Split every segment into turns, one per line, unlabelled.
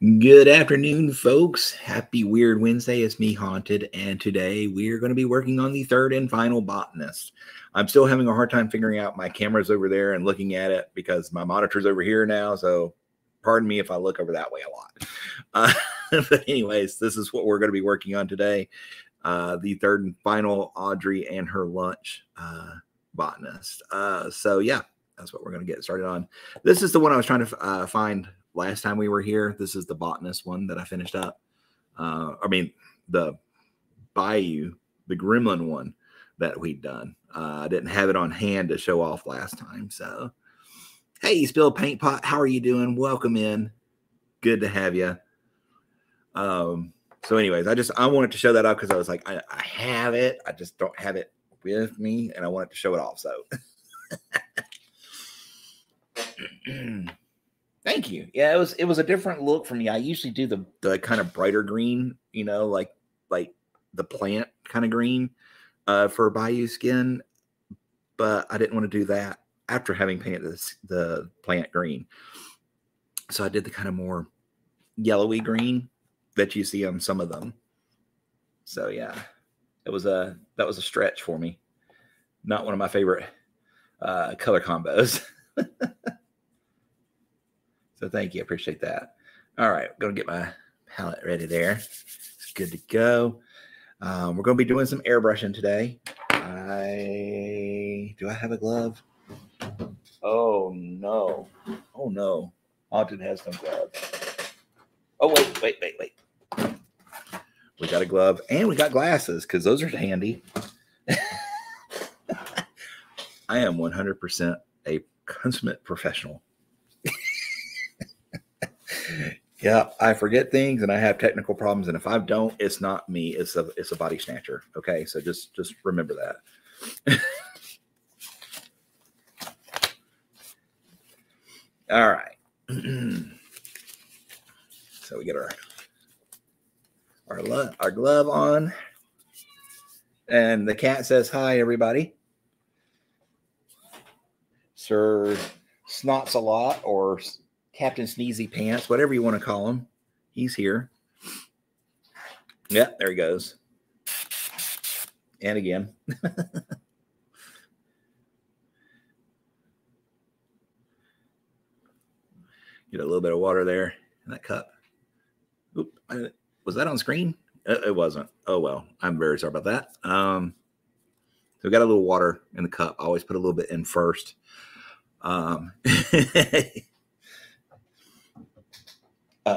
Good afternoon, folks. Happy Weird Wednesday. It's me, Haunted, and today we're going to be working on the third and final Botanist. I'm still having a hard time figuring out my camera's over there and looking at it because my monitor's over here now, so pardon me if I look over that way a lot. But anyways, this is what we're going to be working on today. The third and final Audrey and her lunch Botanist. So yeah, that's what we're going to get started on. This is the one I was trying to find last time we were here. This is the Botanist one that I finished up. The Bayou, the Gremlin one that we'd done. I didn't have it on hand to show off last time. So, hey, Spill Paint Pot, how are you doing? Welcome in. Good to have you. So anyways, I wanted to show that off because I was like, I have it. I just don't have it with me, and I wanted to show it off. So thank you. Yeah, it was a different look for me. I usually do the kind of brighter green, you know, like the plant kind of green for Bayou skin, but I didn't want to do that after having painted the plant green. So I did the kind of more yellowy green that you see on some of them. So yeah, that was a stretch for me. Not one of my favorite color combos. So thank you. I appreciate that. All right. I'm going to get my palette ready there. It's good to go. We're going to be doing some airbrushing today. Do I have a glove? Oh, no. Oh, no. Haunted has no glove. Oh, wait. We got a glove and we got glasses because those are handy. I am 100% a consummate professional. Yeah, I forget things and I have technical problems, and if I don't, it's not me. It's a body snatcher. Okay, so just remember that. All right. So we get our glove on, and the cat says hi, everybody. Sir Snots a lot, or Captain Sneezy Pants, whatever you want to call him. He's here. Yeah, there he goes. And again. Get a little bit of water there in that cup. Oop, was that on screen? It wasn't. Oh, well, I'm very sorry about that. So we got a little water in the cup. I always put a little bit in first.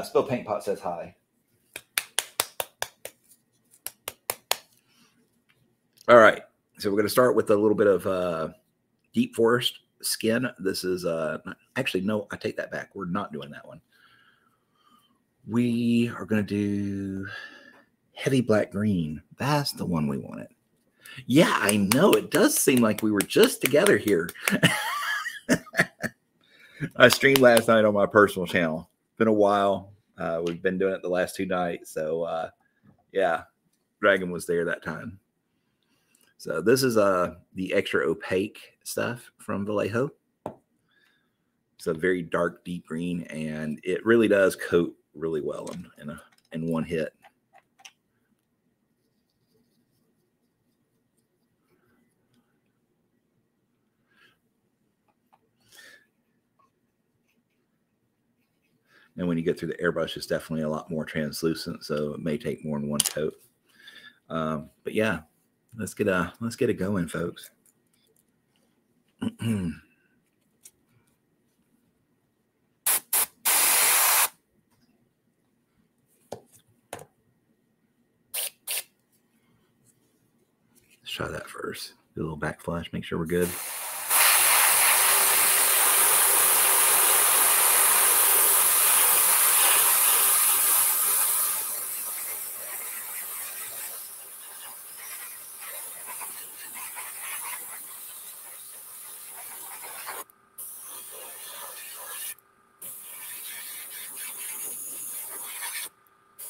Spill Paint Pot says hi. All right. So we're going to start with a little bit of Deep Forest skin. This is actually, no, I take that back. We're not doing that one. We are going to do Heavy Black Green. That's the one we wanted. Yeah, I know. It does seem like we were just together here. I streamed last night on my personal channel. Been a while. We've been doing it the last 2 nights. So yeah, Dragon was there that time. So this is the extra opaque stuff from Vallejo. It's a very dark, deep green, and it really does coat really well in one hit. And when you get through the airbrush, it's definitely a lot more translucent, so it may take more than one coat. But yeah, let's get it going, folks. Let's try that first. Do a little backflash, make sure we're good.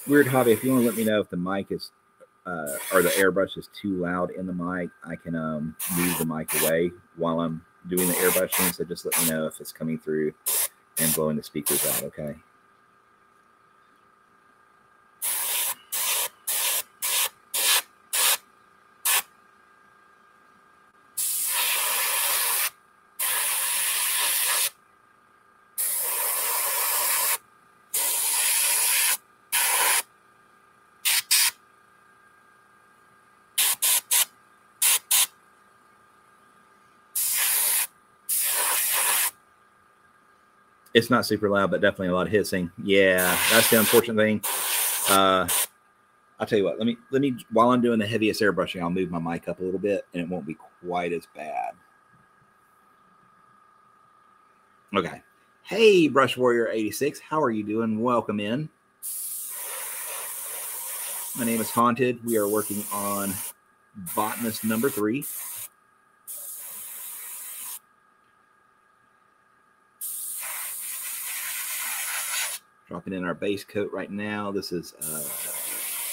Weird Hobby, if you want to let me know if the mic is or the airbrush is too loud in the mic, I can move the mic away while I'm doing the airbrushing. So just let me know if it's coming through and blowing the speakers out, okay? It's not super loud, but definitely a lot of hissing. Yeah, that's the unfortunate thing. I'll tell you what, let me, while I'm doing the heaviest airbrushing, I'll move my mic up a little bit and it won't be quite as bad. Okay. Hey, Brush Warrior 86. How are you doing? Welcome in. My name is Haunted. We are working on Botanist number 3. Dropping in our base coat right now. This is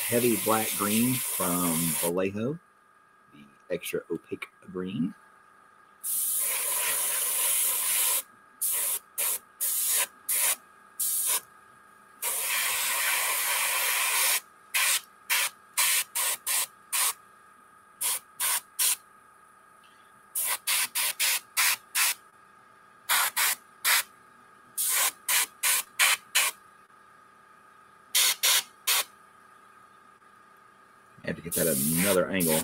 heavy black green from Vallejo, the extra opaque green. I have to get that at another angle.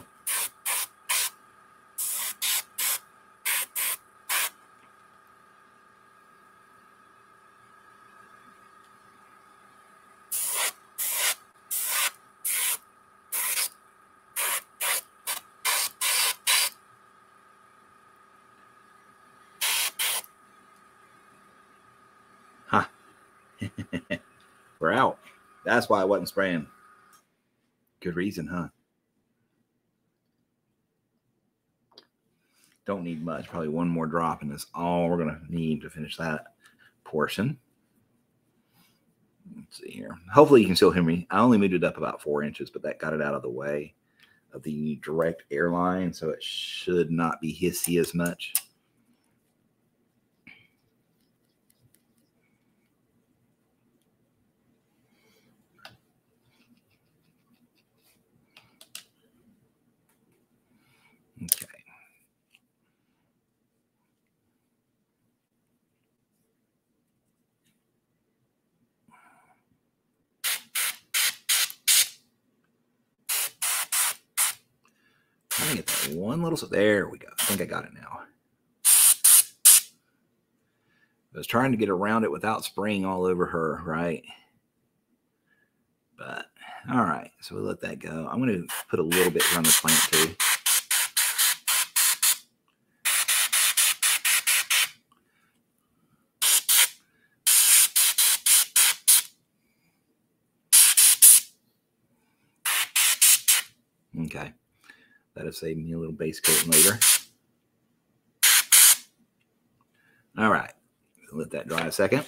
Ha. Huh. We're out. That's why I wasn't spraying. Good reason, huh? Don't need much. Probably one more drop, and that's all we're going to need to finish that portion. Let's see here. Hopefully you can still hear me. I only moved it up about 4 inches, but that got it out of the way of the direct air line, so it should not be hissy as much. Okay. Trying to get that one little, so there we go. I think I got it now. I was trying to get around it without spraying all over her, right? But all right, so we'll let that go. I'm going to put a little bit around the plant too. Okay, that'll save me a little base coating later. All right, let that dry a second.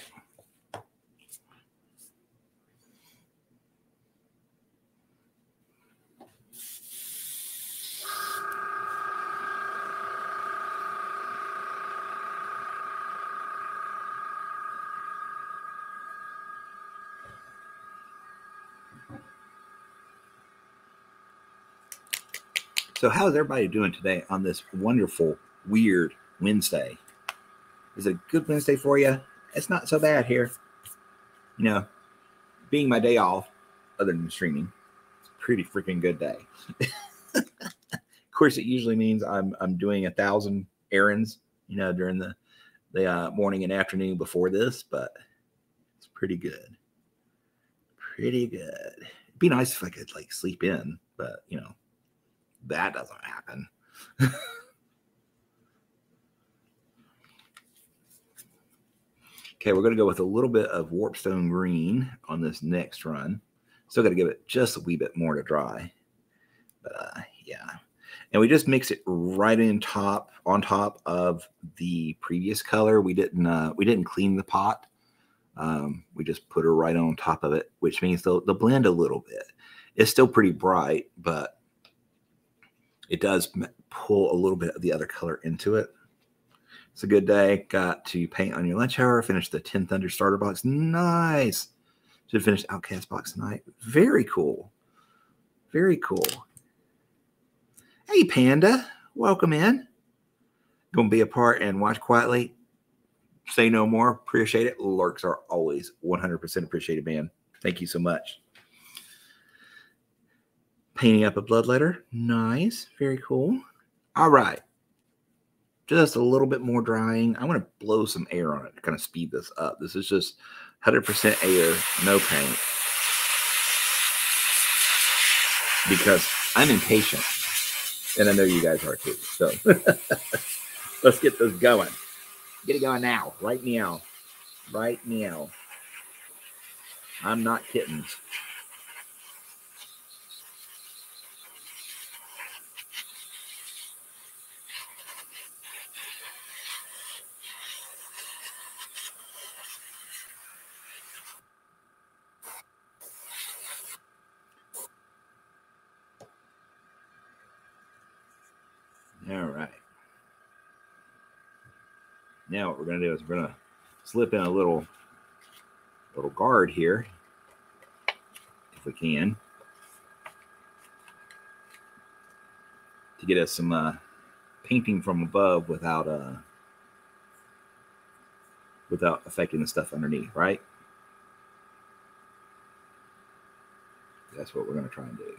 So how's everybody doing today on this wonderful, weird Wednesday? Is it a good Wednesday for you? It's not so bad here. You know, being my day off, other than streaming, it's a pretty freaking good day. Of course, it usually means I'm doing 1,000 errands, you know, during the morning and afternoon before this, but it's pretty good. Pretty good. It'd be nice if I could like sleep in, but you know, that doesn't happen. Okay, we're going to go with a little bit of Warpstone Green on this next run. Still got to give it just a wee bit more to dry. But yeah. And we just mix it right on top of the previous color. We didn't clean the pot. We just put her right on top of it, which means they'll blend a little bit. It's still pretty bright, but it does pull a little bit of the other color into it. It's a good day. Got to paint on your lunch hour. Finish the 10 Thunder starter box. Nice. Should finish Outcast box tonight. Very cool. Very cool. Hey, Panda. Welcome in. Gonna be a part and watch quietly. Say no more. Appreciate it. Lurks are always 100% appreciated, man. Thank you so much. Painting up a bloodletter. Nice. Very cool. All right. just a little bit more drying. I want to blow some air on it to kind of speed this up. This is just 100% air, no paint. Because I'm impatient. And I know you guys are too. So let's get this going. Get it going now. Right now. Right now. I'm not kidding. All right. Now what we're going to do is we're going to slip in a little guard here, if we can, to get us some painting from above without affecting the stuff underneath, right? That's what we're going to try and do.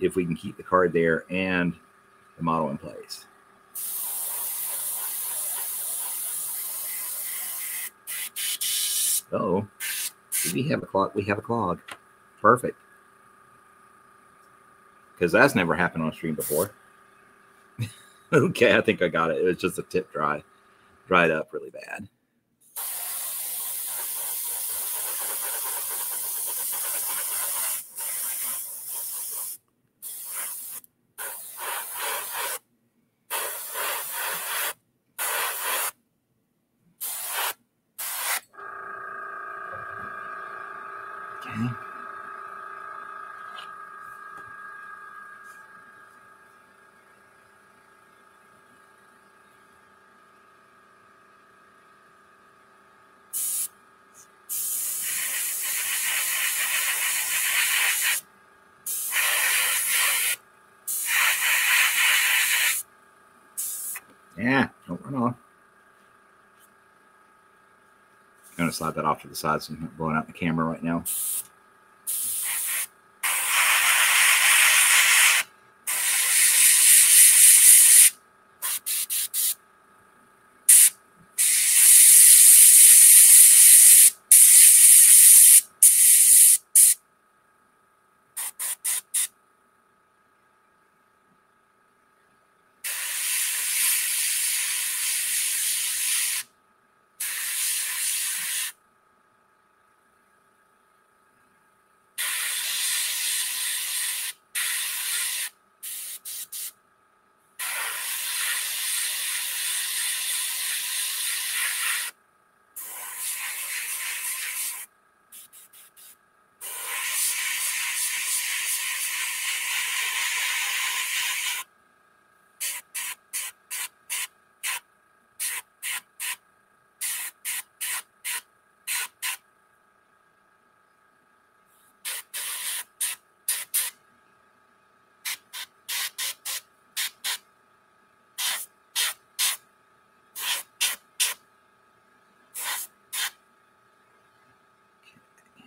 If we can keep the card there and the model in place. Uh-oh. We have a clog. We have a clog. Perfect. Because that's never happened on stream before. Okay, I think I got it. It was just a tip dried up really bad. Okay. Yeah, don't run off. I'm going to slide that off to the side so I'm not blowing out the camera right now.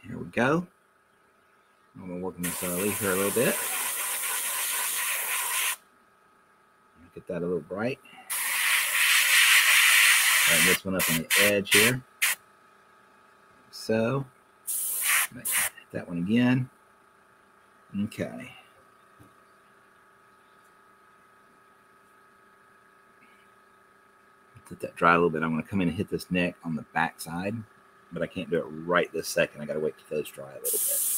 Here we go. I'm going to work on this leaf here a little bit. Get that a little bright. Lighten this one up on the edge here. So, hit that one again. Okay. Let that dry a little bit. I'm going to come in and hit this neck on the back side, but I can't do it right this second. I got to wait till those dry a little bit.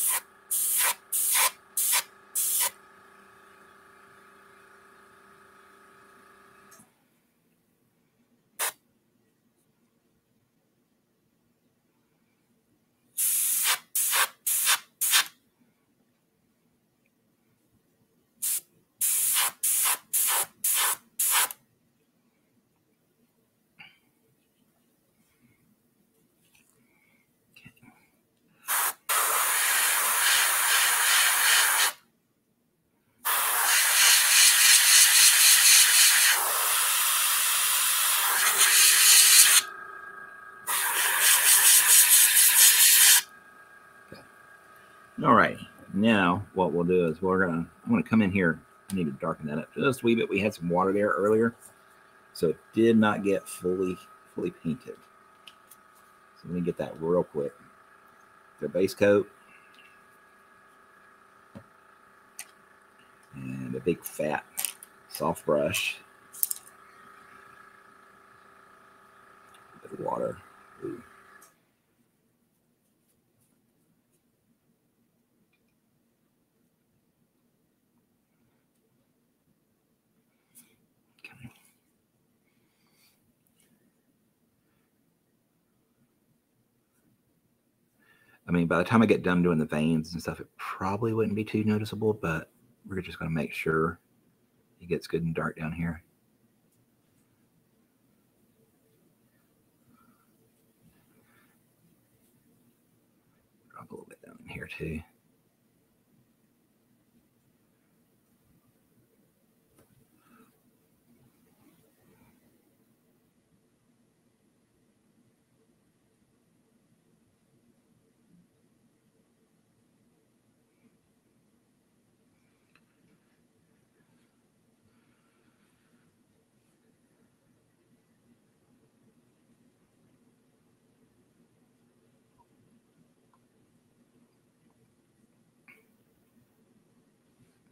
Now what we'll do is I'm gonna come in here. I need to darken that up just a wee bit. We had some water there earlier, so it did not get fully painted. So let me get that real quick. The base coat and a big fat soft brush. A bit of water. Ooh. I mean, by the time I get done doing the veins and stuff, it probably wouldn't be too noticeable, but we're just going to make sure it gets good and dark down here. Drop a little bit down in here too.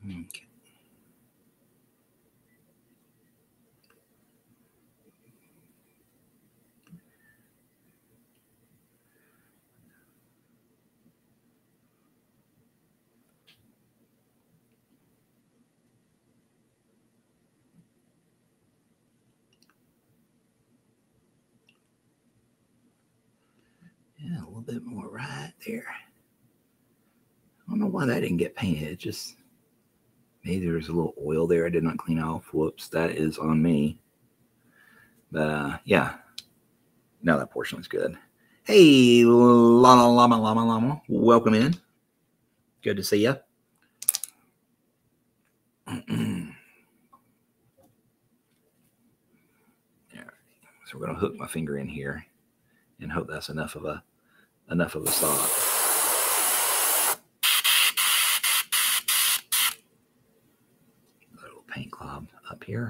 Okay. Yeah, a little bit more right there. I don't know why that didn't get painted. It just, maybe there's a little oil there I did not clean off. Whoops, that is on me. But yeah, now that portion is good. Hey, llama, welcome in. Good to see you. So we're going to hook my finger in here and hope that's enough of a stop. A little paint glob up here.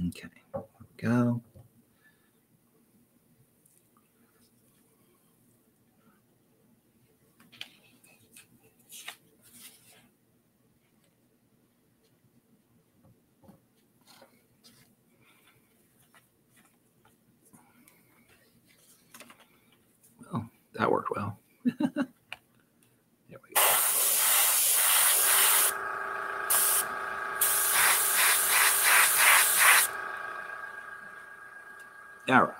Okay, there we go. Well, that worked well. There we go. All right.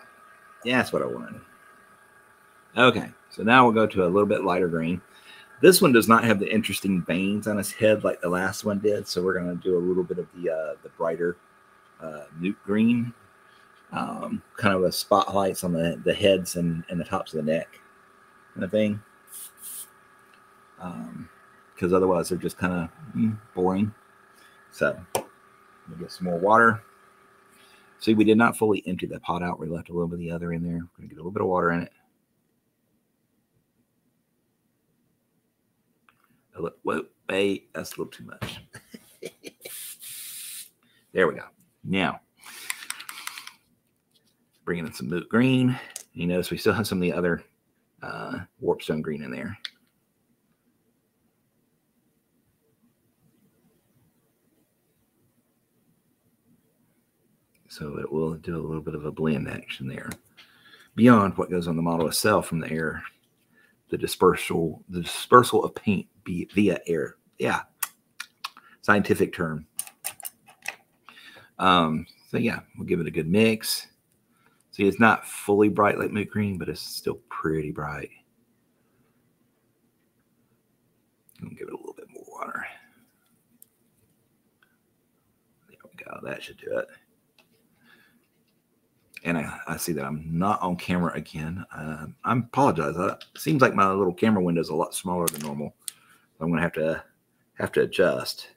Yeah, that's what I wanted. Okay, so now we'll go to a little bit lighter green. This one does not have the interesting veins on his head like the last one did, so we're going to do a little bit of the brighter newt green, kind of a spotlights on the heads and the tops of the neck kind of thing. Because otherwise they're just kind of boring. So we'll get some more water. See, we did not fully empty that pot out. We left a little bit of the other in there. We're going to get a little bit of water in it. Whoa, wait, that's a little too much. There we go. Now, bringing in some newt green. You notice we still have some of the other warpstone green in there. So it will do a little bit of a blend action there. Beyond what goes on the model itself from the air, the dispersal of paint via air. Yeah, scientific term. So yeah, we'll give it a good mix. See, it's not fully bright like newt green, but it's still pretty bright. I'll give it a little bit more water. There we go. That should do it. And I see that I'm not on camera again. I apologize. It seems like my little camera window is a lot smaller than normal. So I'm going to have to adjust.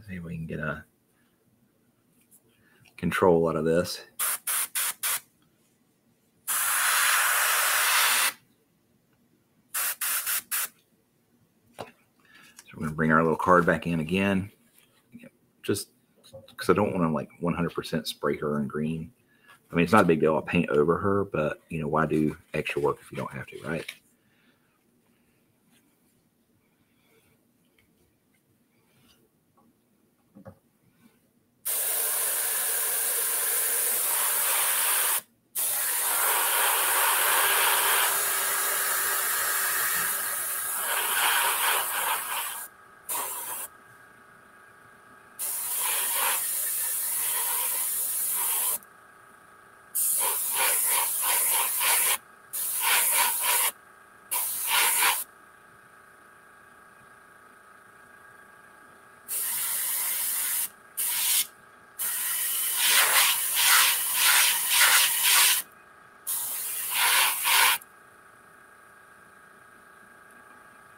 See if we can get a control out of this. So we're going to bring our little card back in again, just because I don't want to like 100% spray her in green. I mean, it's not a big deal. I'll paint over her, but you know, why do extra work if you don't have to, right?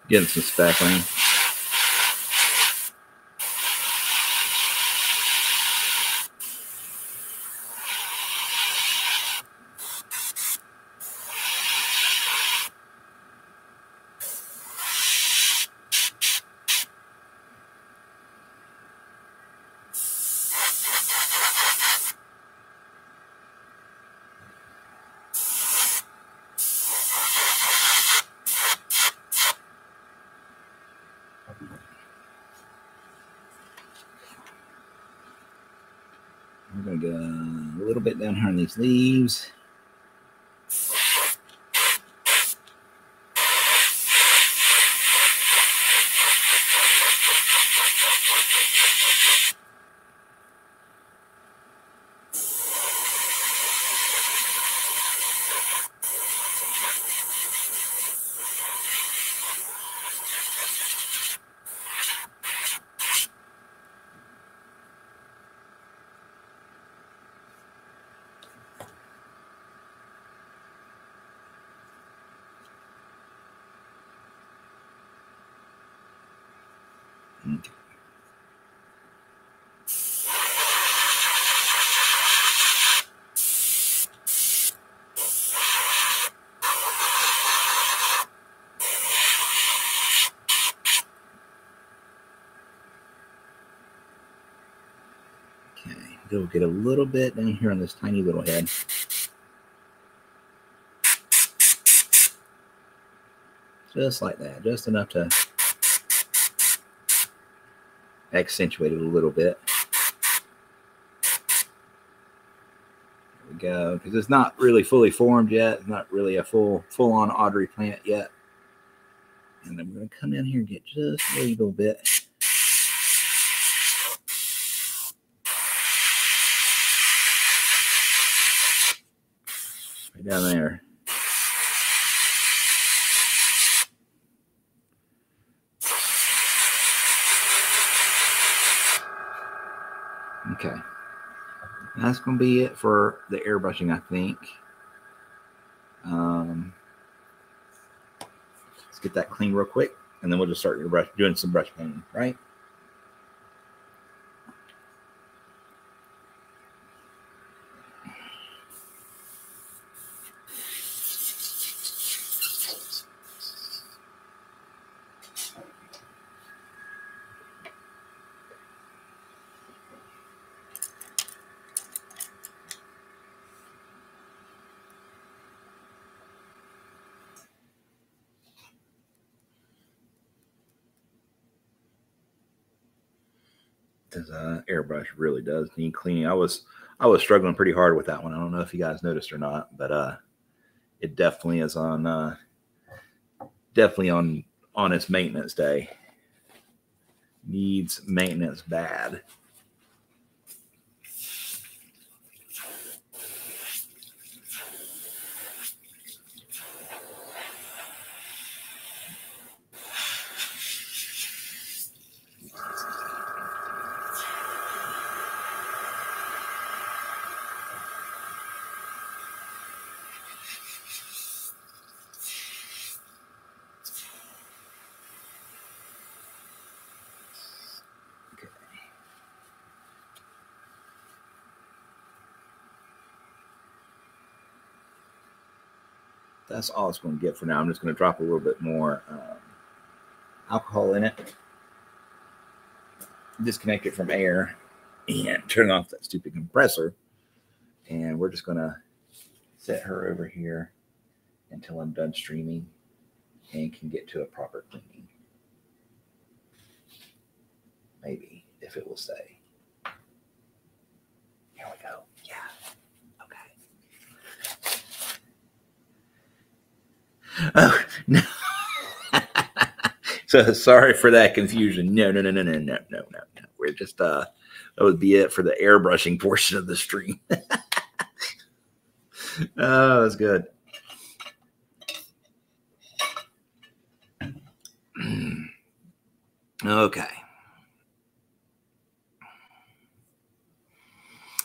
Getting some spackling. We're going to go a little bit down here on these leaves. Okay. Go get a little bit down here on this tiny little head. Just like that, just enough to accentuate it a little bit. There we go, because it's not really fully formed yet. It's not really a full-on Audrey plant yet. And I'm going to come in here and get just a little bit. Right down there. Okay. That's going to be it for the airbrushing, I think. Let's get that clean real quick, and then we'll just start doing some brush painting, right? Because airbrush really does need cleaning. I was struggling pretty hard with that one. I don't know if you guys noticed or not, but it definitely is on its maintenance day. Needs maintenance bad. that's all it's going to get for now. I'm just going to drop a little bit more alcohol in it, disconnect it from air, and turn off that stupid compressor. And we're just going to set her over here until I'm done streaming and can get to a proper cleaning. Maybe, if it will stay. Here we go. Yeah. Okay. Oh, no. So sorry for that confusion. No. We're just, that would be it for the airbrushing portion of the stream. Oh, that's good. Okay.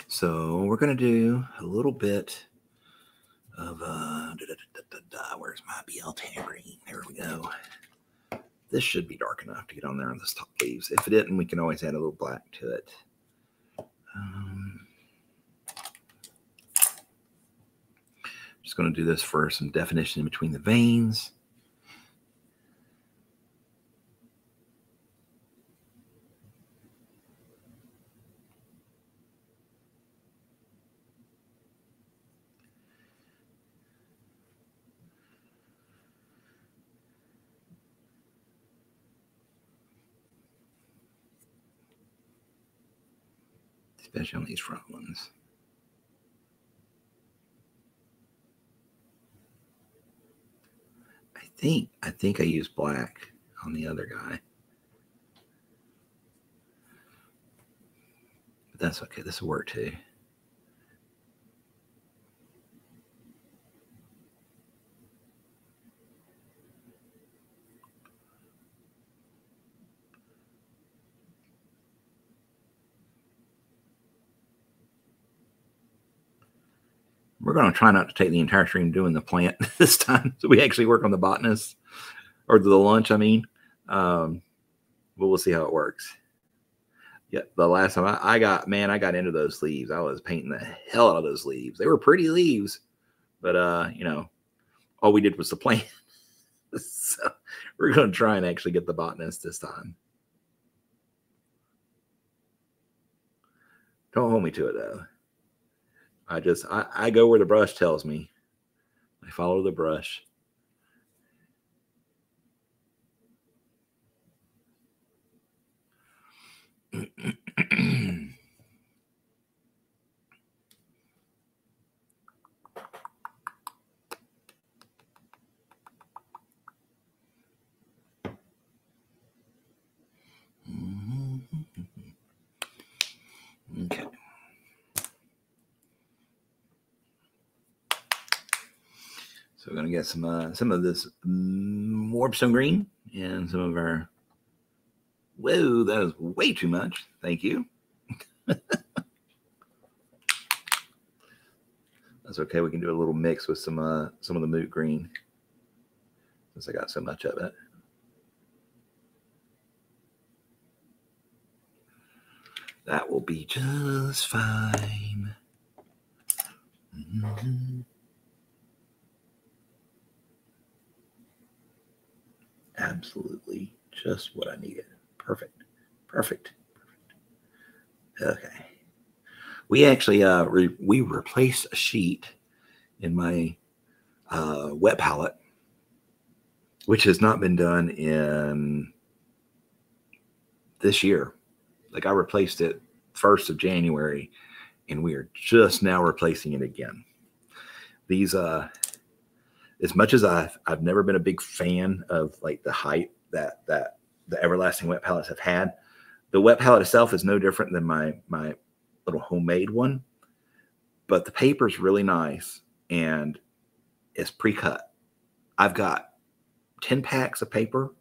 So we're going to do a little bit of, where's my BL10 green? There we go. This should be dark enough to get on there on the top leaves. If it didn't, we can always add a little black to it. Just going to do this for some definition in between the veins. Especially on these front ones. I think I used black on the other guy. But that's okay. This will work too. We're going to try not to take the entire stream doing the plant this time. So we actually work on the botanist, or the lunch, I mean. But we'll see how it works. Yeah, the last time I got into those leaves. I was painting the hell out of those leaves. They were pretty leaves, but you know, all we did was the plant. So we're going to try and actually get the botanist this time. Don't hold me to it though. I go where the brush tells me. I follow the brush. Okay. So we're going to get some of this Warpstone green and some of our, whoa, that is way too much. Thank you. That's okay. We can do a little mix with some of the moot green since I got so much of it. That will be just fine. Mm-hmm. Absolutely just what I needed. Perfect. Okay. We actually we replaced a sheet in my wet palette, which has not been done in this year. Like I replaced it 1st of January, and we are just now replacing it again. These as much as I've never been a big fan of like the height that the everlasting wet palettes have had. The wet palette itself is no different than my little homemade one, but the paper is really nice and it's pre-cut. I've got 10 packs of paper,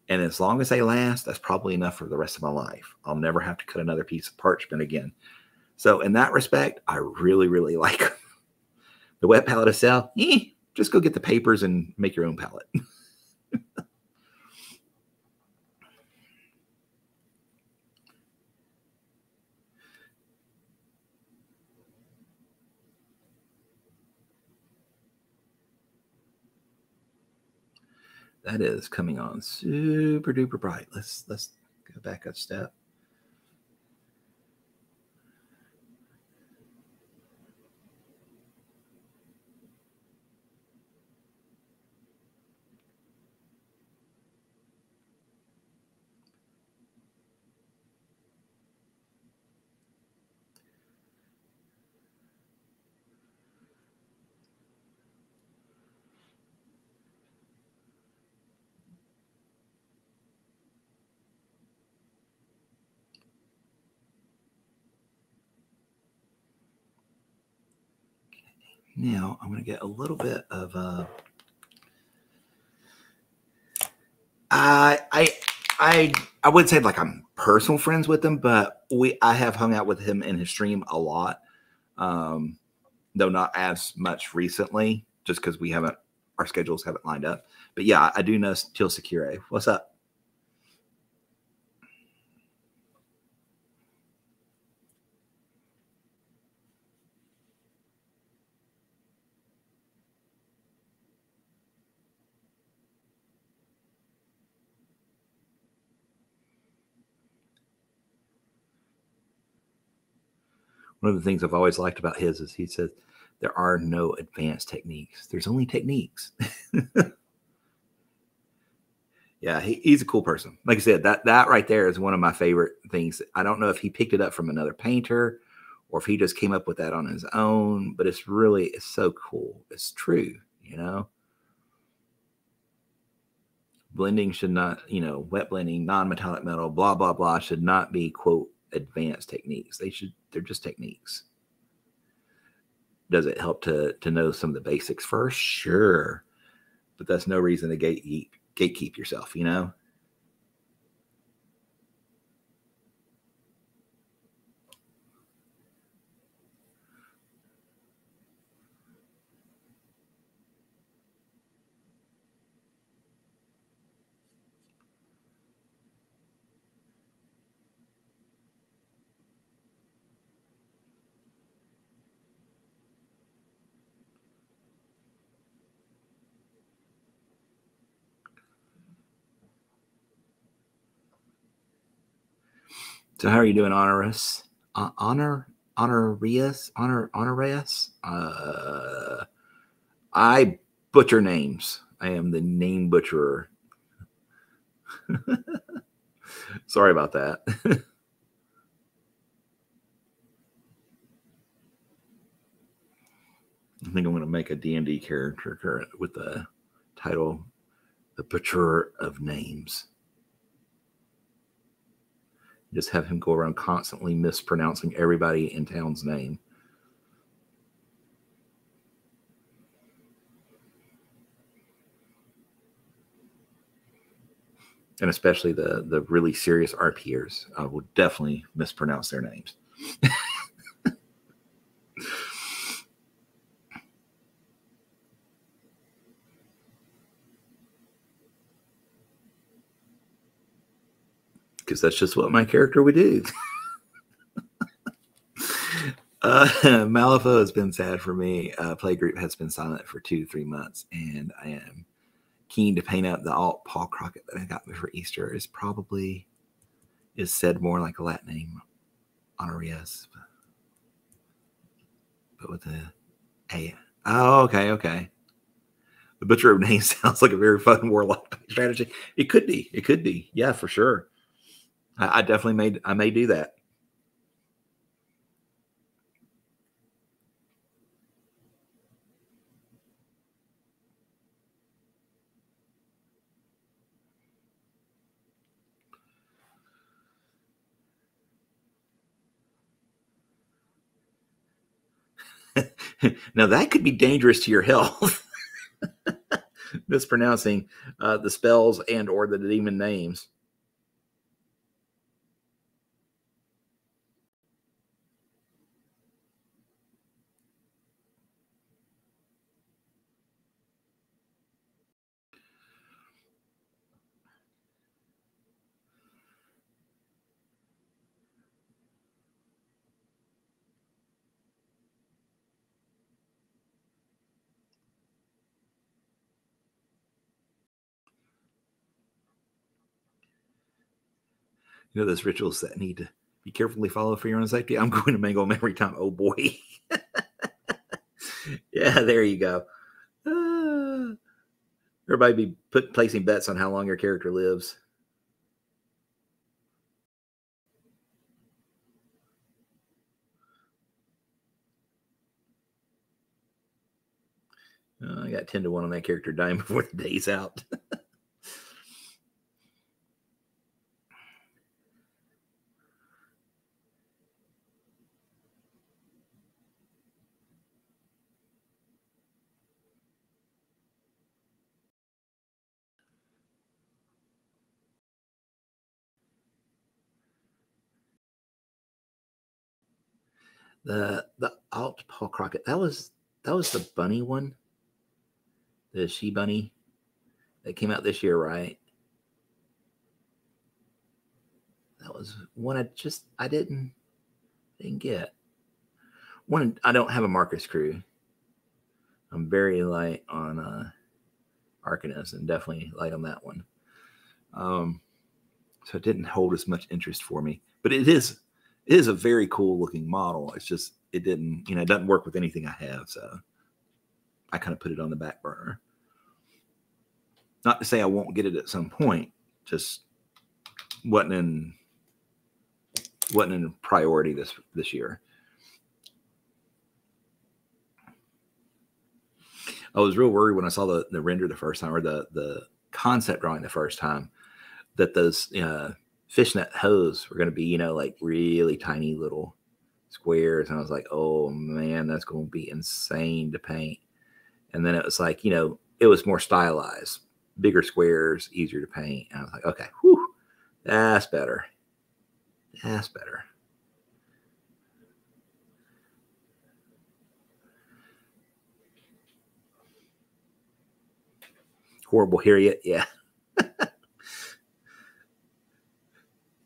and as long as they last, that's probably enough for the rest of my life. I'll never have to cut another piece of parchment again. So in that respect, I really like them. The wet palette itself, just go get the papers and make your own palette. That is coming on super duper bright. Let's go back a step. Now I'm going to get a little bit of I wouldn't say like I'm personal friends with him, but I have hung out with him in his stream a lot, though not as much recently, just because our schedules haven't lined up. But yeah, I do know Teal Secure. What's up? One of the things I've always liked about his is he said there are no advanced techniques. There's only techniques. Yeah, he's a cool person. Like I said, that right there is one of my favorite things. I don't know if he picked it up from another painter or if he just came up with that on his own, but it's so cool. It's true, you know. Blending should not, wet blending, non-metallic metal, blah blah blah, should not be quote advanced techniques. They're just techniques. Does it help to know some of the basics first? Sure, but that's no reason to gatekeep yourself, you know. So how are you doing, Honorous? Honorius? I butcher names. I am the name butcherer. Sorry about that. I think I'm going to make a D&D character with the title The Butcherer of Names. Just have him go around constantly mispronouncing everybody in town's name. And especially the really serious RPers will definitely mispronounce their names. Because that's just what my character would do. Malifaux has been sad for me. Playgroup has been silent for 2-3 months, and I am keen to paint up the alt Paul Crockett that I got me for Easter. Is said more like a Latin name, Honorius, but with the A. Oh, okay. The Butcher of Names sounds like a very fun warlock strategy. It could be. Yeah, for sure. I definitely may do that. Now that could be dangerous to your health. Mispronouncing the spells and or the demon names. You know those rituals that need to be carefully followed for your own safety? I'm going to mangle them every time. Oh boy. Yeah, there you go. Everybody be placing bets on how long your character lives. I got 10-1 on that character dying before the day's out. The Alt Paul Crockett, that was the bunny one, the she bunny that came out this year, right? That was one I didn't get. One, I don't have a Marcus crew. I'm very light on Arcanist and definitely light on that one. So it didn't hold as much interest for me, but it is a very cool looking model. It's just it didn't, it doesn't work with anything I have, so I kind of put it on the back burner. Not to say I won't get it at some point, just wasn't in priority this year. I was real worried when I saw the render the first time, or the concept drawing the first time, that those fishnet hose were going to be, like really tiny little squares. And I was like, oh man, that's going to be insane to paint. And then it was like, it was more stylized, bigger squares, easier to paint. And I was like, okay, whew, that's better. That's better. Horrible Harriet, yeah.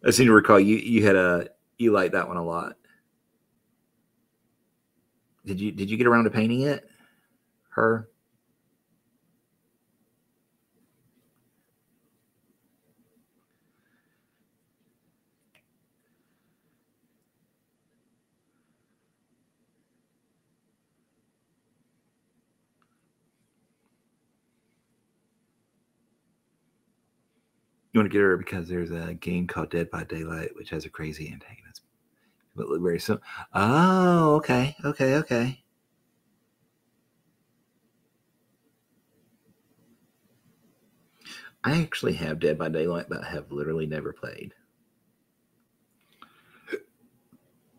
I seem to recall you had you liked that one a lot. Did you get around to painting it? Her? You want to get her because there's a game called Dead by Daylight, which has a crazy antagonist. But look very simple. Oh, okay. I actually have Dead by Daylight, but I have literally never played.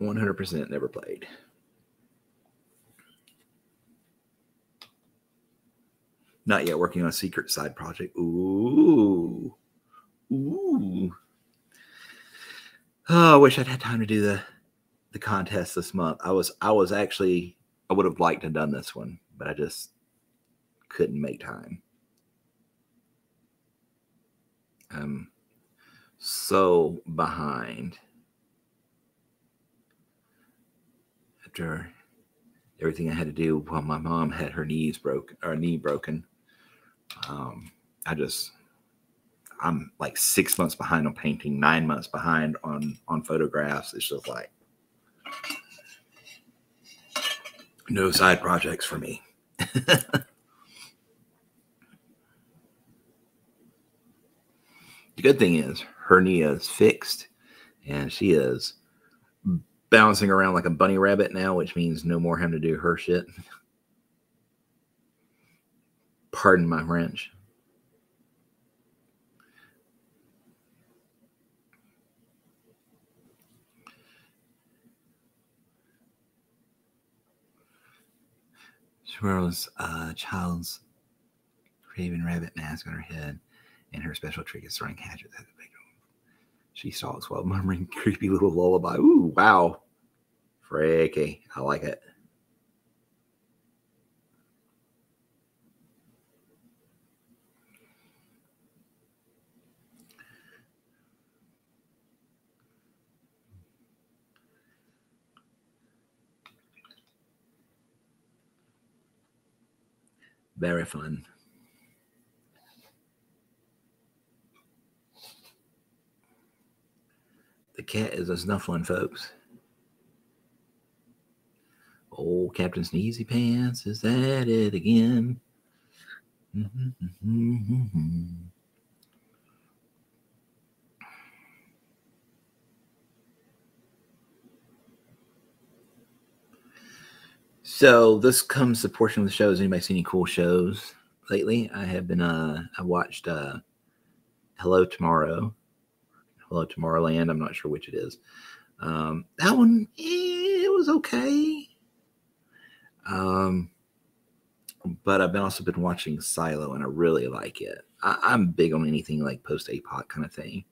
100% never played. Not yet working on a secret side project. Ooh. Oh, I wish I'd had time to do the contest this month. I would have liked to have done this one, but I just couldn't make time. I'm so behind after everything I had to do while my mom had her knee broken. I'm like 6 months behind on painting, 9 months behind on photographs. It's just like no side projects for me. The good thing is her knee is fixed and she is bouncing around like a bunny rabbit now, which means no more having to do her shit. Pardon my French. She wears a child's raven rabbit mask on her head, and her special trick is throwing hatchets at the victim. She stalks while murmuring creepy little lullaby. Ooh, wow. Freaky. I like it. Very fun. cat is a snuffling, folks. Old Captain Sneezy Pants is at it again. So this comes the portion of the shows. Anybody seen any cool shows lately? I have been. I watched Hello Tomorrow, Hello Tomorrowland. I'm not sure which it is. That one, it was okay. But I've also been watching Silo, and I really like it. I'm big on anything like post-apoc kind of thing.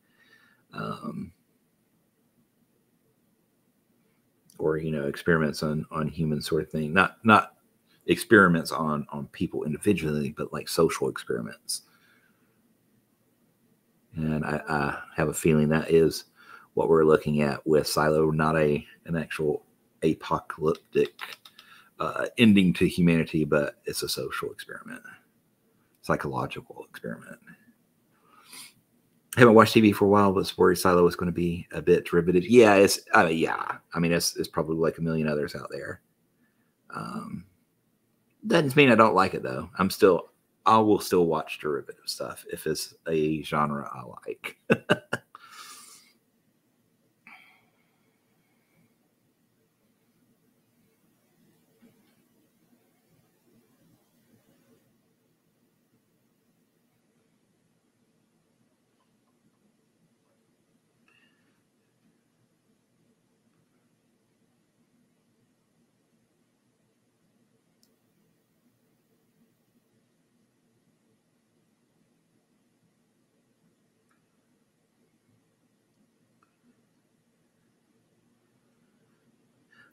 Or experiments on humans sort of thing, not experiments on people individually, but like social experiments. And I have a feeling that is what we're looking at with Silo, not an actual apocalyptic ending to humanity, but it's a social experiment, psychological experiment. I haven't watched TV for a while, but was worried Silo was going to be a bit derivative. Yeah, it's probably like a million others out there. Doesn't mean I don't like it though. I will still watch derivative stuff if it's a genre I like.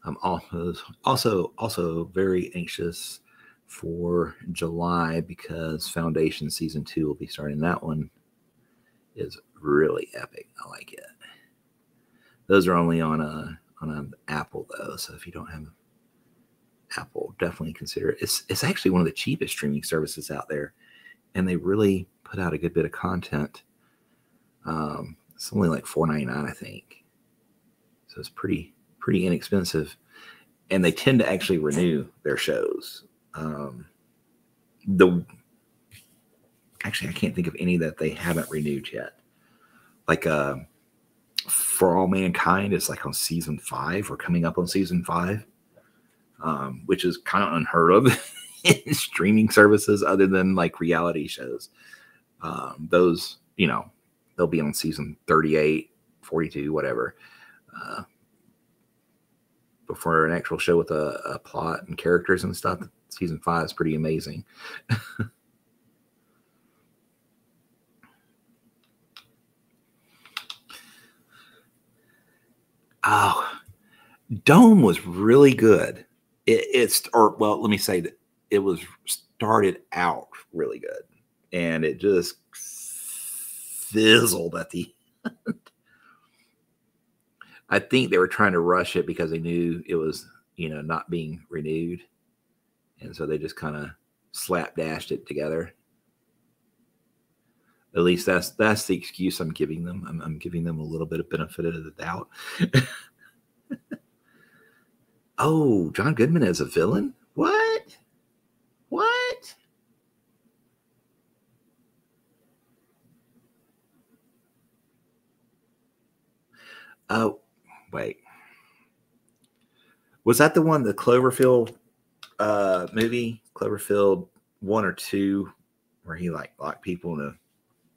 I'm also very anxious for July because Foundation season 2 will be starting. That one is really epic. I like it. Those are only on an Apple though, so if you don't have Apple, definitely consider it. It's actually one of the cheapest streaming services out there, and they really put out a good bit of content. It's only like $4.99, I think, so it's pretty inexpensive, and they tend to actually renew their shows. Actually, I can't think of any that they haven't renewed yet. Like For All Mankind is like on season 5 or coming up on season 5, which is kind of unheard of in streaming services other than like reality shows. Those, they'll be on season 38, 42, whatever. Before an actual show with a plot and characters and stuff, season 5 is pretty amazing. Oh, Dome was really good. Let me say that it was started out really good, and it just fizzled at the end. I think they were trying to rush it because they knew it was, not being renewed, and so they just kind of slapdashed it together. At least that's the excuse I'm giving them. I'm giving them a little bit of benefit of the doubt. Oh, John Goodman as a villain? What? What? Oh, wait. Was that the one, the Cloverfield movie? Cloverfield 1 or 2, where he like locked people in a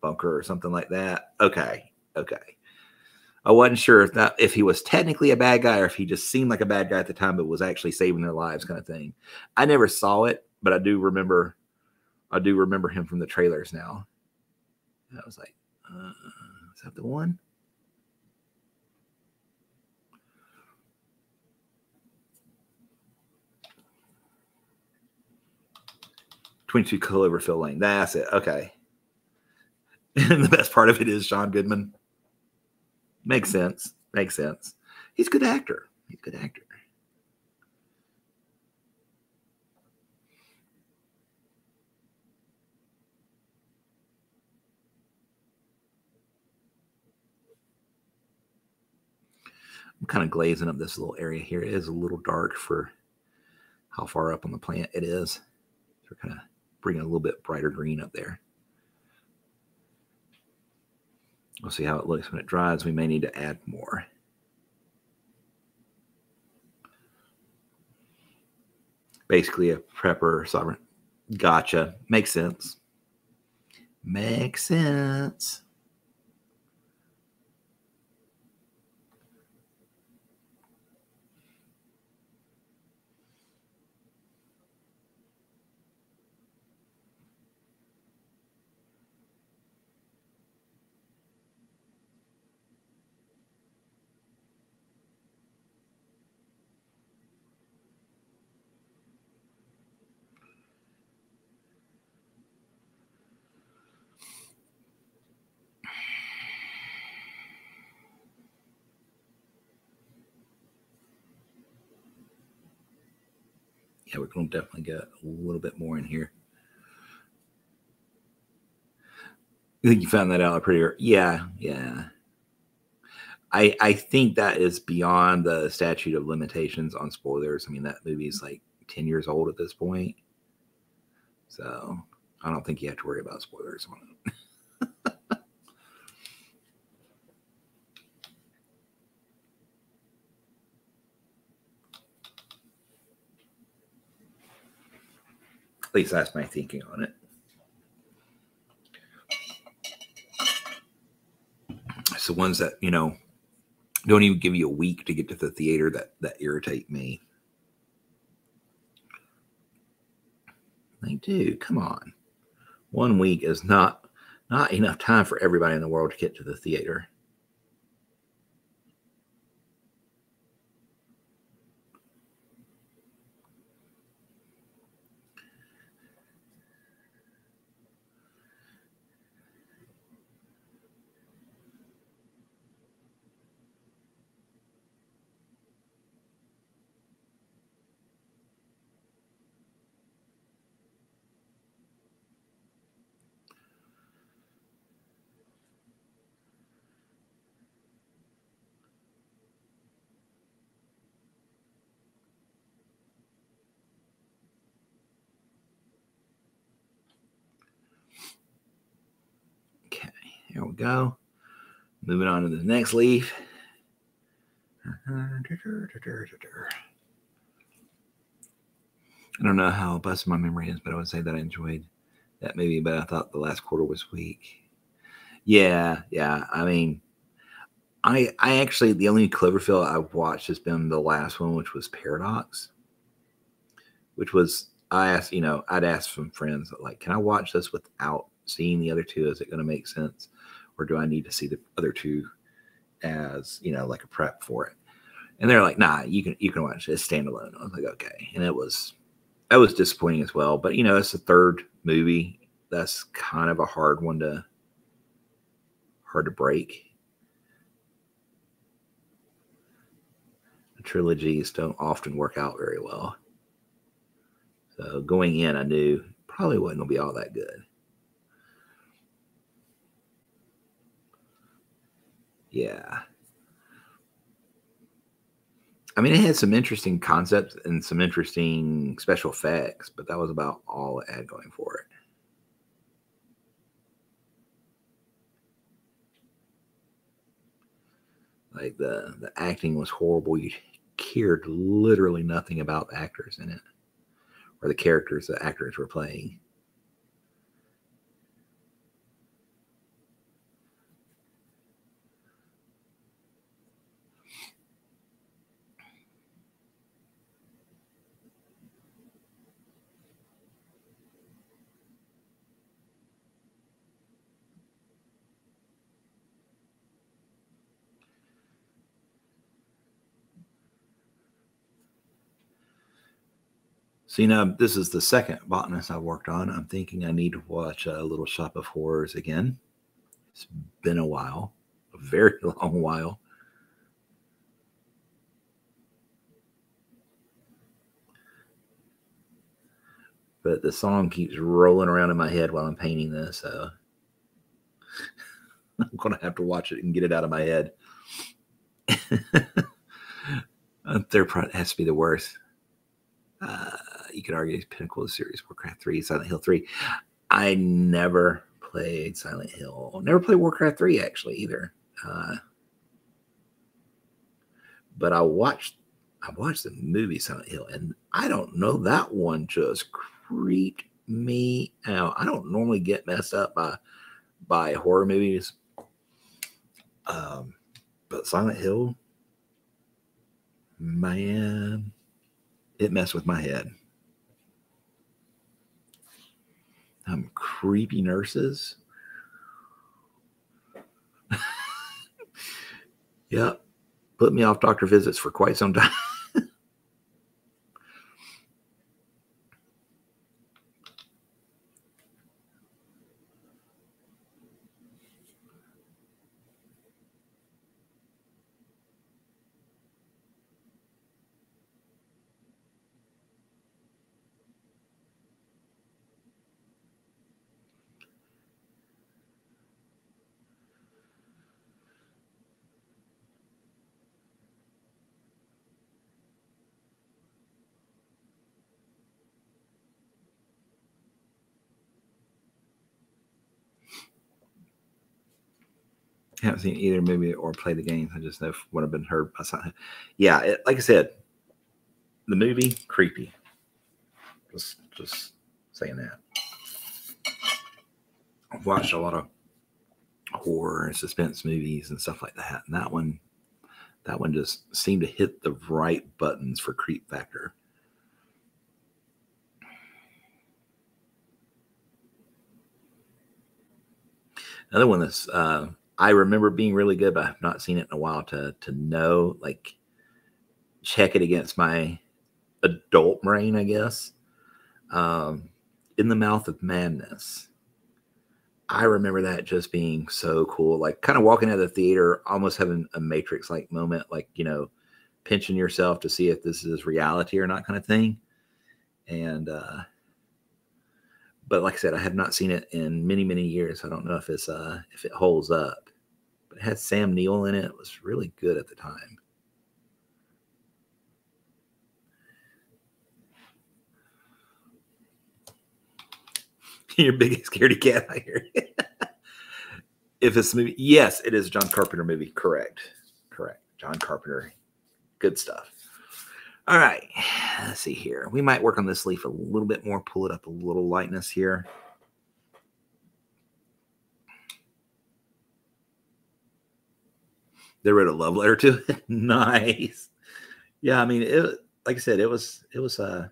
bunker or something like that? Okay. I wasn't sure if he was technically a bad guy or if he just seemed like a bad guy at the time, but was actually saving their lives, kind of thing. I never saw it, but I do remember him from the trailers now. And I was like, is that the one? "22 Cloverfield Lane." That's it. Okay. And the best part of it is John Goodman. Makes sense. He's a good actor. I'm kind of glazing up this little area here. It is a little dark for how far up on the plant it is. So we're kind of bringing a little bit brighter green up there. We'll see how it looks when it dries. We may need to add more. Basically a prepper sovereign. Gotcha. Makes sense. Makes sense. Yeah, we're going to definitely get a little bit more in here. You think you found that out pretty early? Yeah. I think that is beyond the statute of limitations on spoilers. I mean, that movie is like 10 years old at this point. So I don't think you have to worry about spoilers on it. At least that's my thinking on it. It's the ones that, don't even give you a week to get to the theater that irritate me. Like, dude, come on. 1 week is not enough time for everybody in the world to get to the theater. Okay, here we go. Moving on to the next leaf. I don't know how busted my memory is, but I would say that I enjoyed that movie, but I thought the last quarter was weak. Yeah. I mean, I actually, the only Cloverfield I've watched has been the last one, which was Paradox, which was, I'd ask some friends, like, can I watch this without seeing the other two? Is it going to make sense? Or do I need to see the other two as, like a prep for it? And they're like, nah, you can watch it. It's standalone. I was like, okay. And that was disappointing as well. But, it's the third movie. That's kind of a hard to break. Trilogies don't often work out very well. So going in, I knew probably wasn't going to be all that good. Yeah. I mean, it had some interesting concepts and some interesting special effects, but that was about all it had going for it. Like the acting was horrible. You cared literally nothing about the actors in it or the characters the actors were playing. So, this is the second Botanist I've worked on. I'm thinking I need to watch a Little Shop of Horrors again. It's been a while, a very long while. But the song keeps rolling around in my head while I'm painting this, so I'm going to have to watch it and get it out of my head. Third part has to be the worst. You could argue pinnacle of the series, Warcraft 3, Silent Hill 3. I never played Silent Hill. Never played Warcraft 3 actually either. But I watched the movie Silent Hill, and I don't know, that one just creeped me out. I don't normally get messed up by horror movies, but Silent Hill, man, it messed with my head. Creepy nurses. Yep, put me off doctor visits for quite some time. Haven't seen either movie or play the games. I just know what I've been heard. Yeah, like I said, the movie creepy. Just saying that. I've watched a lot of horror and suspense movies and stuff like that, and that one just seemed to hit the right buttons for creep factor. Another one that's I remember being really good, but I've not seen it in a while to know, like, check it against my adult brain, I guess. In the Mouth of Madness. I remember that just being so cool, like kind of walking out of the theater, almost having a Matrix-like moment, like, you know, pinching yourself to see if this is reality or not, kind of thing. And but like I said, I have not seen it in many, many years. I don't know if it holds up. But it had Sam Neill in it. It was really good at the time. Your biggest scaredy cat, I hear. If it's a movie, yes, it is a John Carpenter movie. Correct. John Carpenter. Good stuff. All right. Let's see here. We might work on this leaf a little bit more, pull it up a little lightness here. They wrote a love letter to it. Nice. Yeah, I mean, like I said, it was I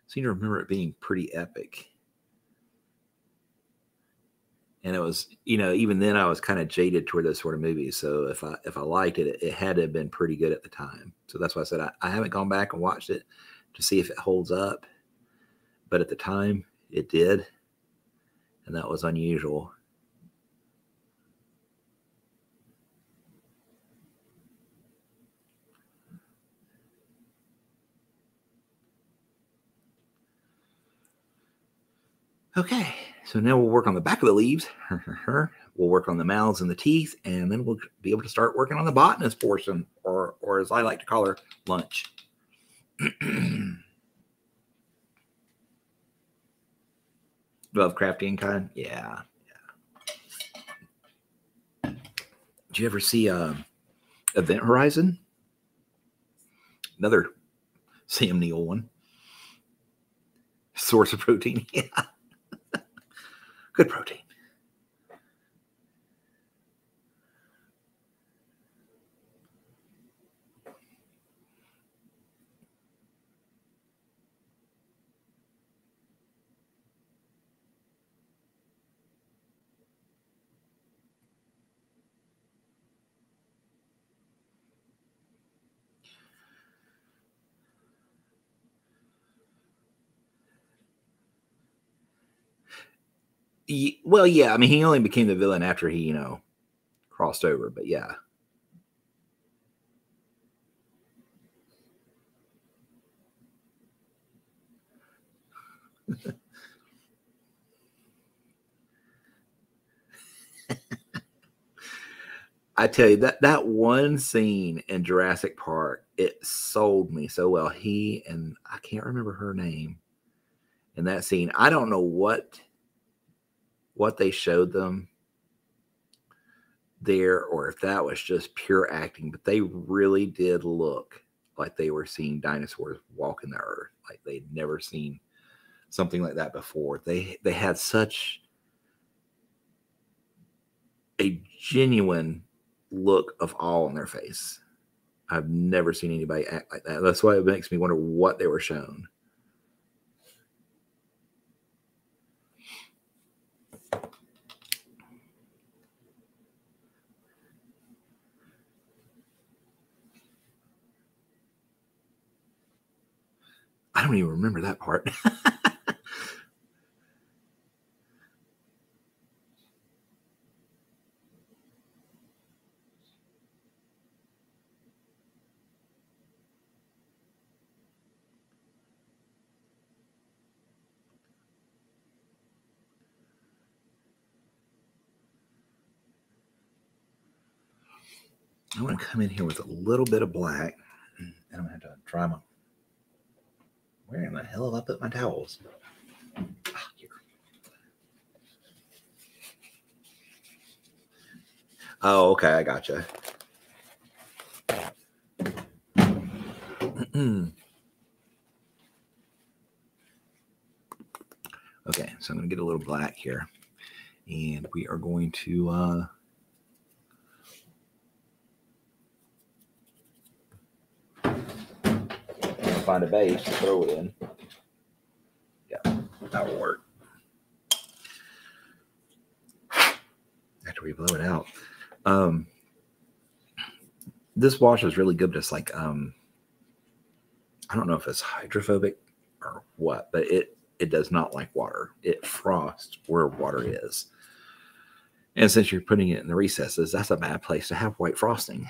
seem to remember it being pretty epic. And it was, you know, even then I was kind of jaded toward those sort of movies. So if I liked it, it had to have been pretty good at the time. So that's why I said I haven't gone back and watched it to see if it holds up. But at the time, it did. And that was unusual. Okay, so now we'll work on the back of the leaves. We'll work on the mouths and the teeth, and then we'll be able to start working on the botanist portion, or as I like to call her, lunch. Lovecraftian kind? Yeah. Did you ever see Event Horizon? Another Sam Neill one. Source of protein. Yeah. Good protein. Well, yeah. I mean, he only became the villain after he, you know, crossed over. But yeah. I tell you, that one scene in Jurassic Park it sold me so well. He and I can't remember her name in that scene. I don't know what they showed them there or if that was just pure acting, but they really did look like they were seeing dinosaurs walking the earth, like they'd never seen something like that before. They had such a genuine look of awe on their face. I've never seen anybody act like that. That's why it makes me wonder what they were shown. I don't even remember that part. I'm going to come in here with a little bit of black, and I'm going to have to dry my. Where in the hell have I put my towels? Oh, here. Oh, okay, I gotcha. Okay, so I'm going to get a little black here, and we are going to find a base to throw it in. Yeah, that will work. After we blow it out. This wash is really good, but it's like I don't know if it's hydrophobic or what, but it does not like water. It frosts where water is. And since you're putting it in the recesses, that's a bad place to have white frosting.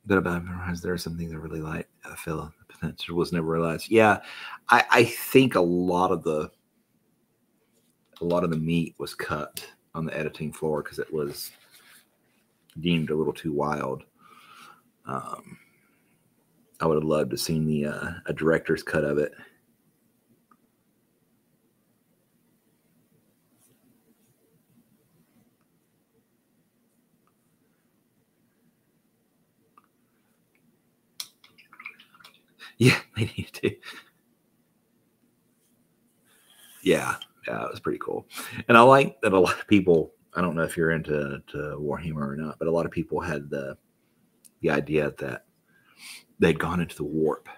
But about there are some things I really like. I feel the potential was never realized. Yeah, I think a lot of the meat was cut on the editing floor because it was deemed a little too wild. I would have loved to have seen the a director's cut of it. Yeah, they need to. Yeah, it was pretty cool. And I like that a lot of people, I don't know if you're into Warhammer or not, but a lot of people had the idea that they'd gone into the warp.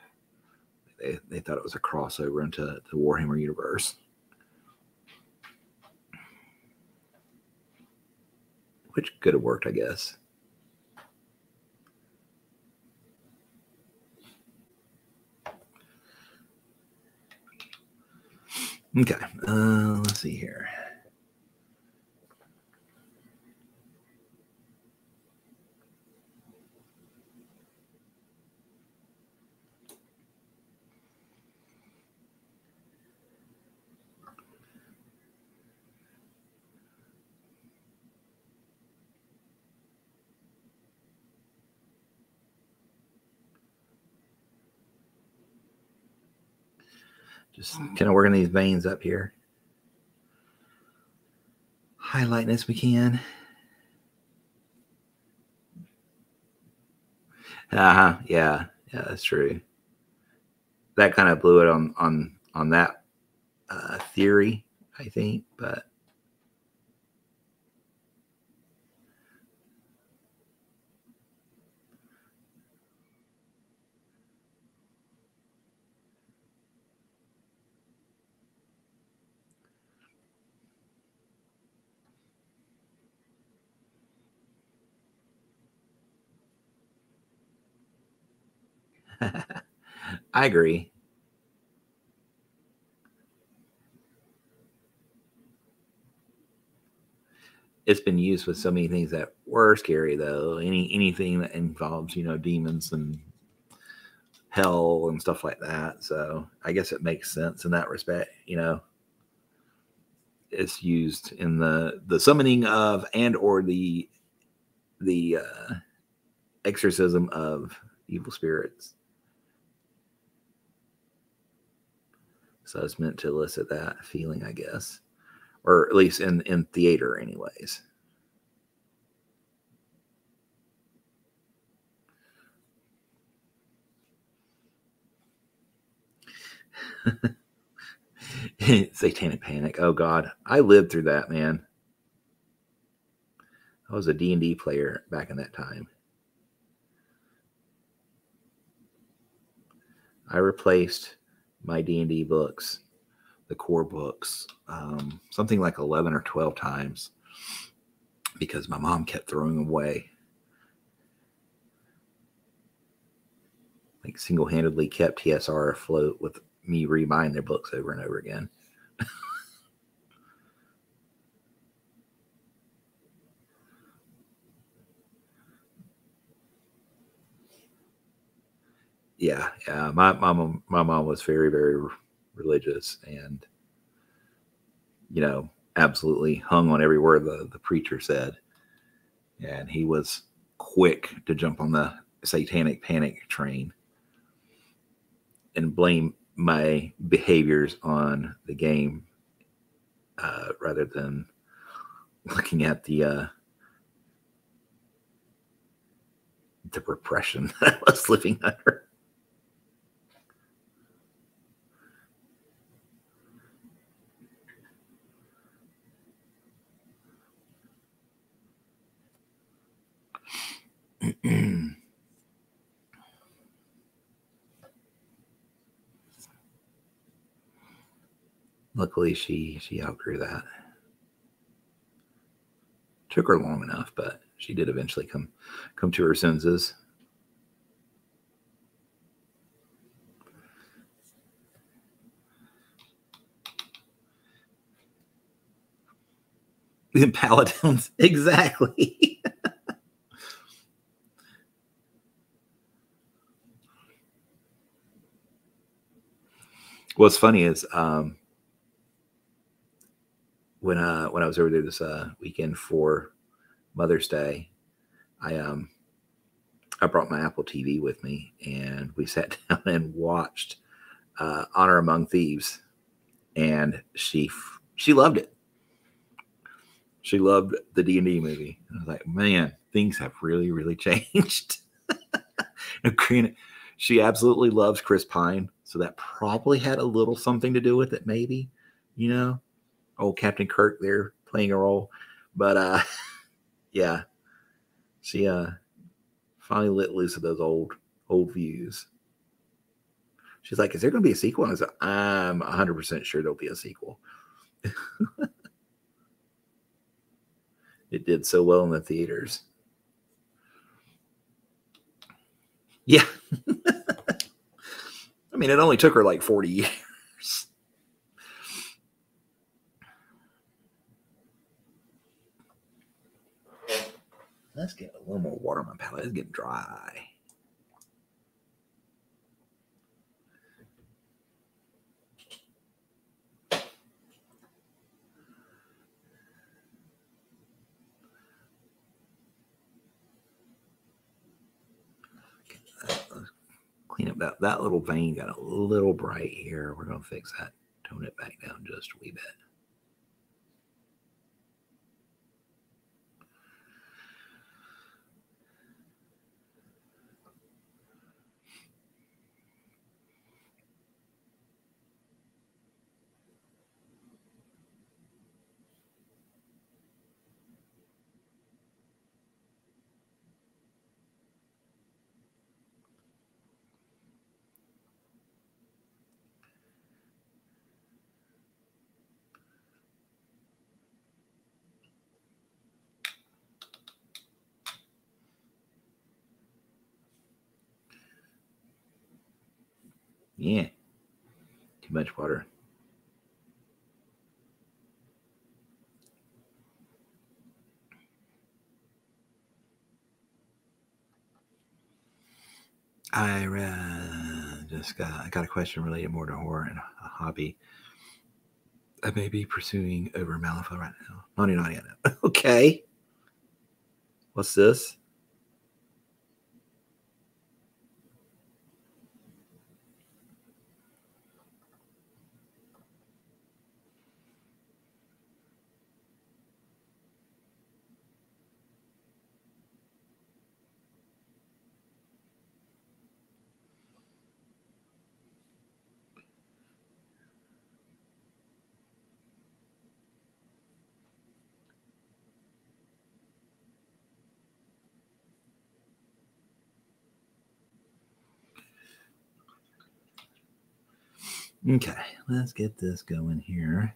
They thought it was a crossover into the Warhammer universe, which could have worked, I guess. Okay, let's see here. Just kind of working these veins up here. Highlighting as we can. Yeah, that's true. That kind of blew it on that theory, I think, but I agree. it's been used with so many things that were scary, though. Anything that involves, demons and hell and stuff like that. So I guess it makes sense in that respect. It's used in the summoning of and or the exorcism of evil spirits. So it's meant to elicit that feeling, I guess, or at least in theater, anyways. Satanic Panic. Oh God, I lived through that, man. I was a D&D player back in that time. I replaced my D&D books, the core books, something like 11 or 12 times because my mom kept throwing them away. Like single-handedly kept TSR afloat with me rebuying their books over and over again. Yeah. My mom was very, very religious and, absolutely hung on every word the preacher said. And he was quick to jump on the Satanic Panic train and blame my behaviors on the game rather than looking at the repression that I was living under. Luckily, she outgrew that. Took her long enough, but she did eventually come to her senses. The paladins, exactly. What's funny is when I was over there this weekend for Mother's Day, I brought my Apple TV with me, and we sat down and watched Honor Among Thieves, and she loved it. She loved the D&D movie. And I was like, man, things have really, really changed. She absolutely loves Chris Pine, so that probably had a little something to do with it, maybe. Old Captain Kirk there playing a role. But yeah, she finally let loose of those old views. She's like, is there going to be a sequel? And I was like, I'm 100% sure there'll be a sequel. It did so well in the theaters. Yeah. I mean, it only took her like 40 years. Let's get a little more water on my palate. It's getting dry. Clean up that little vein got a little bright here. We're going to fix that. Tone it back down just a wee bit. Yeah. Too much water. I I got a question related more to horror and a hobby I may be pursuing over Malifaux right now. Naughty, naughty, I know. Okay. What's this? Okay, let's get this going here.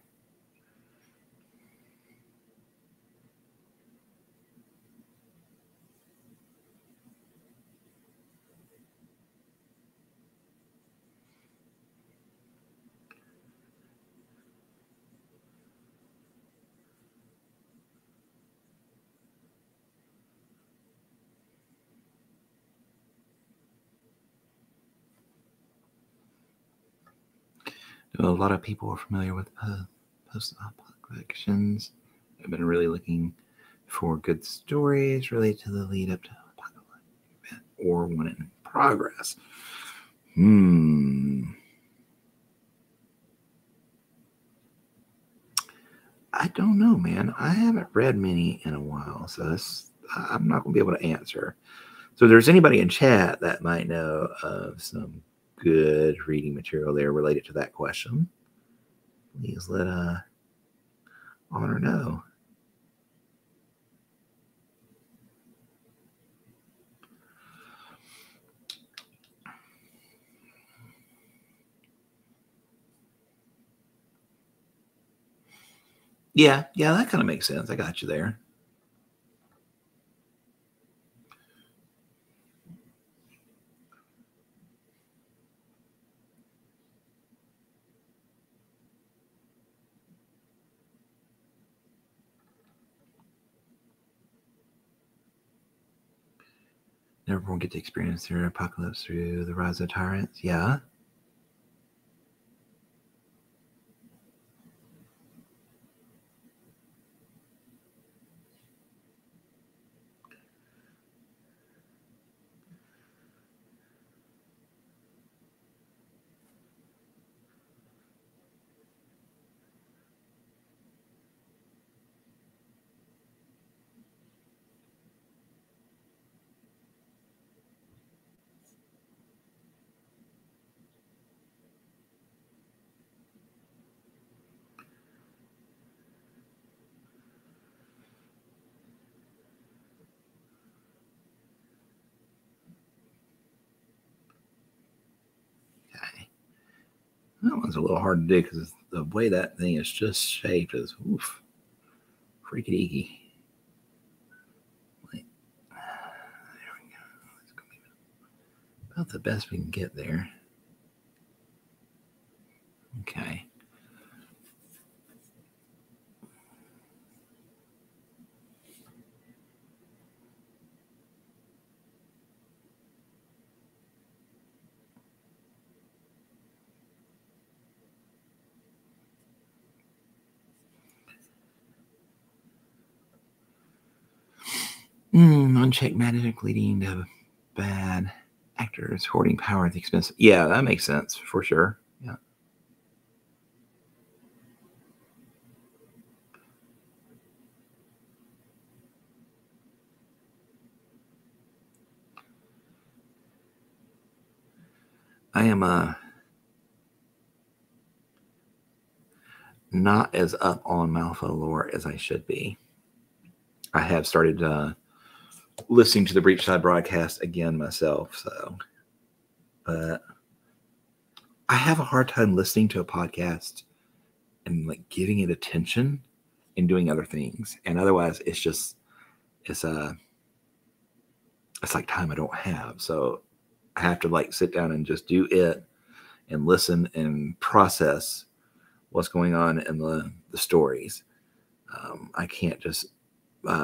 A lot of people are familiar with post-apocalyptic fictions. I've been really looking for good stories related to the lead up to apocalyptic event or one in progress. I don't know, man. I haven't read many in a while, so I'm not going to be able to answer. So if there's anybody in chat that might know of some good reading material there related to that question, please let Honor know. Yeah, that kind of makes sense. I got you there. Everyone get to experience their apocalypse through the rise of tyrants. Yeah. Okay. That one's a little hard to do because the way that thing is just shaped is oof, freaky deaky. There we go. It's gonna be about the best we can get there. Okay. Unchecked magic leading to bad actors hoarding power at the expense. Yeah, that makes sense for sure. Yeah. I am not as up on Malifaux lore as I should be. I have started listening to the Breachside broadcast again myself, so but I have a hard time listening to a podcast and like giving it attention and doing other things. And otherwise it's like time I don't have. So I have to like sit down and just do it and listen and process what's going on in the stories. I can't just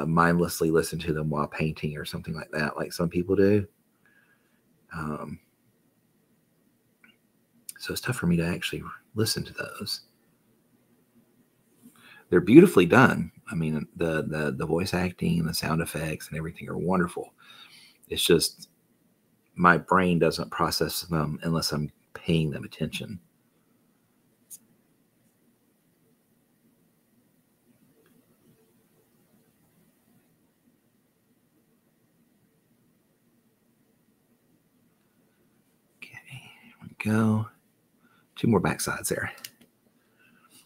mindlessly listen to them while painting or something like that, like some people do. So it's tough for me to actually listen to those. They're beautifully done. I mean, the voice acting and the sound effects and everything are wonderful. It's just my brain doesn't process them unless I'm paying them attention. Okay, here we go. 2 more backsides there.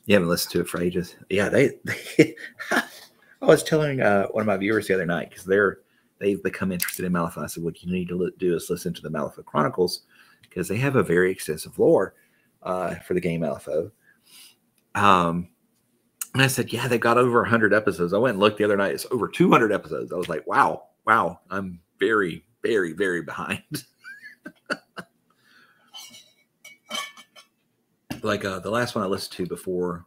You haven't listened to it for ages. Yeah, they I was telling one of my viewers the other night, because they've become interested in Malifaux. I said, what you need to do is listen to the Malifaux Chronicles, because they have a very extensive lore for the game Malifaux. And I said, yeah, they've got over 100 episodes. I went and looked the other night. It's over 200 episodes. I was like, wow, I'm very, very, very behind. Like the last one I listened to before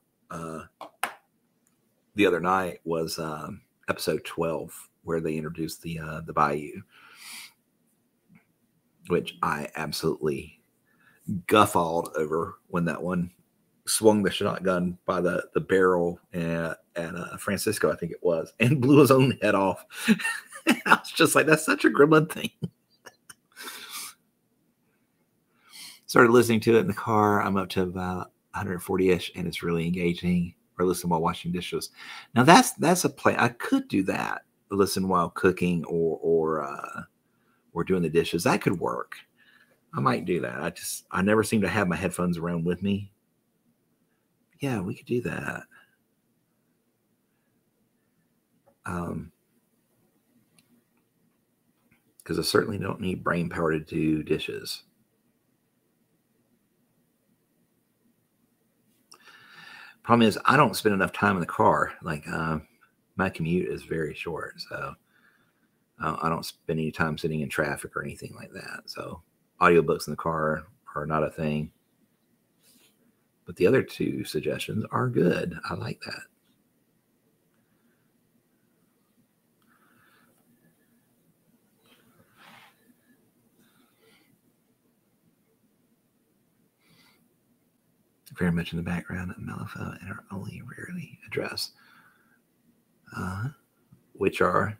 the other night was episode 12, where they introduced the Bayou, which I absolutely guffawed over when that one swung the shotgun by the barrel at Francisco, I think it was, and blew his own head off. I was just like, that's such a gremlin thing. Started listening to it in the car. I'm up to about 140-ish, and it's really engaging. Or listen while washing dishes. Now that's a play. I could do that. Listen while cooking or doing the dishes. That could work. I might do that. I never seem to have my headphones around with me. Yeah, we could do that. Because I certainly don't need brain power to do dishes. Problem is, I don't spend enough time in the car. Like my commute is very short, so I don't spend any time sitting in traffic or anything like that. So audiobooks in the car are not a thing. But the other 2 suggestions are good. I like that. Very much in the background of Malifaux and are only rarely addressed, which are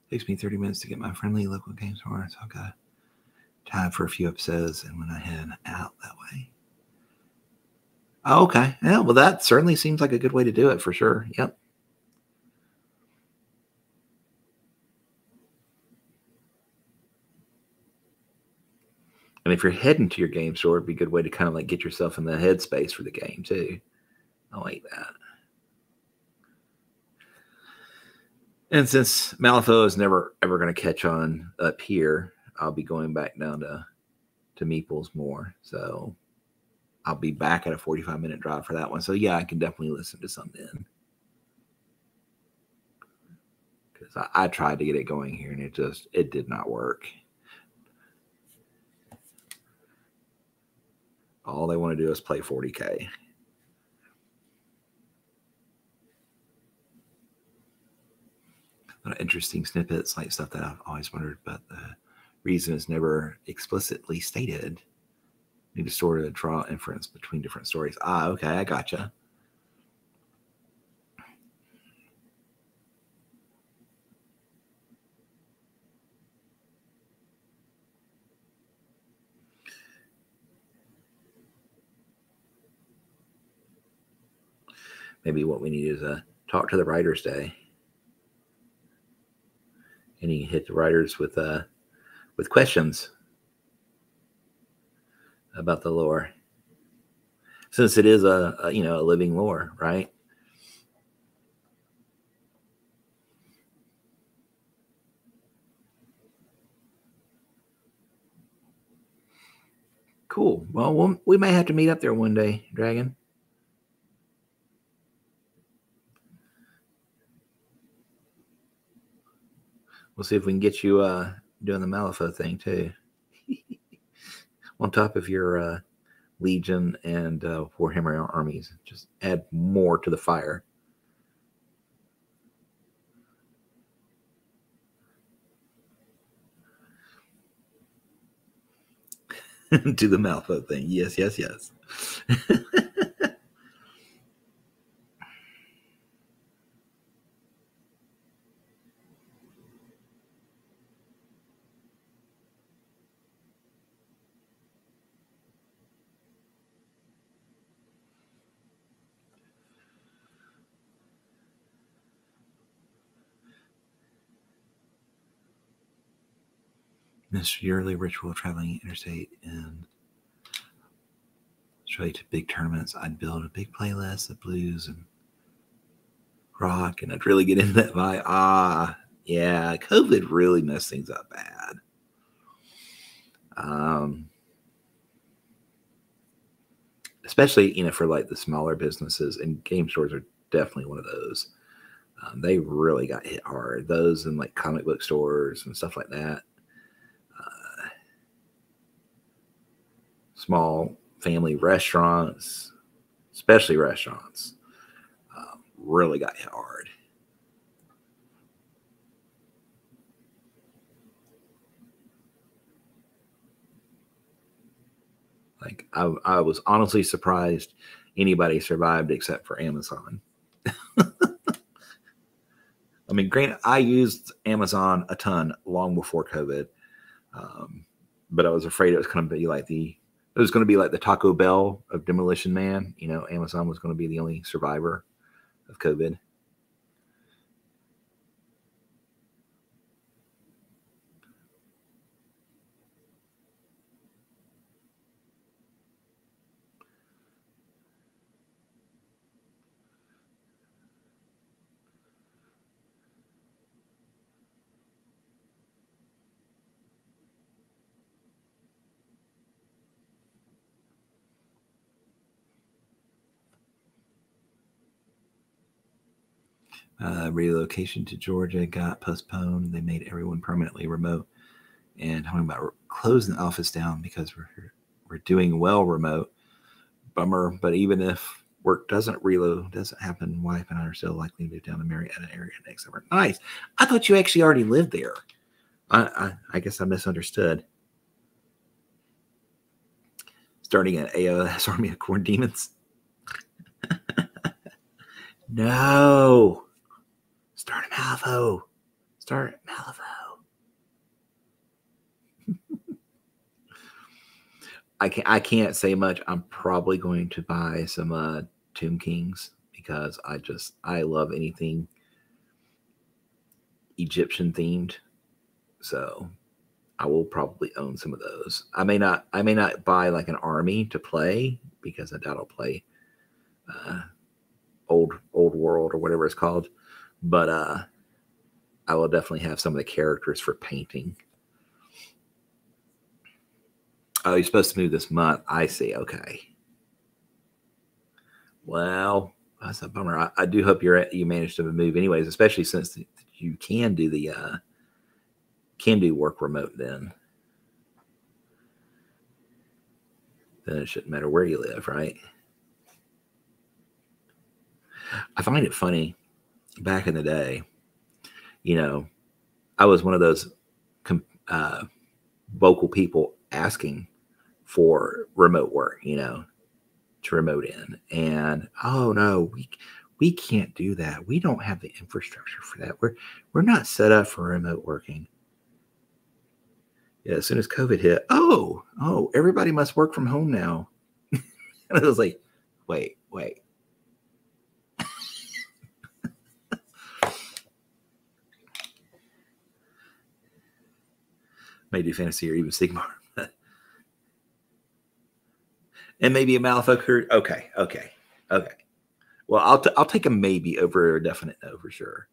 takes me 30 minutes to get my friendly local game store, so I've got time for a few episodes, and when I head out that way. Oh, okay. Yeah, well, that certainly seems like a good way to do it for sure. Yep. And if you're heading to your game store, it'd be a good way to kind of like get yourself in the headspace for the game too. I like that. And since Malifaux is never ever going to catch on up here, I'll be going back down to Meeples more. So I'll be back at a 45-minute drive for that one. So yeah, I can definitely listen to some then. Because I tried to get it going here and it did not work. All they want to do is play 40K. Interesting snippets, like stuff that I've always wondered, but the reason is never explicitly stated. Need to sort of draw inference between different stories. Ah, okay, I gotcha. Maybe what we need is a talk to the writers day. And you hit the writers with questions about the lore. since it is a living lore, right? Cool. Well, we may have to meet up there one day, Dragon. We'll see if we can get you doing the Malifaux thing too. On top of your Legion and Warhammer armies, just add more to the fire. Do the Malifaux thing. Yes, yes, yes. This yearly ritual traveling interstate and straight to big tournaments. I'd build a big playlist of blues and rock, and I'd really get into that vibe. Yeah, COVID really messed things up bad. Especially, for like the smaller businesses, and game stores are definitely one of those. They really got hit hard. Those and like comic book stores and stuff like that. Small family restaurants, especially restaurants, really got hit hard. Like I was honestly surprised anybody survived except for Amazon. I mean, granted, I used Amazon a ton long before COVID, but I was afraid it was going to be like the Taco Bell of Demolition Man. Amazon was going to be the only survivor of COVID. Relocation to Georgia got postponed. They made everyone permanently remote, and talking about closing the office down because we're doing well remote. Bummer, but even if work doesn't happen, wife and I are still likely to move down to Marietta area next summer. Nice. I thought you actually already lived there. I guess I misunderstood. Starting an AOS Army of Corn Demons. No. Start a Malifaux. Start Malifaux. I can't say much. I'm probably going to buy some Tomb Kings because I love anything Egyptian themed. So I will probably own some of those. I may not buy like an army to play because I doubt I'll play old world or whatever it's called. But I will definitely have some of the characters for painting. Oh, you're supposed to move this month. I see. Okay. Well, that's a bummer. I do hope you managed to move anyways, especially since you can do work remote then. Then it shouldn't matter where you live, right? I find it funny. Back in the day, I was one of those vocal people asking for remote work, to remote in. And oh no, we can't do that. We don't have the infrastructure for that. We're not set up for remote working. Yeah, as soon as COVID hit, oh, everybody must work from home now. And I was like, wait. May do fantasy or even Sigmar. And maybe a Malifaux crew. Okay, okay, okay. Well, I'll take a maybe over a definite no for sure.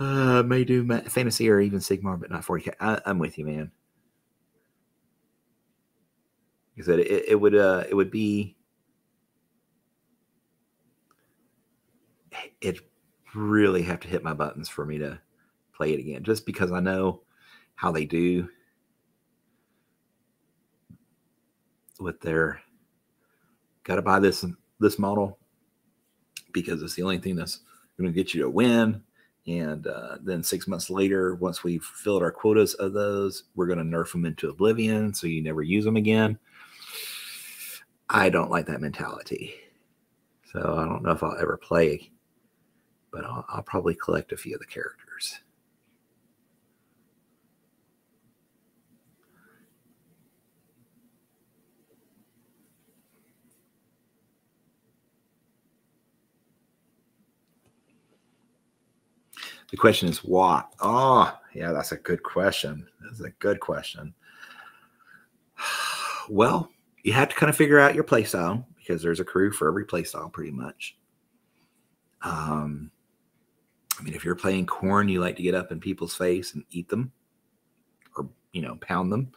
May do fantasy or even Sigmar, but not 40K. I'm with you, man. Like I said, it would be, it really have to hit my buttons for me to play it again, just because I know how they do with their got to buy this model because it's the only thing that's going to get you to win. And then 6 months later, once we've filled our quotas of those, we're going to nerf them into oblivion, so you never use them again. I don't like that mentality. So I don't know if I'll ever play, but I'll probably collect a few of the characters. The question is what? Oh, yeah, that's a good question. That's a good question. Well, you have to kind of figure out your play style because there's a crew for every play style pretty much. I mean, if you're playing corn, you like to get up in people's face and eat them or, pound them.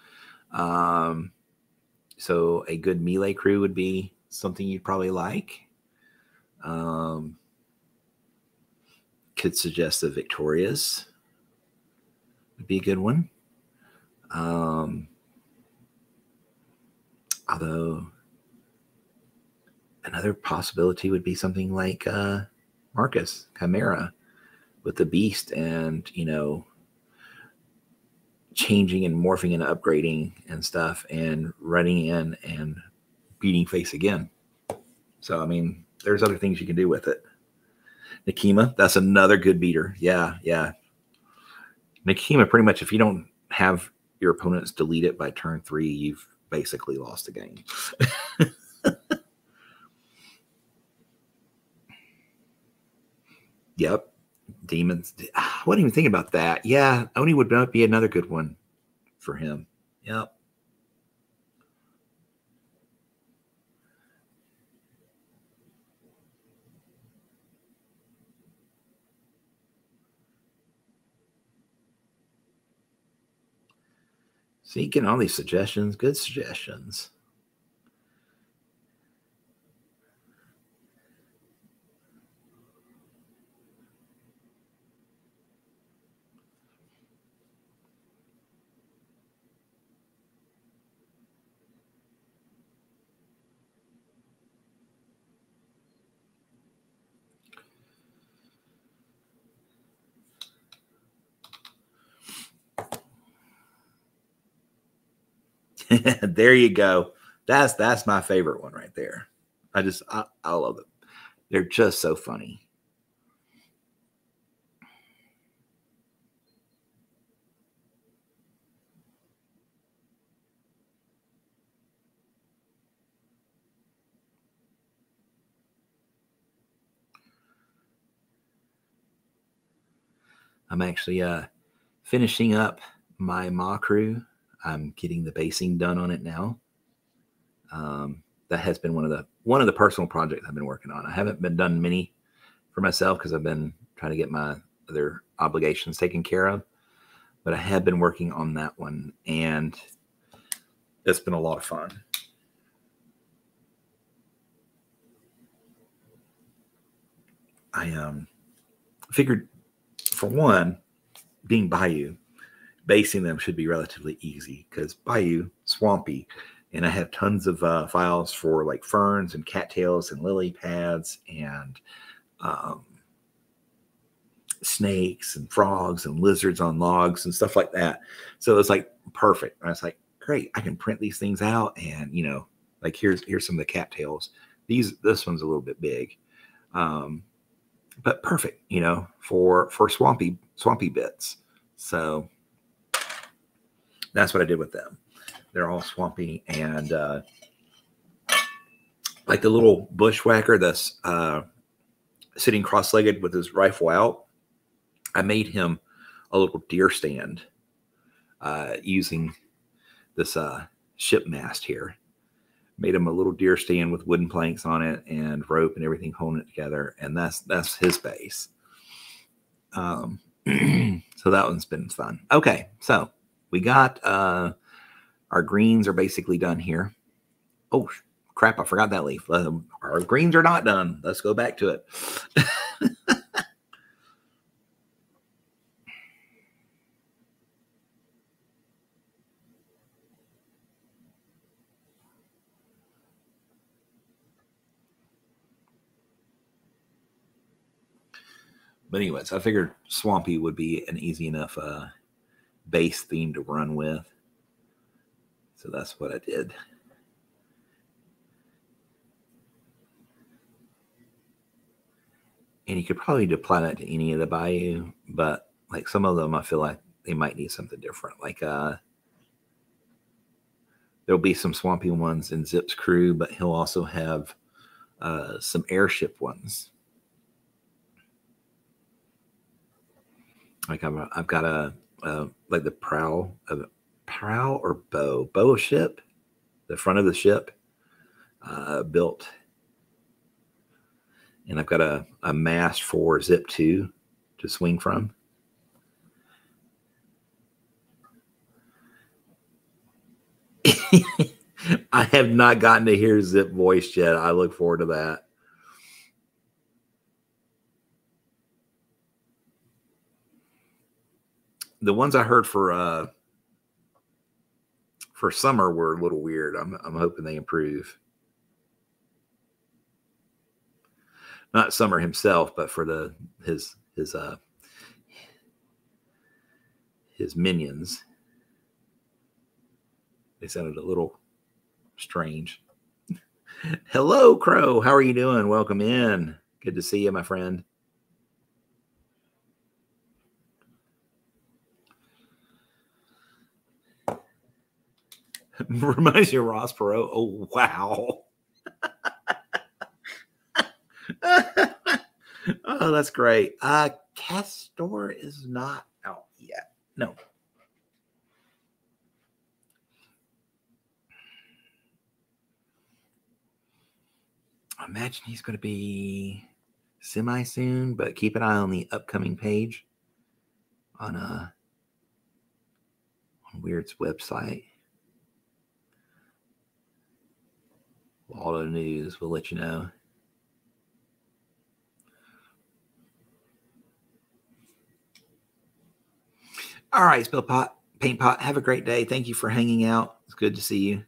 So a good melee crew would be something you'd probably like. Could suggest the Victorias would be a good one. Although another possibility would be something like Marcus Chimera with the Beast and, changing and morphing and upgrading and stuff and running in and beating face again. So, I mean, there's other things you can do with it. Nikema, that's another good beater. Yeah, yeah. Nikema, pretty much, if you don't have your opponents delete it by turn 3, you've basically lost the game. Yep. Demons. I wasn't even thinking about that. Yeah, Oni would not be another good one for him. Yep. So you get all these suggestions, good suggestions. There you go. That's my favorite one right there. I love it. They're just so funny. I'm actually finishing up my Ma crew. I'm getting the basing done on it now. That has been one of the personal projects I've been working on. I haven't been done many for myself because I've been trying to get my other obligations taken care of, but I have been working on that one, and it's been a lot of fun. I figured, for one, being Bayou, basing them should be relatively easy because Bayou, swampy, and I have tons of files for like ferns and cattails and lily pads and snakes and frogs and lizards on logs and stuff like that. So it's like perfect. And I was like, great, I can print these things out, and like here's some of the cattails. This one's a little bit big, but perfect, for swampy bits. So that's what I did with them. They're all swampy, and like the little bushwhacker that's sitting cross-legged with his rifle out, I made him a little deer stand using this ship mast here. Made him a little deer stand with wooden planks on it and rope and everything holding it together. And that's his base. So that one's been fun. Okay, so we got our greens are basically done here. Oh, crap, I forgot that leaf. Our greens are not done. Let's go back to it. But anyways, I figured Swampy would be an easy enough base theme to run with. So that's what I did. And you could probably apply that to any of the bayou, but like some of them, I feel like they might need something different. Like there'll be some Swampy ones in Zip's crew, but he'll also have some airship ones. Like I've got a like the prow or bow ship, the front of the ship built, and I've got a mast for Zip 2 to swing from. I have not gotten to hear Zip voice yet. I look forward to that. The ones I heard for Summer were a little weird. I'm hoping they improve. Not Summer himself, but for his minions. They sounded a little strange. Hello, Crow. How are you doing? Welcome in. Good to see you, my friend. Reminds you of Ross Perot. Oh, wow. Oh, that's great. Castor is not out yet. No. I imagine he's going to be semi soon, but keep an eye on the upcoming page on Weird's website. All the news will let you know. All right, Spill Pot, Paint Pot, have a great day. Thank you for hanging out. It's good to see you.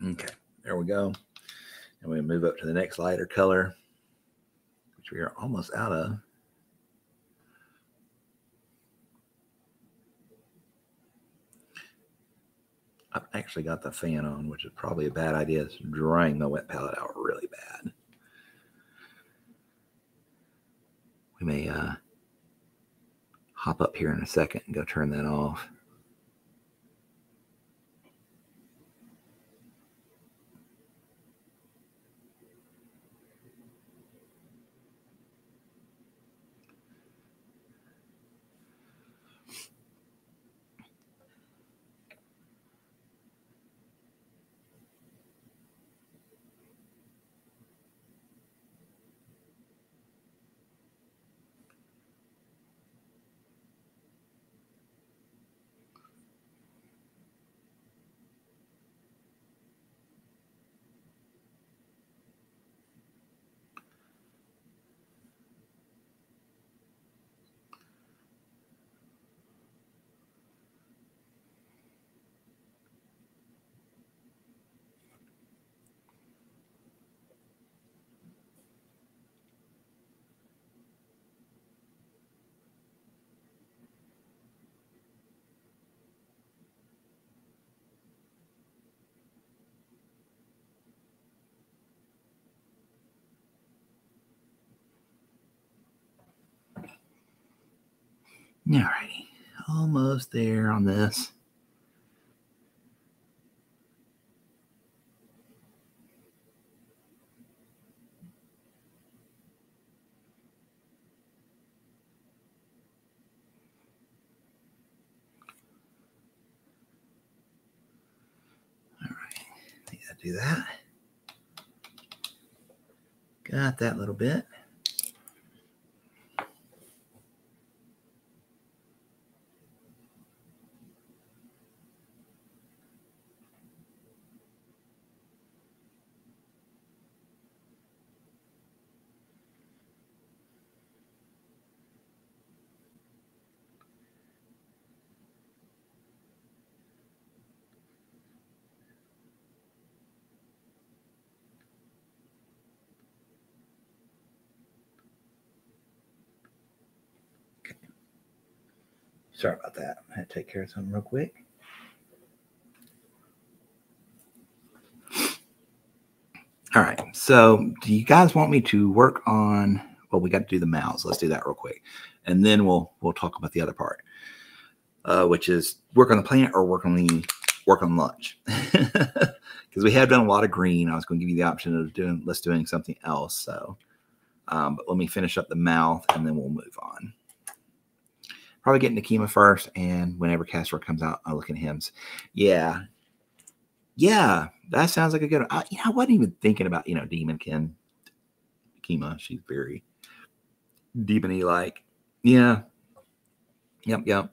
Okay, there we go. And we move up to the next lighter color, which we are almost out of. I've actually got the fan on, which is probably a bad idea. It's drying the wet palette out really bad. We may hop up here in a second and go turn that off. Alrighty, almost there on this. Do that. Got that little bit. Sorry about that. I had to take care of something real quick. All right. So do you guys want me to work on, well, we got to do the mouths. Let's do that real quick. And then we'll talk about the other part, which is work on the plant or work on lunch. Because we have done a lot of green. I was going to give you the option of doing something else. So, but let me finish up the mouth and then we'll move on. Probably get Nakima first, and whenever Castor comes out, I'll look at him. Yeah, that sounds like a good. I wasn't even thinking about Demonkin. Nakima, she's very demony like. Yeah. Yep.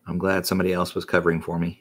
I'm glad somebody else was covering for me.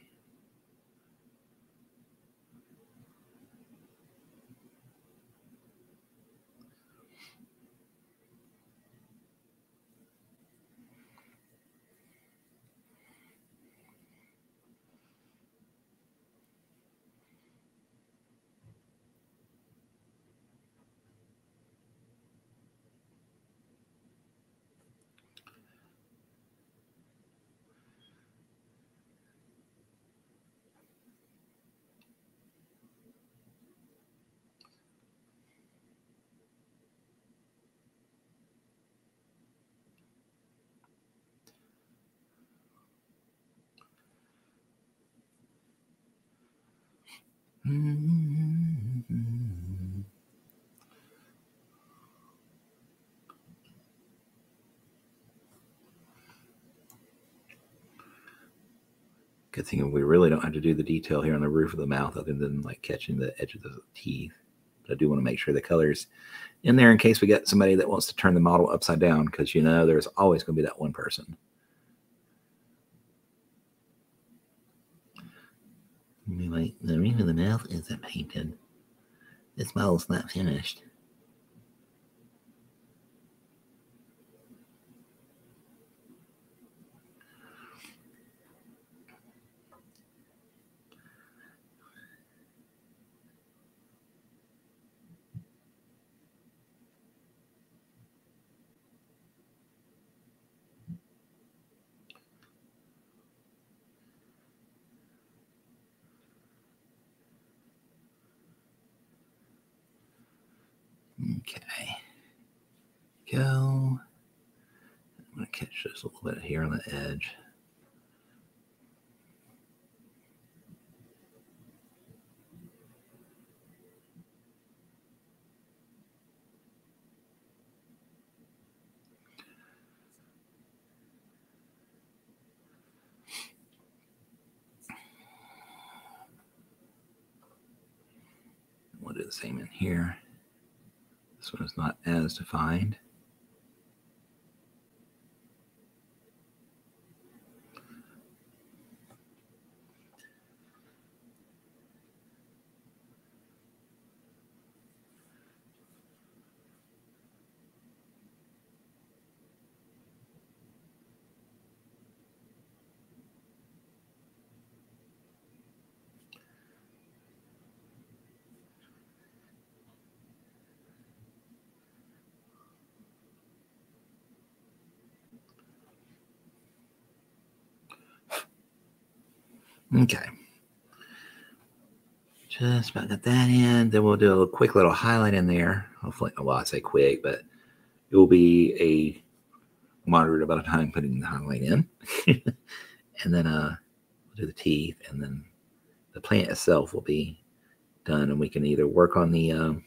Good thing we really don't have to do the detail here on the roof of the mouth other than like catching the edge of the teeth. But I do want to make sure the color's in there in case we get somebody that wants to turn the model upside down, because there's always going to be that one person. Anyway, the roof of the mouth isn't painted. This model's not finished. Okay. Go. I'm going to catch just a little bit here on the edge. We'll do the same in here. This one is not as defined. Okay. Just about got that in. Then we'll do a quick little highlight in there. Hopefully, well, I say quick, but It will be a moderate amount of time putting the highlight in. And then we'll do the teeth, and then the plant itself will be done, and we can either work on the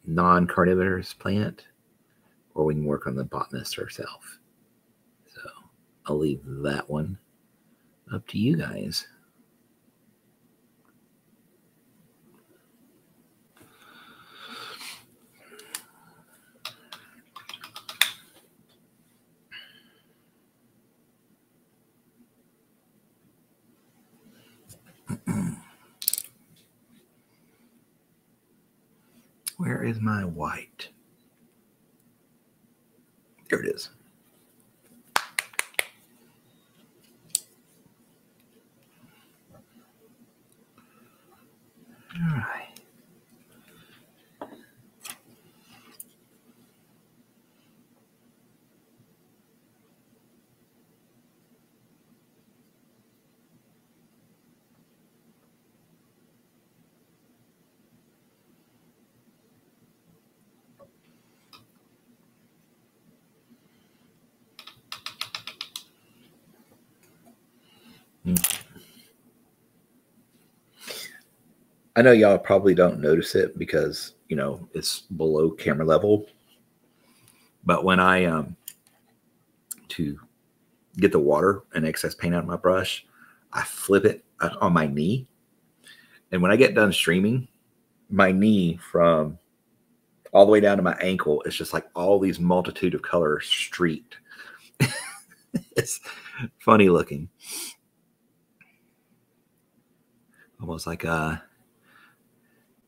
non-carnivorous plant, or we can work on the botanist herself. So I'll leave that one up to you guys. Where is my white? There it is. All right. I know y'all probably don't notice it because, you know, it's below camera level. But when I to get the water and excess paint out of my brush, I flip it on my knee. And when I get done streaming, my knee from all the way down to my ankle is just like all these multitude of colors streaked. It's funny looking. Almost like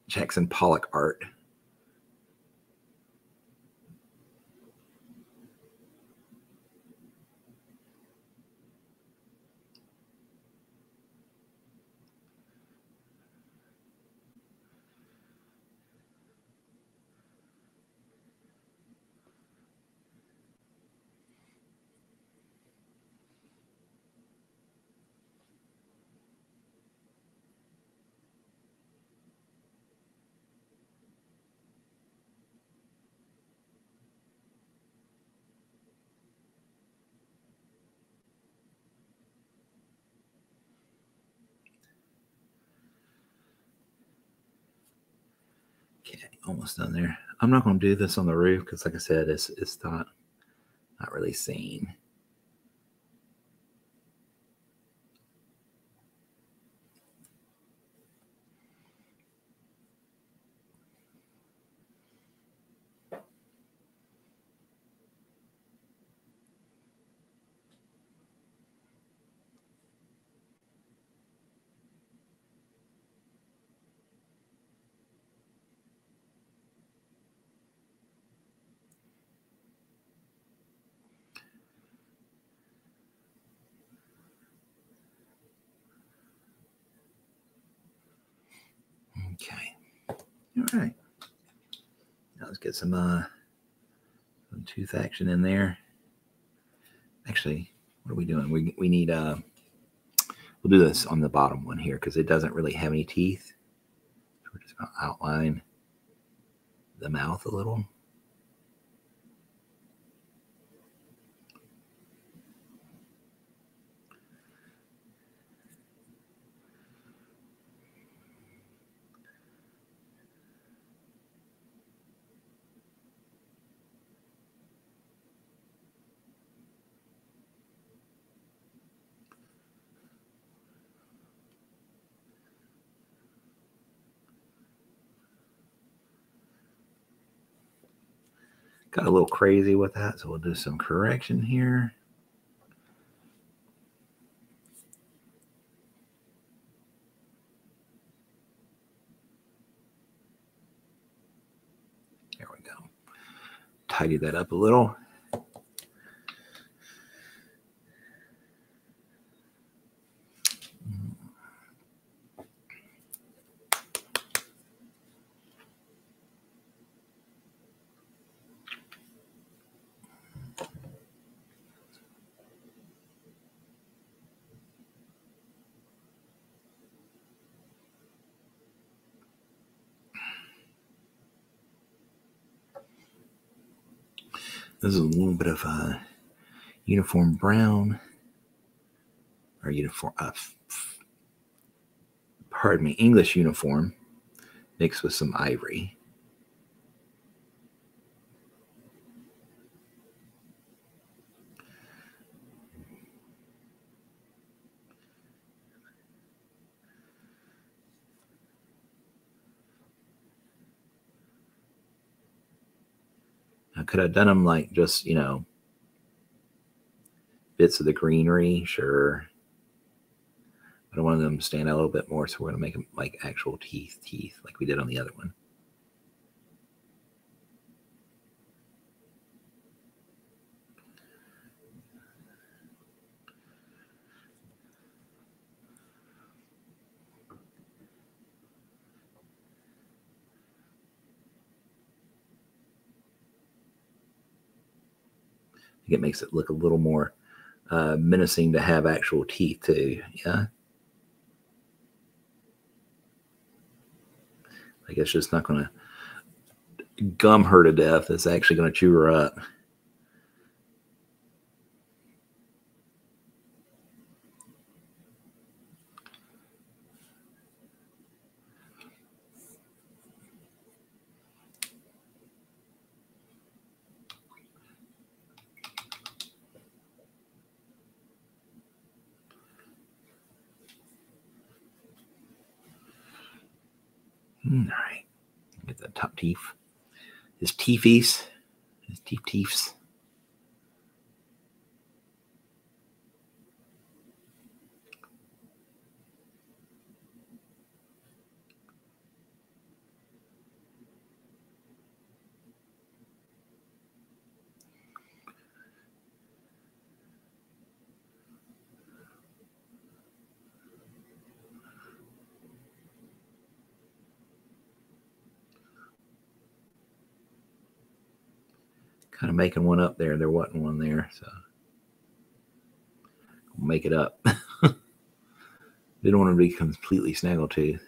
Jackson Pollock art. Okay, almost done there. I'm not going to do this on the roof because, like I said, it's not really seen. Okay. All right. Now let's get some tooth action in there. Actually, what are we doing? We need we'll do this on the bottom one here because it doesn't really have any teeth. So we're just going to outline the mouth a little. Got a little crazy with that, so we'll do some correction here. There we go. Tidy that up a little. This is a little bit of a uniform brown, or uniform, pardon me, English uniform mixed with some ivory. I could have done them like just, bits of the greenery, sure. But I wanted them to stand out a little bit more, so we're going to make them like actual teeth, like we did on the other one. I think it makes it look a little more menacing to have actual teeth too. Yeah. Like it's just not going to gum her to death. It's actually going to chew her up. All right. Get the top teeth. His teethies. His teeths. Kind of making one up there. There wasn't one there, so we'll make it up. Didn't want to be completely snaggletooth.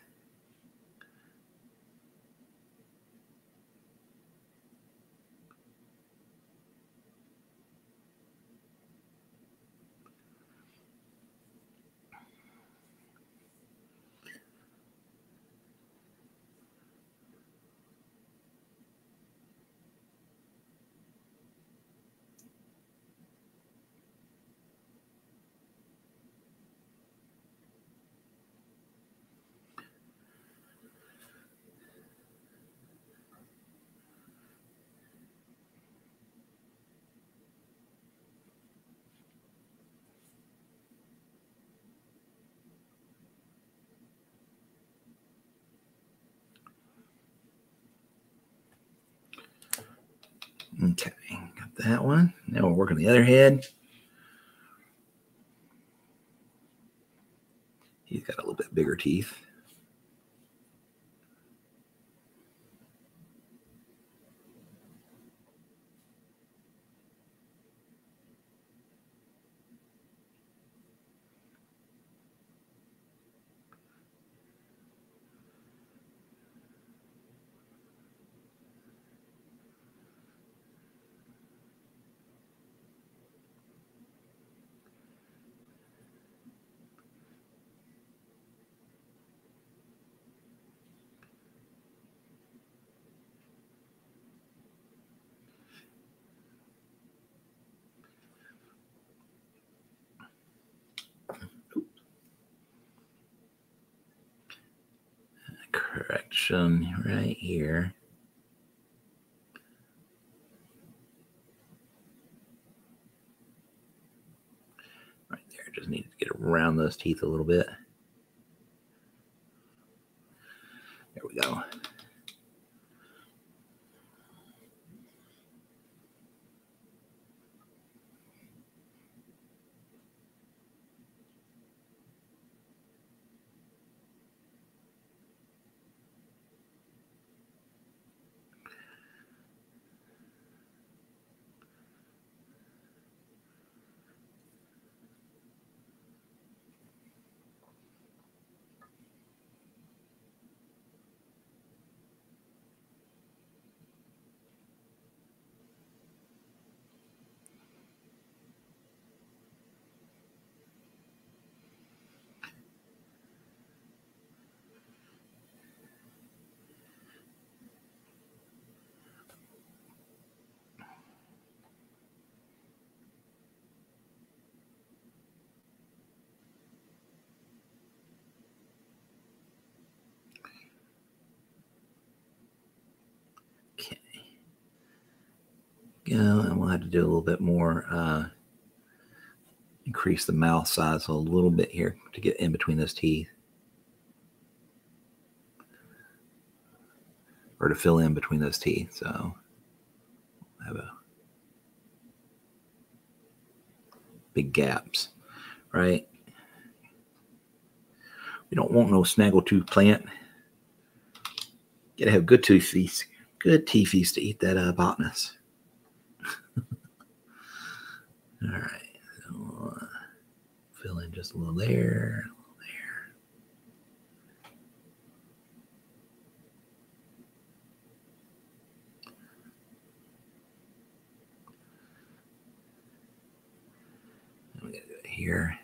Okay, got that one. Now we're working the other head. He's got a little bit bigger teeth. Correction right here. Right there. Just need to get around those teeth a little bit. There we go. go. And we'll have to do a little bit more, increase the mouth size a little bit here to get in between those teeth. Or to fill in between those teeth. So have a big gaps, right? We don't want no snaggletooth plant. Gotta have good teethies to eat that botanist. All right, so fill in just a little there, a little there. And we gotta do it here.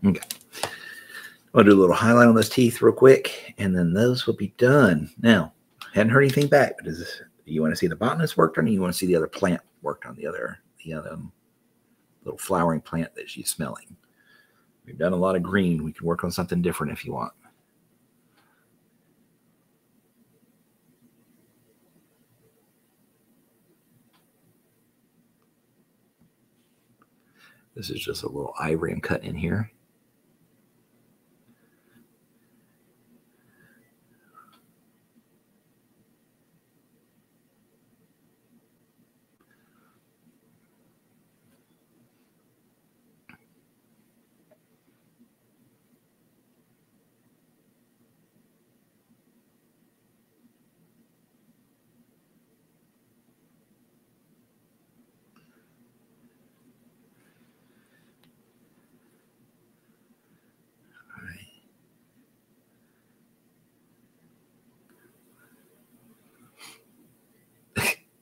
Okay. I'll do a little highlight on those teeth real quick, and then those will be done. Now, hadn't heard anything back, but do you want to see the botanist worked on, or you want to see the other plant worked on, the other little flowering plant that she's smelling? We've done a lot of green. We can work on something different if you want. This is just a little ivory I'm cutting in here.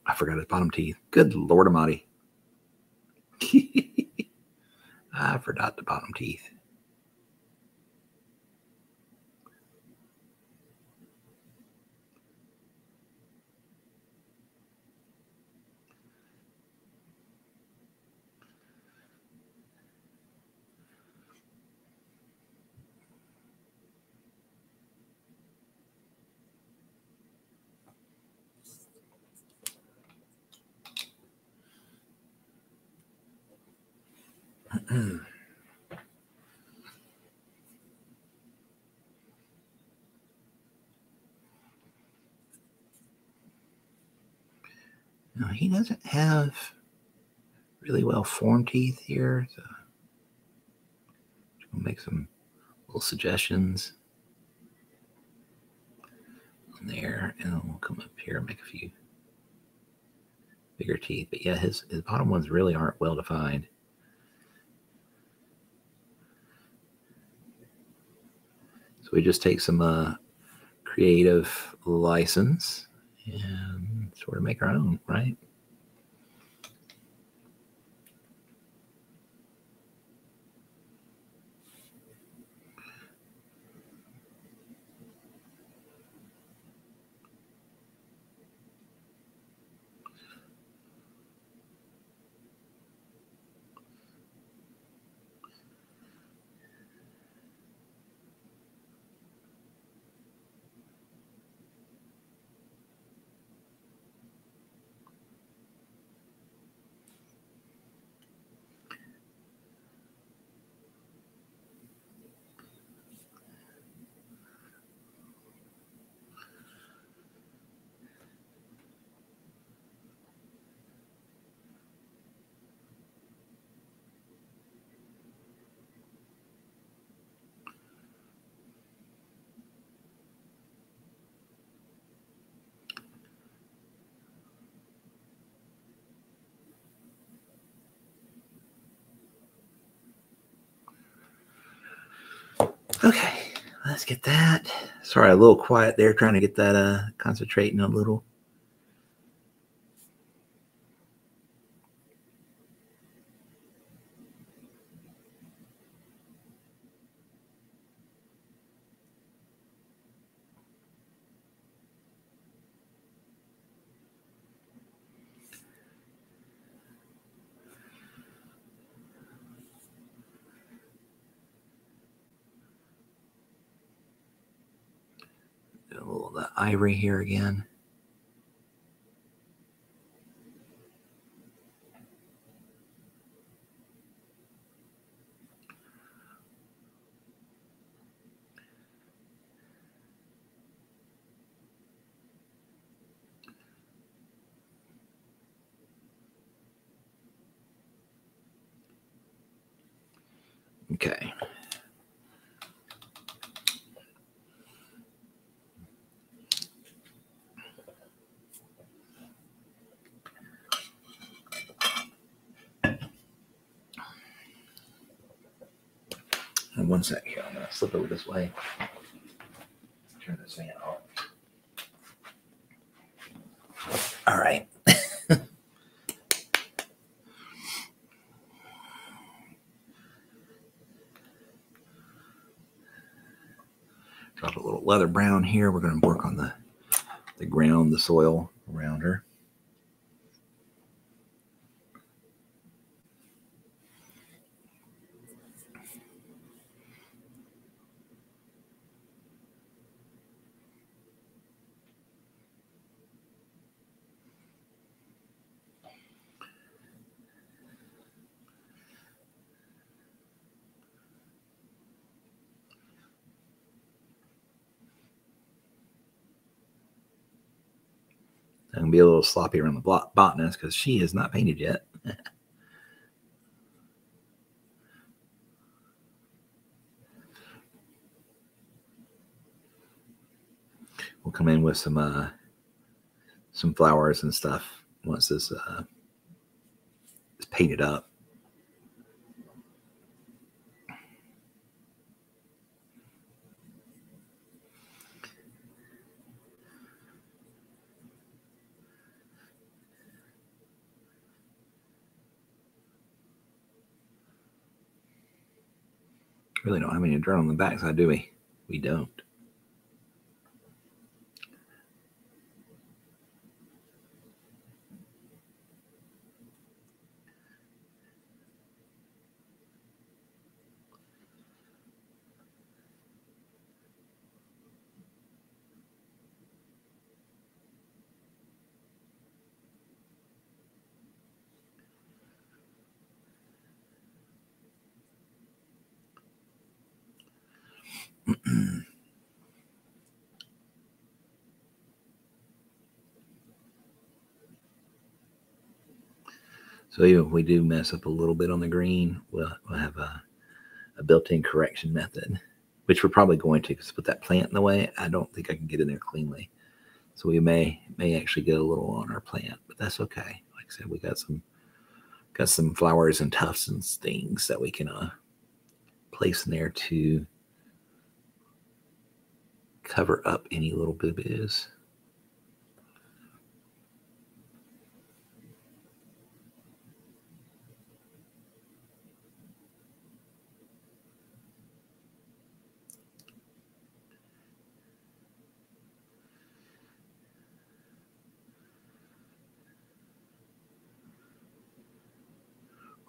I forgot his bottom teeth. Good Lord Almighty. I forgot the bottom teeth. No, he doesn't have really well formed teeth here, so we'll make some little suggestions on there, and then we'll come up here and make a few bigger teeth. But yeah, his bottom ones really aren't well defined. So we just take some creative license and sort of make our own, right? Okay, let's get that. Sorry, a little quiet there, trying to get that concentrating a little. all the ivory here again. Okay. And one sec here, I'm going to slip over this way. Turn this fan off. All right. Drop a little leather brown here. We're going to work on the ground, the soil around her. I'm going to be a little sloppy around the botanist because she is not painted yet. We'll come in with some flowers and stuff once this is painted up. Really don't have any dirt on the backside, do we? We don't. So even if we do mess up a little bit on the green, we'll have a built-in correction method, which we're probably going to, because with that plant in the way, I don't think I can get in there cleanly. So we may actually get a little on our plant, but that's okay. Like I said, we got some flowers and tufts and things that we can place in there to cover up any little boo-boos.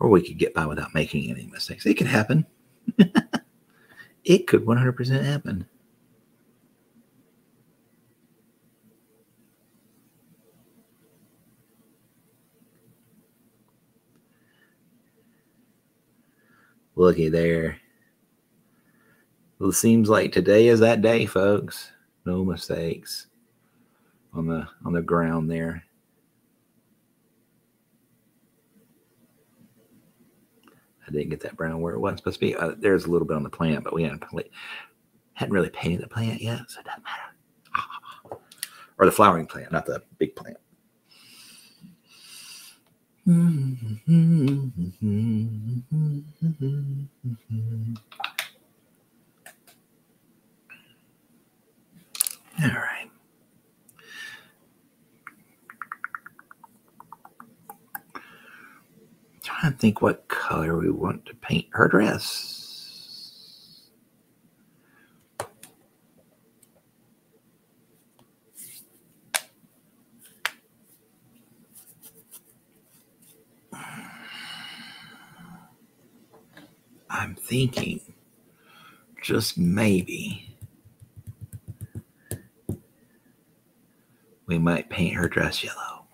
Or we could get by without making any mistakes. It could happen. It could 100% happen. Looky there. Well, it seems like today is that day, folks. No mistakes on the ground there. I didn't get that brown where it wasn't supposed to be. There's a little bit on the plant, but we hadn't really painted the plant yet, so it doesn't matter. Or the flowering plant, not the big plant. All right. Trying to think what color we want to paint her dress. I'm thinking just maybe we might paint her dress yellow.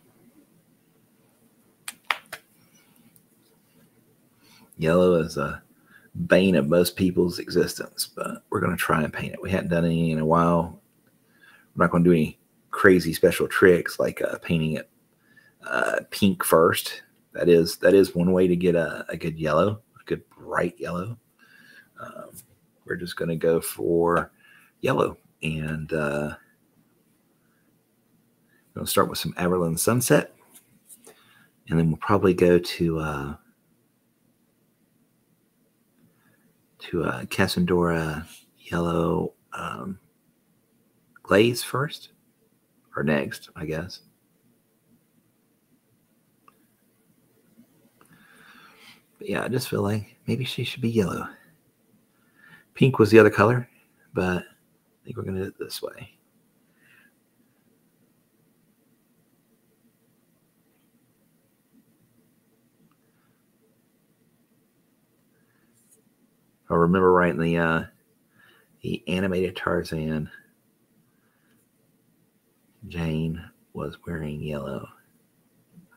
Yellow is a bane of most people's existence, but we're going to try and paint it. We hadn't done any in a while. We're not going to do any crazy special tricks like painting it pink first. That is one way to get a good yellow, a good bright yellow. We're just going to go for yellow, and we'll start with some Everland Sunset, and then we'll probably go to Casandora Yellow Glaze first, or next, I guess. But yeah, I just feel like maybe she should be yellow. Pink was the other color, but I think we're going to do it this way. If I remember right, in the animated Tarzan, Jane was wearing yellow. I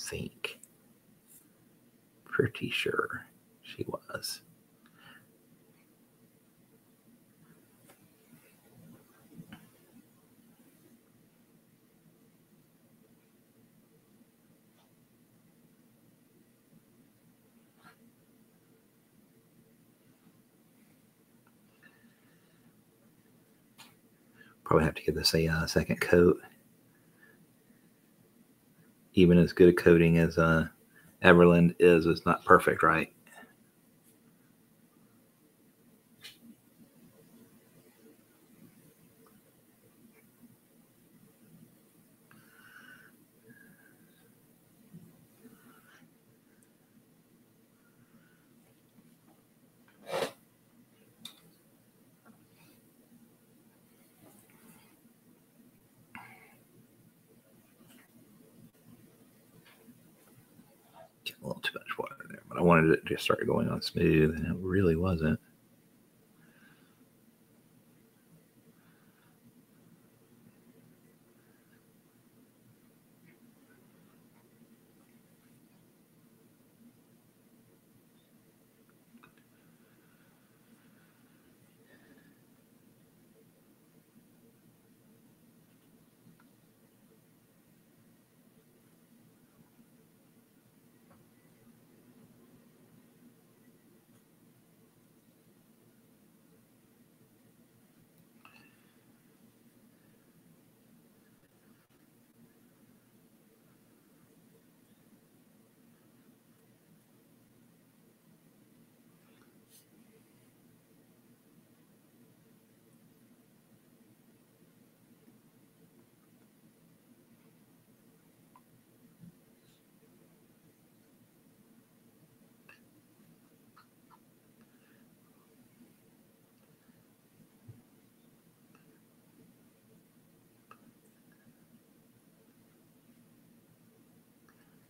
think. Pretty sure she was. Probably have to give this a second coat. Even as good a coating as Everland is, it's not perfect, right? A little too much water there, but I wanted it to start going on smooth, and it really wasn't.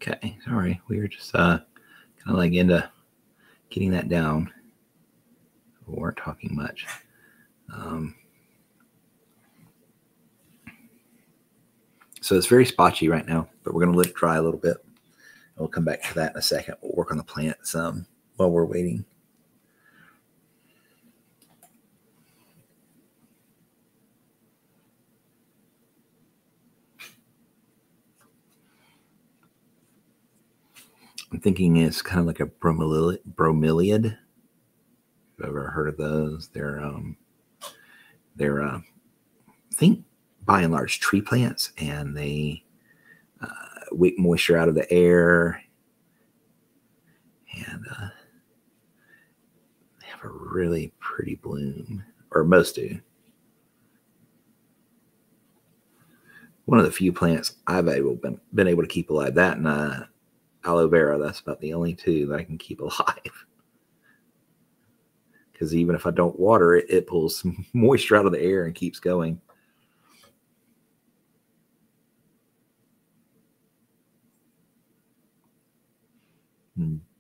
Okay, sorry, we were just kind of like into getting that down. We weren't talking much. So it's very spotchy right now, but we're going to let it dry a little bit. We'll come back to that in a second. We'll work on the plant some while we're waiting. I'm thinking it's kind of like a bromeliad. If you've ever heard of those, they're I think by and large tree plants, and they wick moisture out of the air, and they have a really pretty bloom, or most do. One of the few plants I've been able to keep alive. That and aloe vera. That's about the only two that I can keep alive. Because even if I don't water it, it pulls some moisture out of the air and keeps going.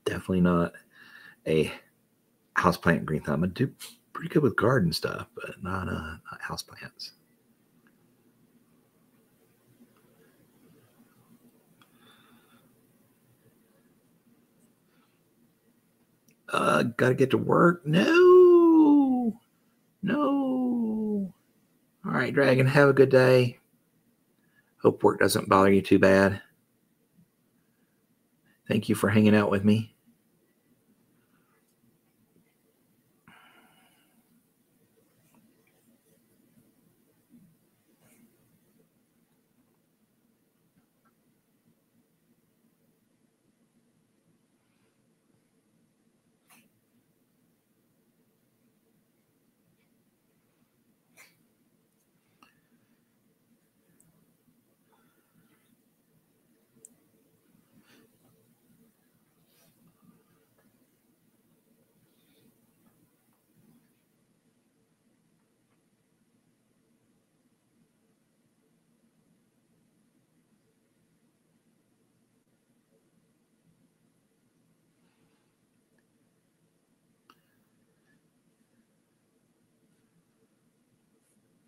Definitely not a houseplant green thumb. I do pretty good with garden stuff, but not houseplants. Gotta get to work. No. No. All right, Dragon, have a good day. Hope work doesn't bother you too bad. Thank you for hanging out with me.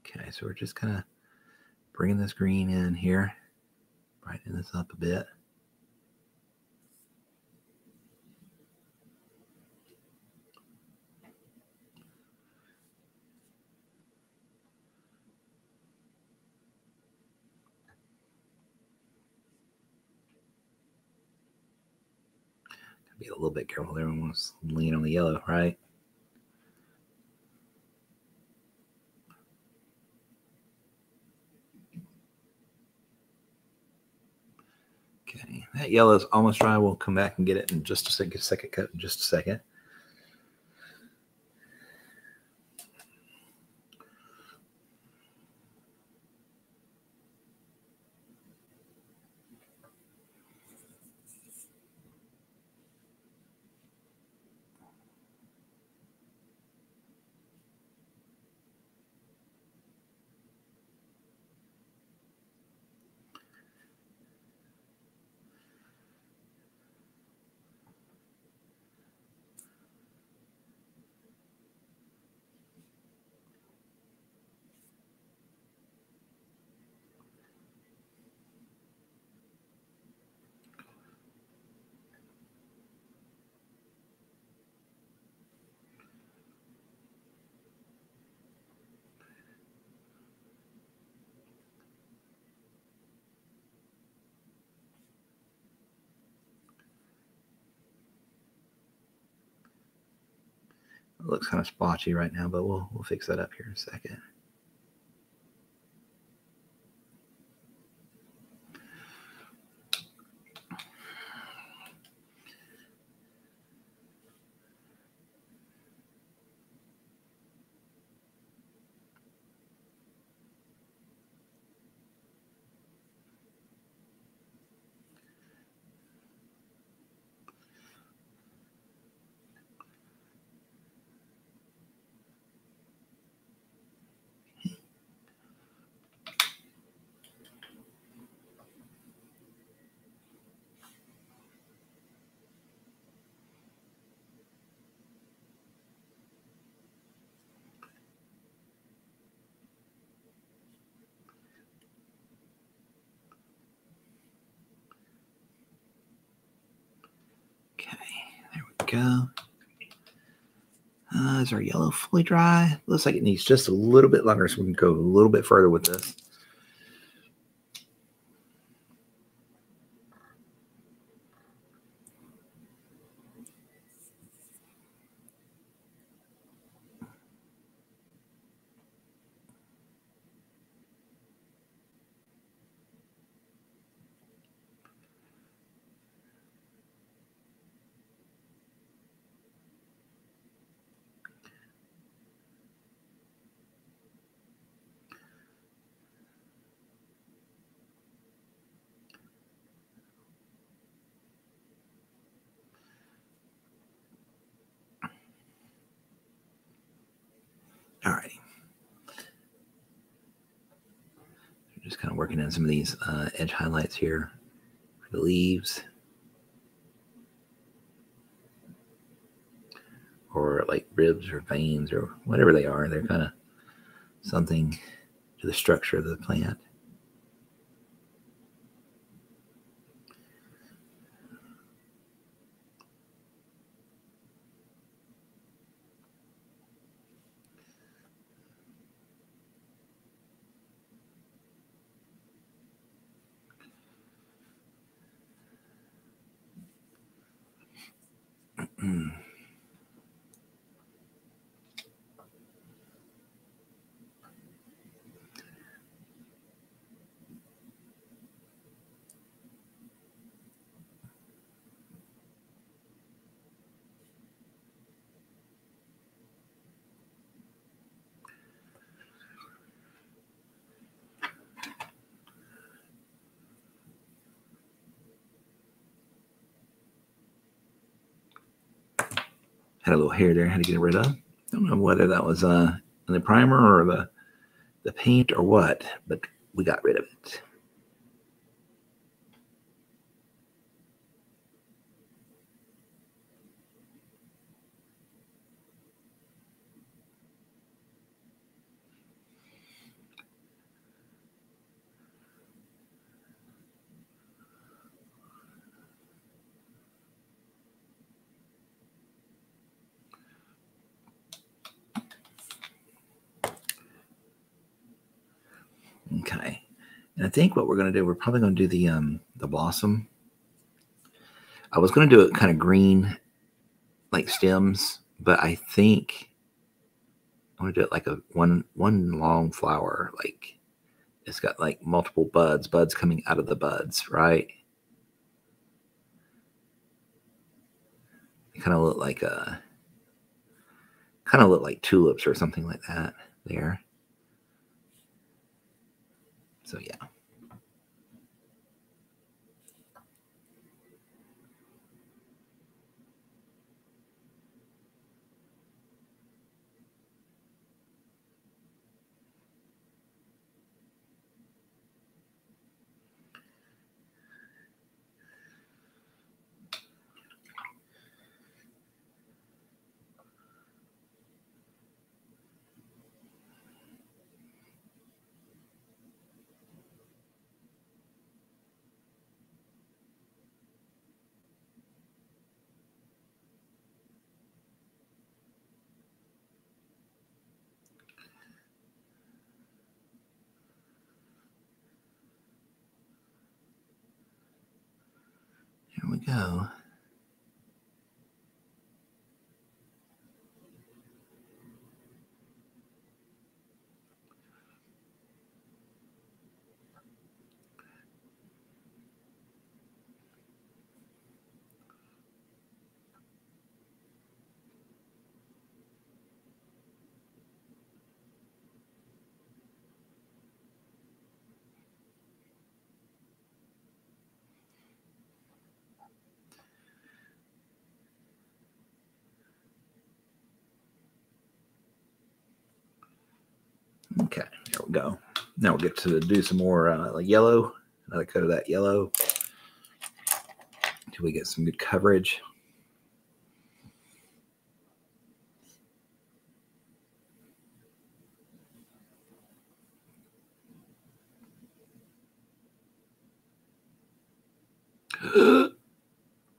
Okay, so we're just kind of bringing this green in here, brightening this up a bit. Be a little bit careful there. We want to lean on the yellow, right? Okay, that yellow is almost dry. We'll come back and get it in just a second. Second cut in just a second. It looks kind of splotchy right now, but we'll fix that up here in a second. Go. Is our yellow fully dry? Looks like it needs just a little bit longer, so we can go a little bit further with this. All right. Just kind of working on some of these edge highlights here for the leaves. Or like ribs or veins or whatever they are. They're kind of something to the structure of the plant. Had a little hair there. I had to get it rid of. Don't know whether that was in the primer or the paint or what, but we got rid of it. Okay, and I think what we're going to do, we're probably going to do the blossom. I was going to do it kind of green, like stems, but I think I want to do it like a one long flower, like it's got like multiple buds coming out of the buds, right? They kind of look like tulips or something like that there. So yeah. Here we go. Okay, there we go. Now we'll get to do some more like yellow, another coat of that yellow until we get some good coverage.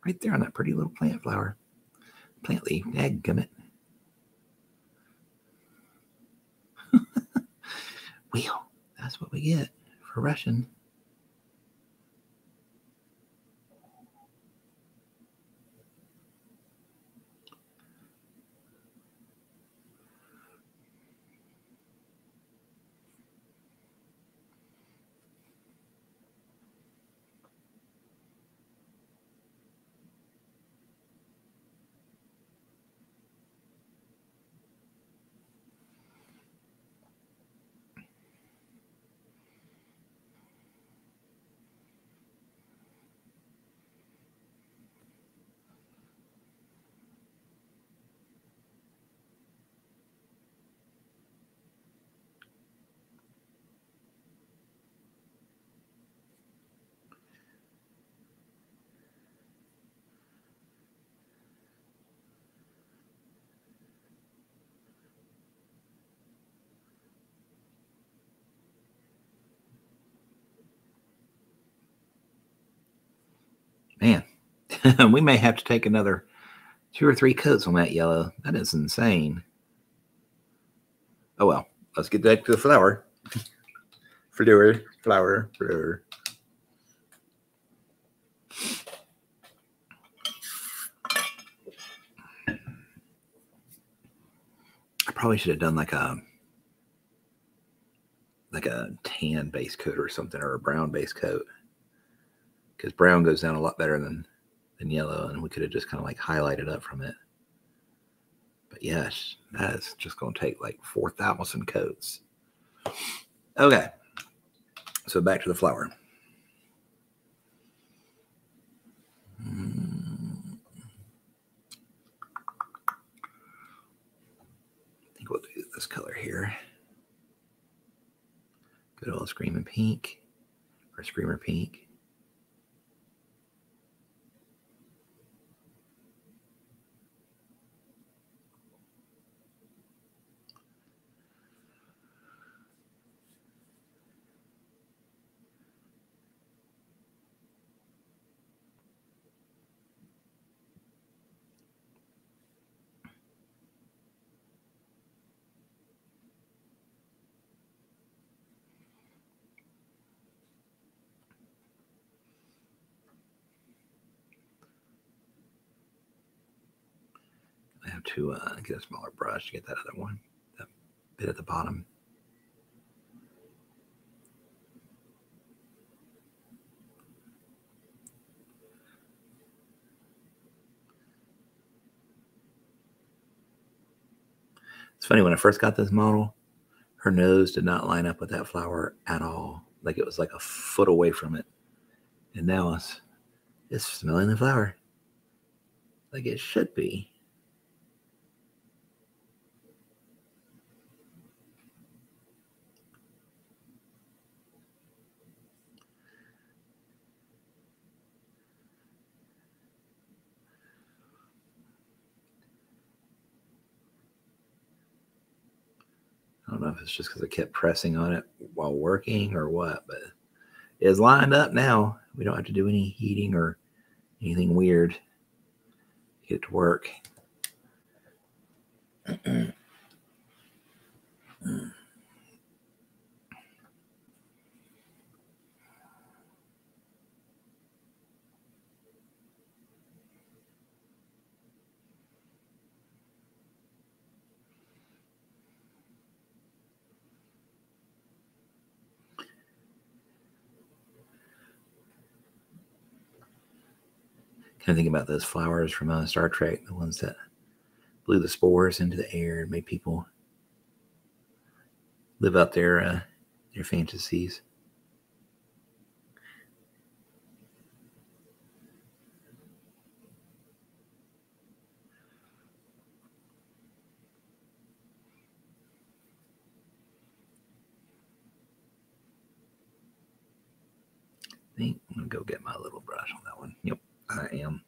Right there on that pretty little plant flower. Plant leaf, dadgummit. Well, that's what we get for rushing. Man, we may have to take another 2 or 3 coats on that yellow. That is insane. Oh well, let's get back to the flower. Flower. I probably should have done like a tan base coat or something, or a brown base coat, because brown goes down a lot better than yellow, and we could have just kind of like highlighted up from it. But yes, that's just going to take like 4,000 coats. Okay, so back to the flower. Good old Screaming Pink or Screamer Pink. I have to get a smaller brush to get that other one, that bit at the bottom. It's funny, when I first got this model, her nose did not line up with that flower at all. Like it was like a foot away from it. And now it's smelling the flower like it should be. I don't know if it's just because I kept pressing on it while working or what, but it's lined up now. We don't have to do any heating or anything weird to get it to work. Kind of think about those flowers from Star Trek, the ones that blew the spores into the air and made people live out their fantasies. I think I'm gonna go get my little brush on that one. Yep, I am.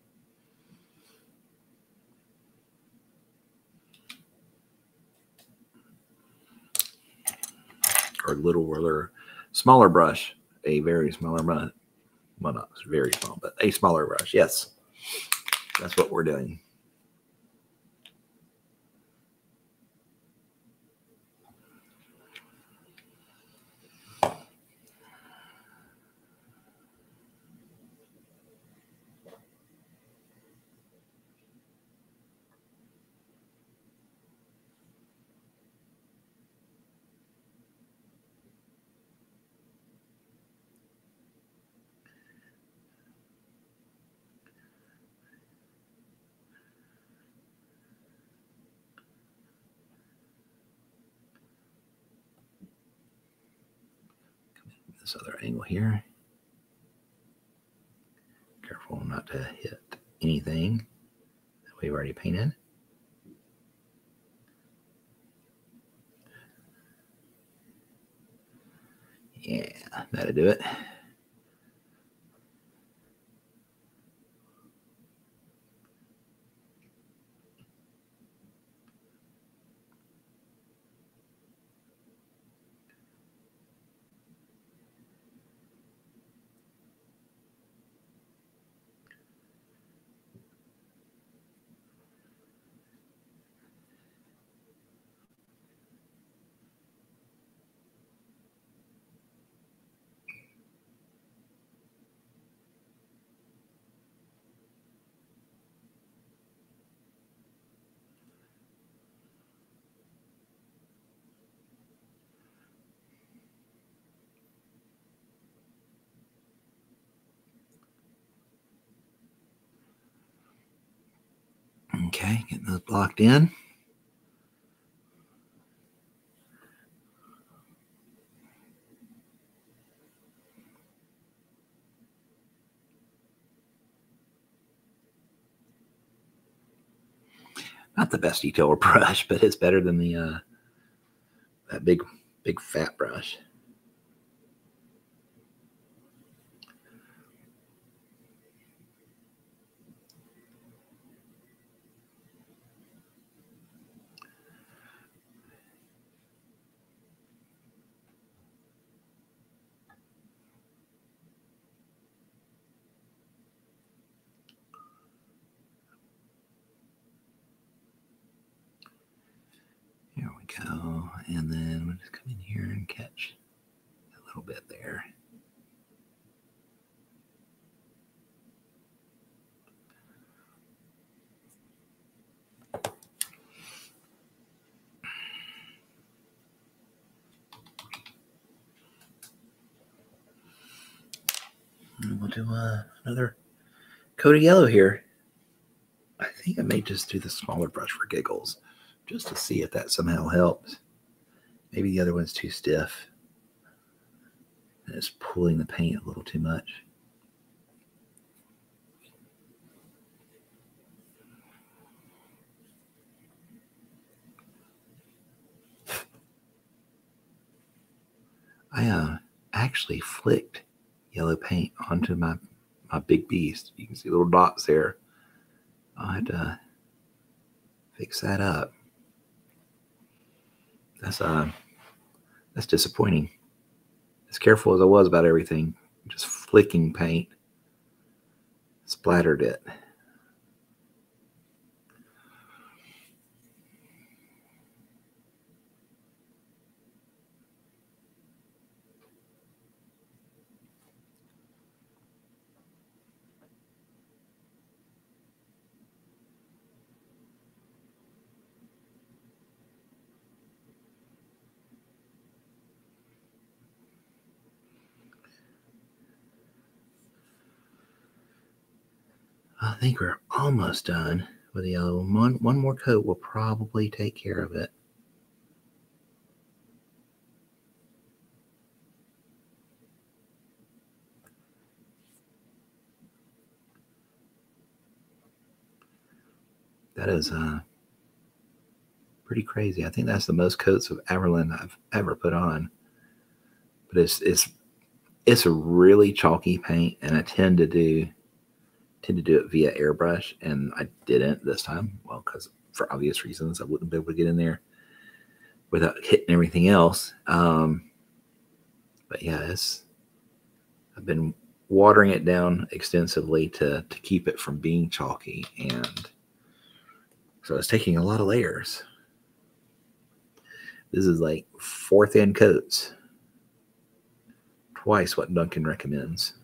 Or littler, smaller brush, a very smaller brush. Well, not very small, but a smaller brush. Yes, that's what we're doing. This other angle here. Careful not to hit anything that we've already painted. Yeah, that'll do it. Okay, getting those blocked in. Not the best detail brush, but it's better than the that big fat brush. go. And then we'll just come in here and catch a little bit there. And we'll do another coat of yellow here. I think I may just do the smaller brush for giggles, just to see if that somehow helps. Maybe the other one's too stiff. And it's pulling the paint a little too much. I actually flicked yellow paint onto my big beast. You can see little dots there. I had to fix that up. That's disappointing. As careful as I was about everything, just flicking paint splattered it. I think we're almost done with the yellow. One more coat will probably take care of it. That is pretty crazy. I think that's the most coats of Everlyn I've ever put on. But it's a really chalky paint, and I tend to do it via airbrush, and I didn't this time. Well, because for obvious reasons, I wouldn't be able to get in there without hitting everything else. But yeah, I've been watering it down extensively to keep it from being chalky, and so it's taking a lot of layers. This is like 4 thin coats, twice what Duncan recommends.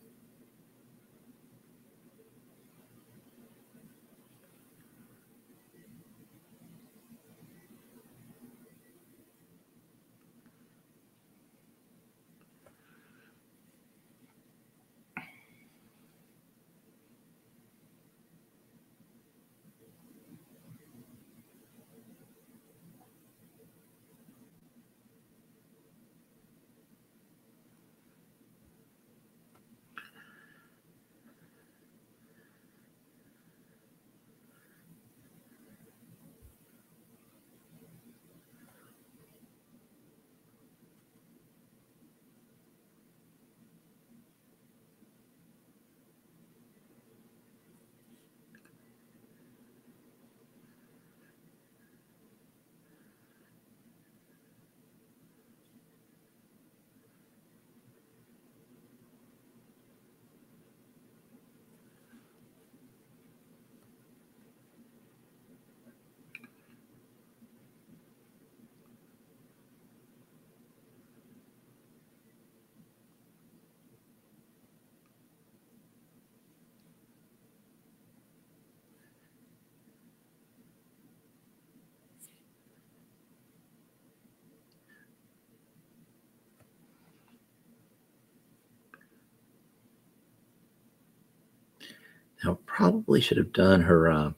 Now, probably should have done her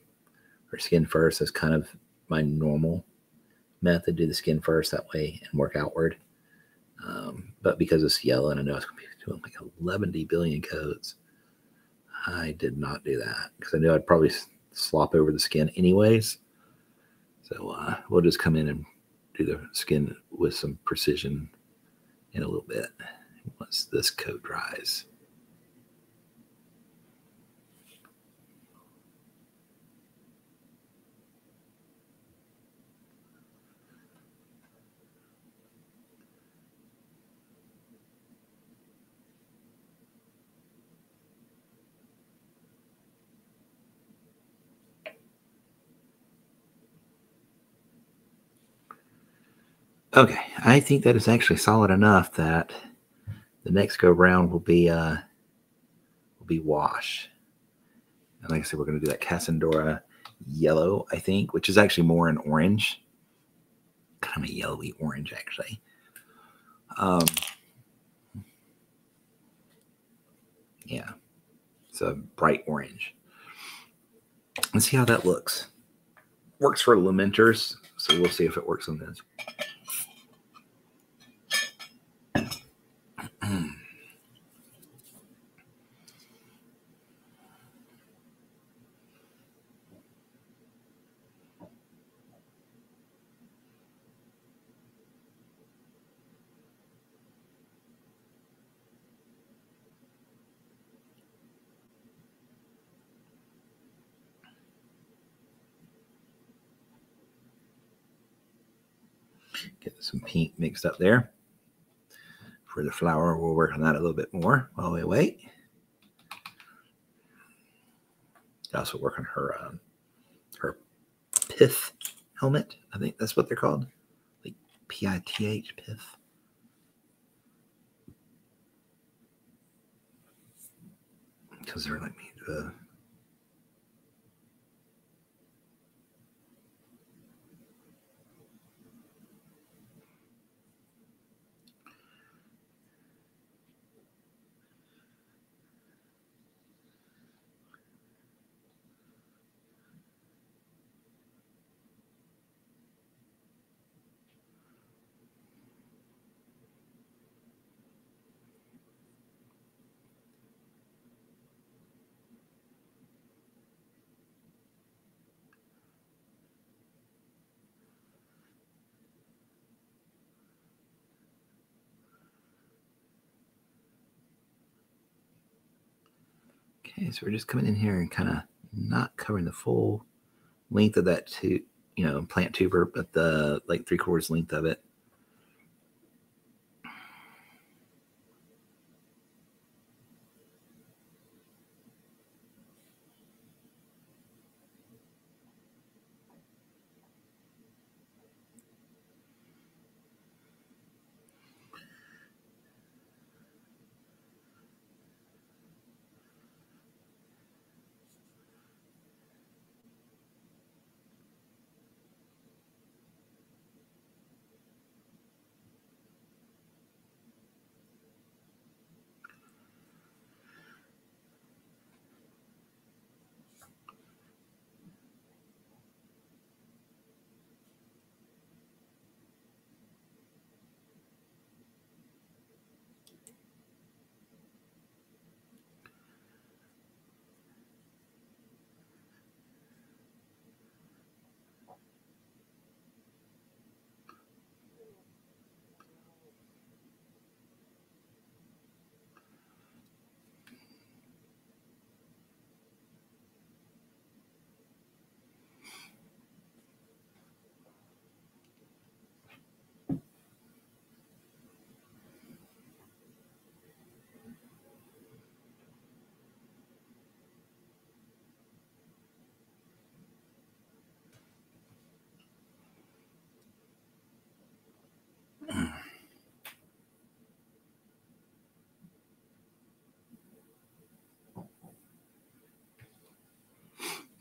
skin first as kind of my normal method. Do the skin first that way and work outward. But because it's yellow and I know it's going to be doing like 11 billion coats, I did not do that because I knew I'd probably slop over the skin anyways. So we'll just come in and do the skin with some precision in a little bit once this coat dries. Okay, I think that is actually solid enough that the next go round will be wash. And like I said, we're going to do that Casandora yellow, I think, which is actually more an orange, kind of a yellowy orange, actually. Yeah, it's a bright orange. Let's see how that looks. Works for lamenters, so we'll see if it works on this. Get some pink mixed up there. For the flower, we'll work on that a little bit more while we wait. Also work on her pith helmet. I think that's what they're called, like PITH, pith. Because they're like Okay, so we're just coming in here and kind of not covering the full length of that plant tuber, but the like 3/4 length of it.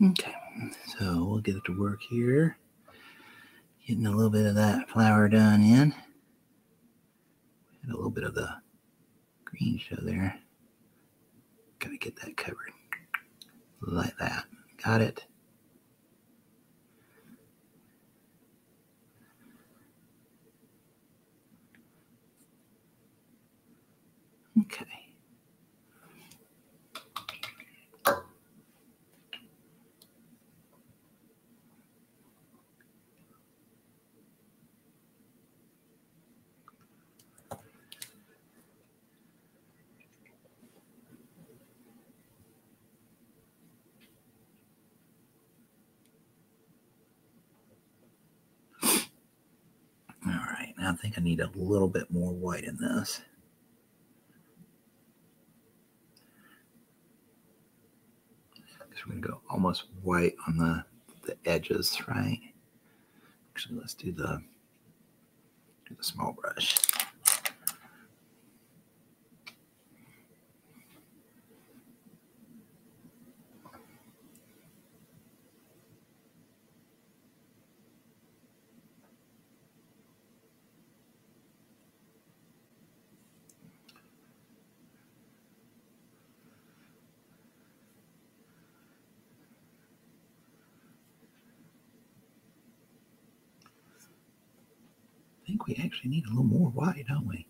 Okay, so we'll get it to work here. Getting a little bit of that flower done in. And a little bit of the green show there. Gotta get that covered. Like that. Got it. Okay. All right, now I think I need a little bit more white in this. Because we're going to go almost white on the edges, right? Actually, let's do the Do the small brush. I think we actually need a little more white, don't we?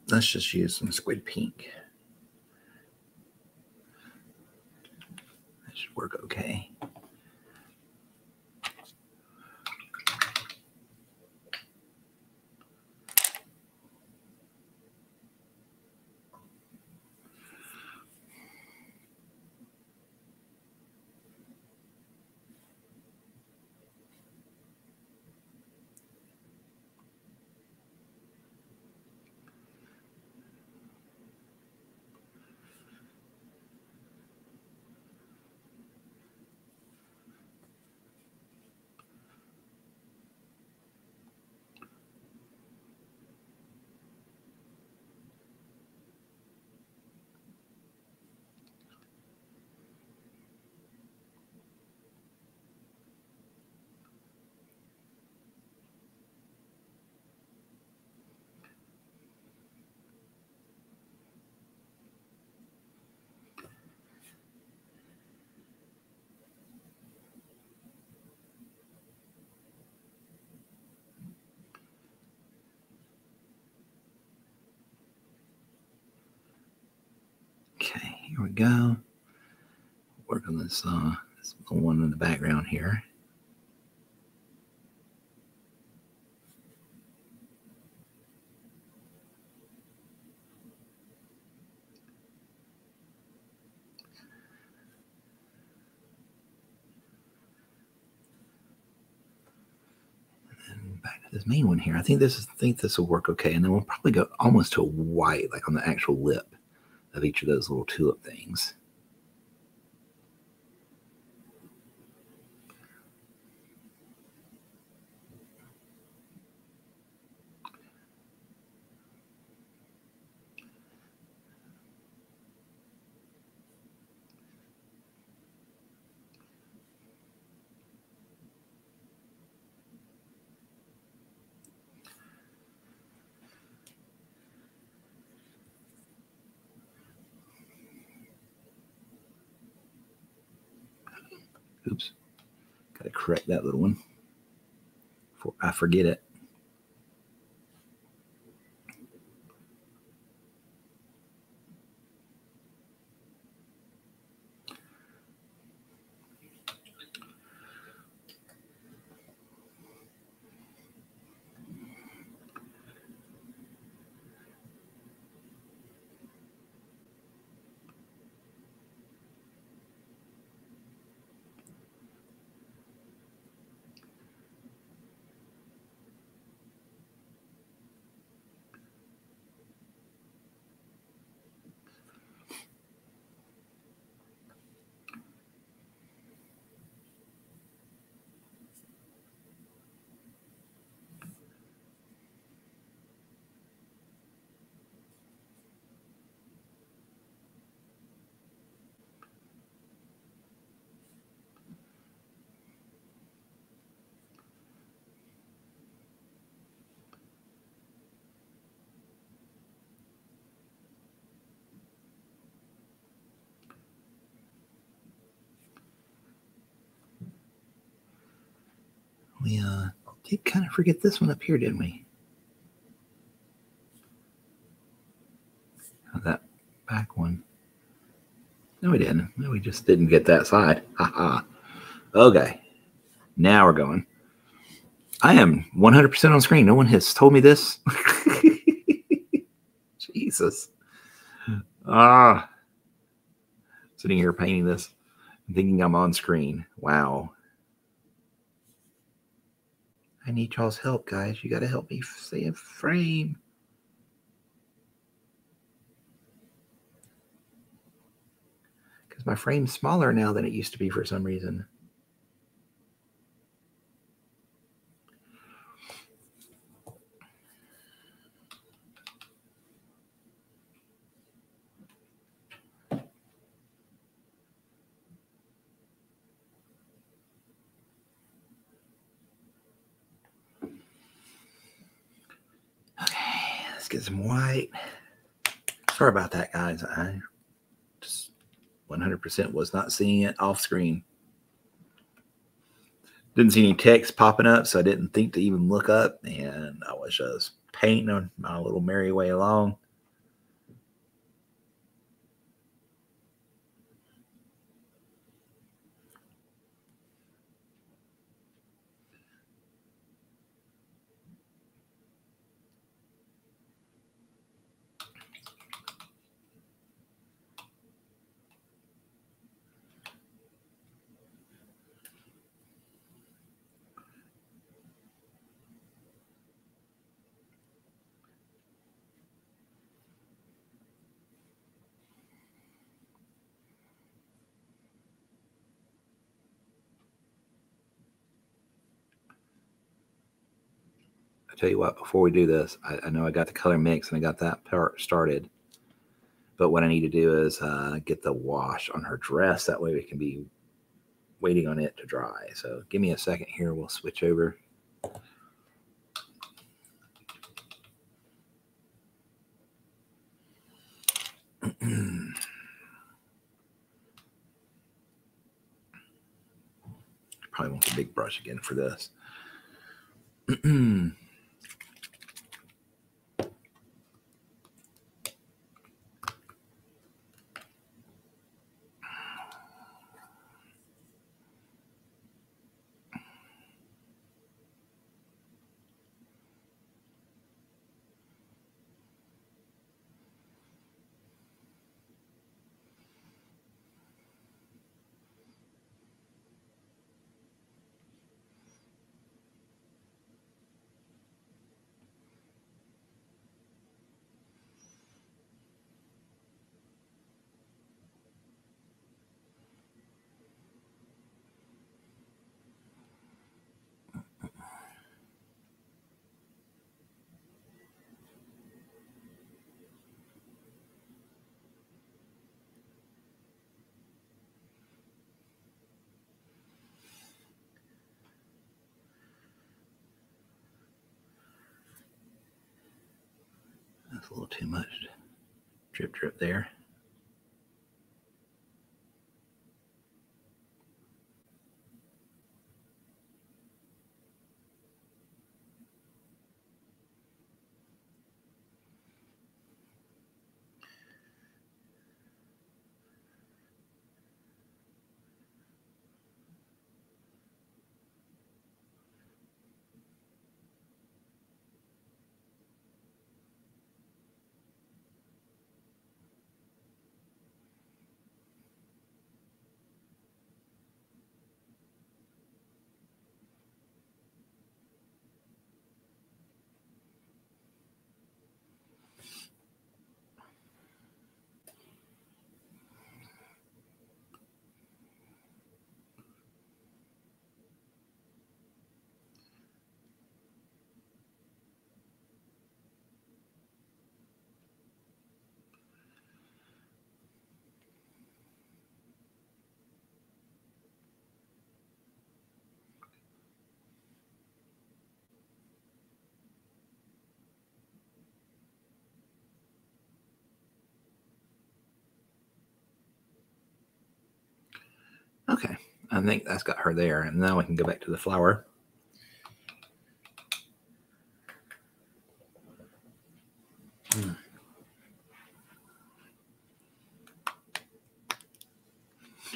Let's just use some squid pink. That should work okay. Okay, here we go. Work on this little one in the background here. And back to this main one here. I think this will work okay, and then we'll probably go almost to a white, like on the actual lip of each of those little tulip things. Oops. Got to correct that little one before I forget it. We did kind of forget this one up here, didn't we? That back one. No, we didn't. No, we just didn't get that side. Haha. Okay. Now we're going. I am 100% on screen. No one has told me this. Jesus. Sitting here painting this and thinking I'm on screen. Wow. I need y'all's help, guys. You got to help me stay in frame. because my frame's smaller now than it used to be for some reason. Okay, let's get some white. Sorry about that, guys. I just 100% was not seeing it off screen. Didn't see any text popping up, so I didn't think to even look up, and I was just painting on my little merry way along. Tell you what, before we do this, I know I got the color mix and I got that part started. But what I need to do is get the wash on her dress. That way we can be waiting on it to dry. So give me a second here. We'll switch over. Probably want the big brush again for this. That's a little too much drip drip there. Okay, I think that's got her there. And now we can go back to the flower.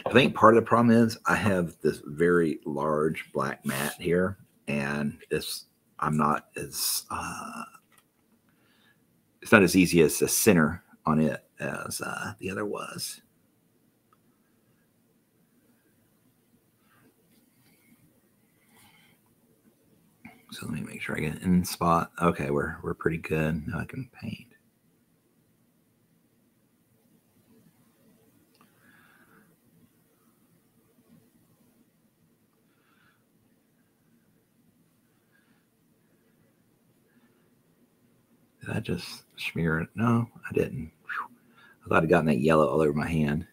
I think part of the problem is I have this very large black mat here, and I'm not as it's not as easy as the center on it as the other was. So let me make sure I get it in spot. Okay, we're pretty good. Now I can paint. Did I just smear it? No, I didn't. Whew. I thought I'd gotten that yellow all over my hand.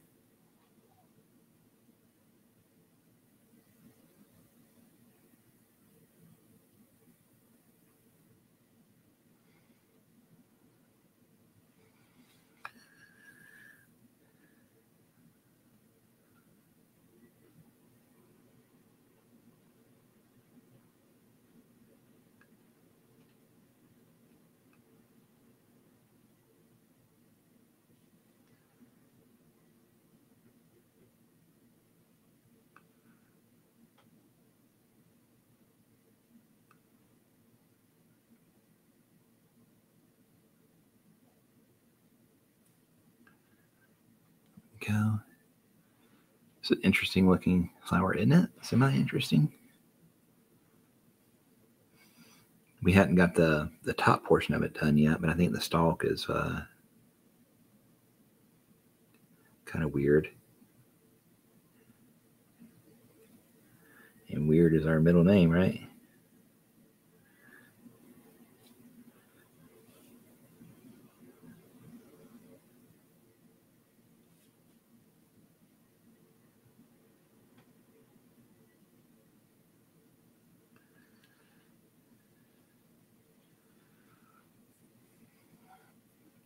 Go. It's an interesting looking flower, isn't it? Semi-interesting. We hadn't got the top portion of it done yet, but I think the stalk is kind of weird. And weird is our middle name, right?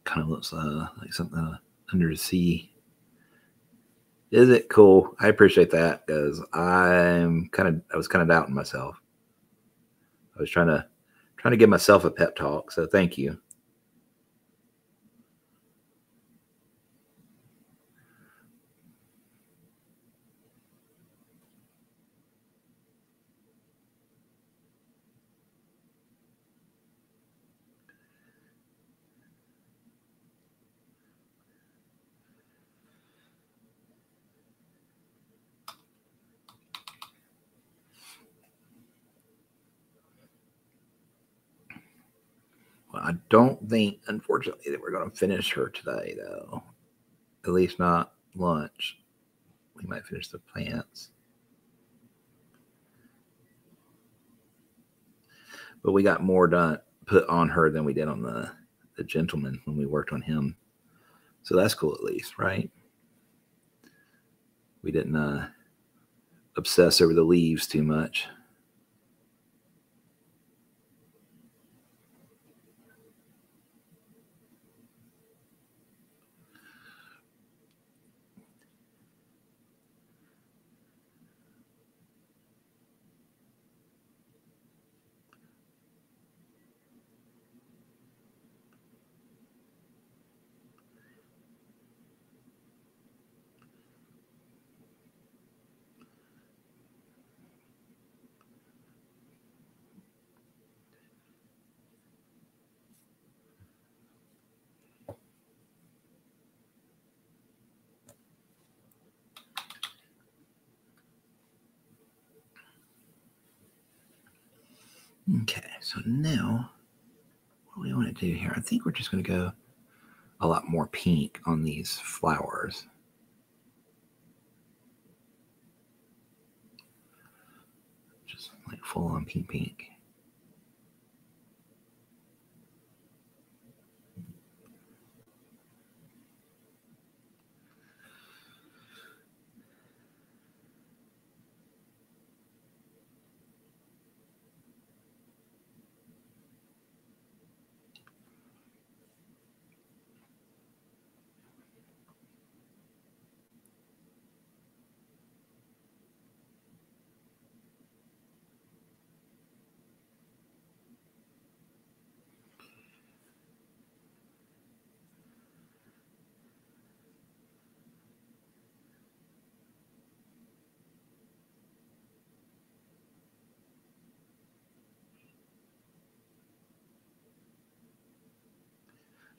Kind of looks like something under the sea. Is it cool? I appreciate that because I was kind of doubting myself. I was trying to give myself a pep talk. So thank you. Well, I don't think, unfortunately, that we're going to finish her today, though. At least not lunch. We might finish the plants. But we got more done put on her than we did on the gentleman when we worked on him. So that's cool at least, right? We didn't obsess over the leaves too much. Okay, so now what do we want to do here? I think we're just going to go a lot more pink on these flowers. Just like full on pink.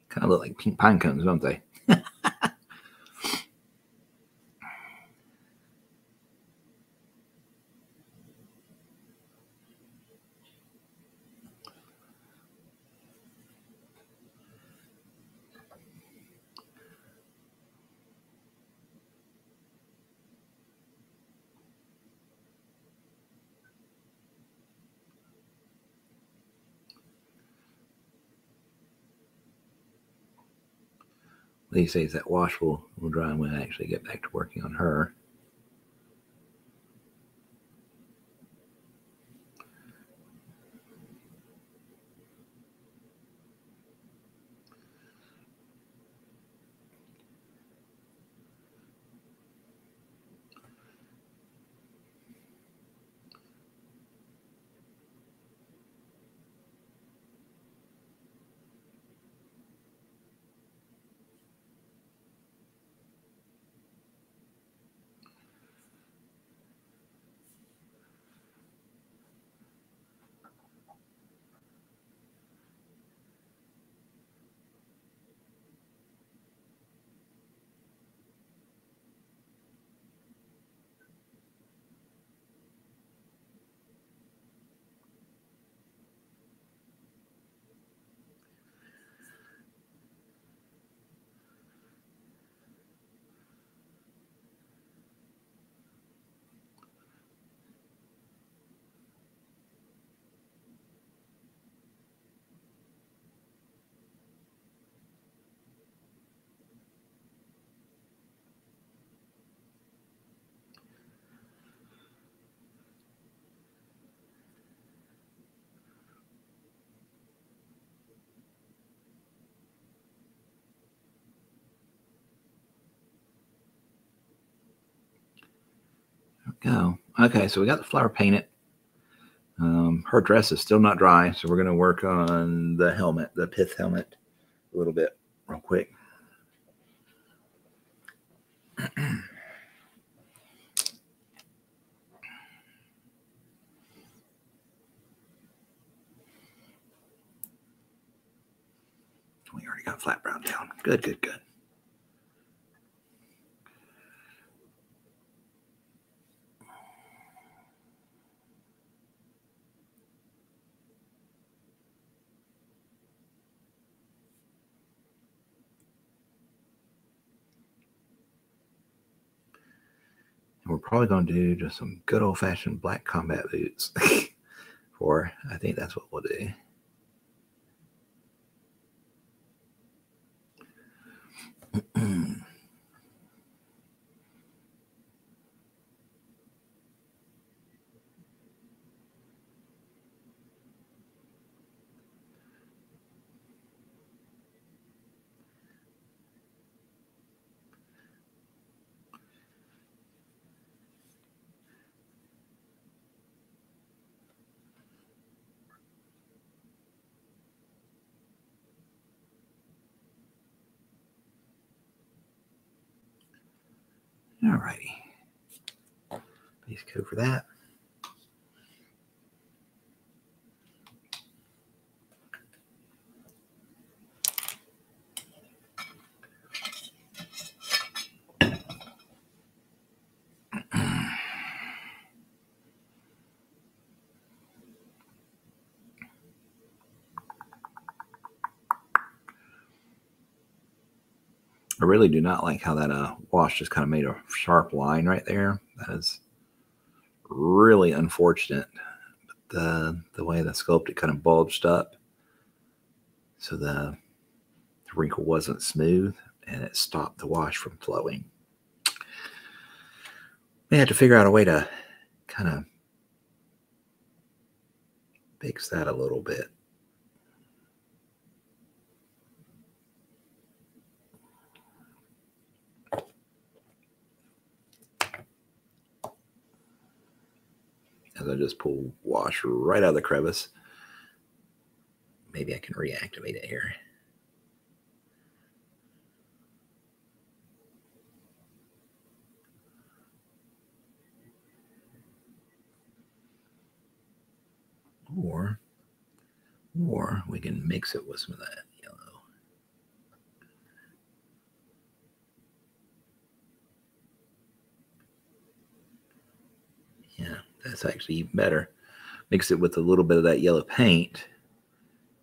Kind of look like pink pine cones, don't they? these days that wash will dry and we'll actually get back to working on her. Go. Okay, so we got the flower painted. Her dress is still not dry, so we're going to work on the helmet, the pith helmet, a little bit real quick. We already got flat brown down. Good, good, good. We're probably going to do just some good old-fashioned black combat boots. For, I think that's what we'll do. All righty. Base coat for that. I really do not like how that wash just kind of made a sharp line right there. That is really unfortunate. But the way the sculpt kind of bulged up, so the wrinkle wasn't smooth, and it stopped the wash from flowing. We had to figure out a way to kind of fix that a little bit. As I just pull wash right out of the crevice. Maybe I can reactivate it here. Or we can mix it with some of that yellow. Yeah, that's actually even better. Mix it with a little bit of that yellow paint,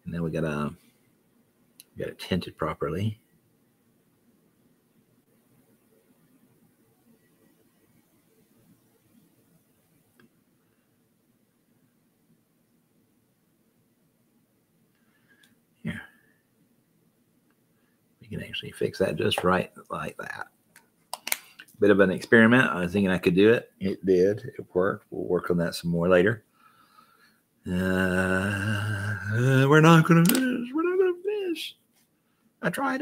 and then we got it tinted properly. Here, we can actually fix that just right like that. Bit of an experiment. I was thinking I could do it. It did. It worked. We'll work on that some more later. We're not going to finish. We're not going to finish. I tried.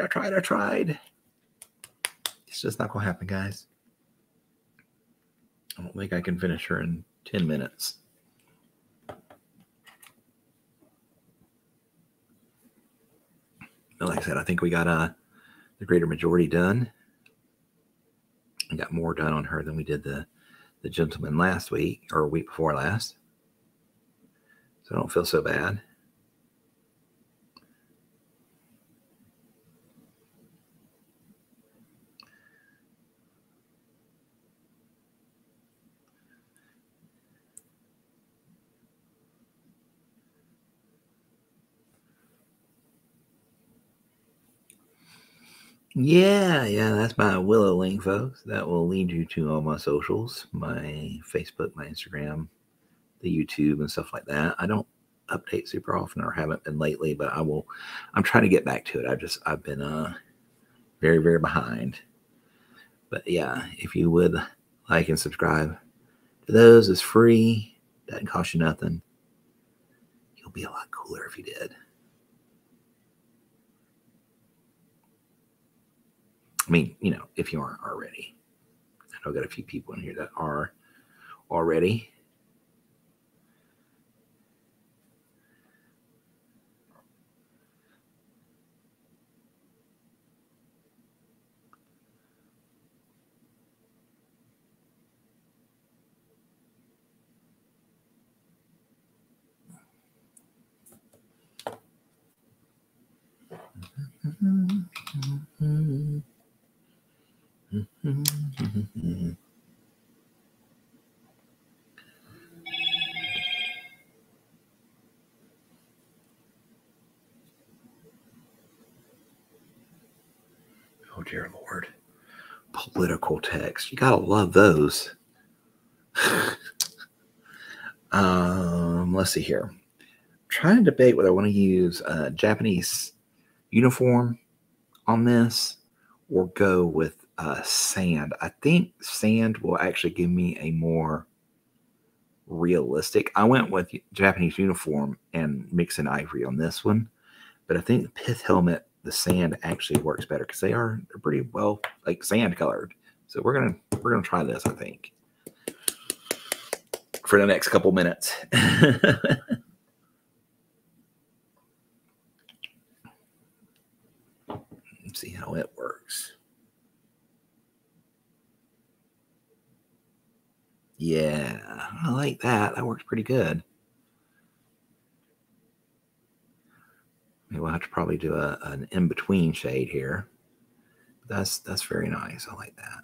It's just not going to happen, guys. I don't think I can finish her in 10 minutes. But like I said, I think we got the greater majority done. We got more done on her than we did the gentleman last week or a week before last. So I don't feel so bad. Yeah, that's my Willow link, folks. That will lead you to all my socials, my Facebook, my Instagram, the YouTube, and stuff like that. I don't update super often, or haven't been lately, but I will. I'm trying to get back to it. I've been very, very behind. But yeah, if you would like and subscribe to those, it's free, doesn't cost you nothing. You'll be a lot cooler if you did. I mean, if you aren't already. I know I've got a few people in here that are already. Oh, dear Lord. Political text. You gotta love those. Let's see here. I'm trying to debate whether I want to use a Japanese uniform on this or go with sand. I think sand will actually give me a more realistic. I went with Japanese uniform and mix and ivory on this one, but I think the pith helmet, the sand actually works better because they're pretty well like sand colored. So we're gonna try this, I think, for the next couple minutes. Let's see how it works. Yeah, I like that. That works pretty good. Maybe we'll have to probably do an in-between shade here. That's very nice. I like that.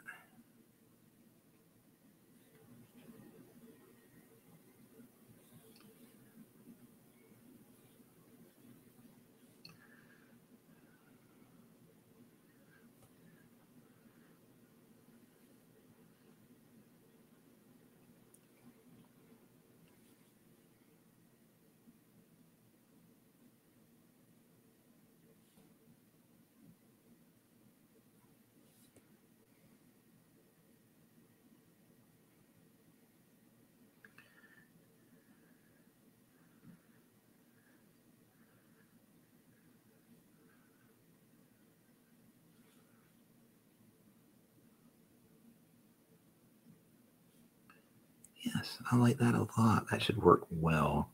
Yes, I like that a lot. That should work well.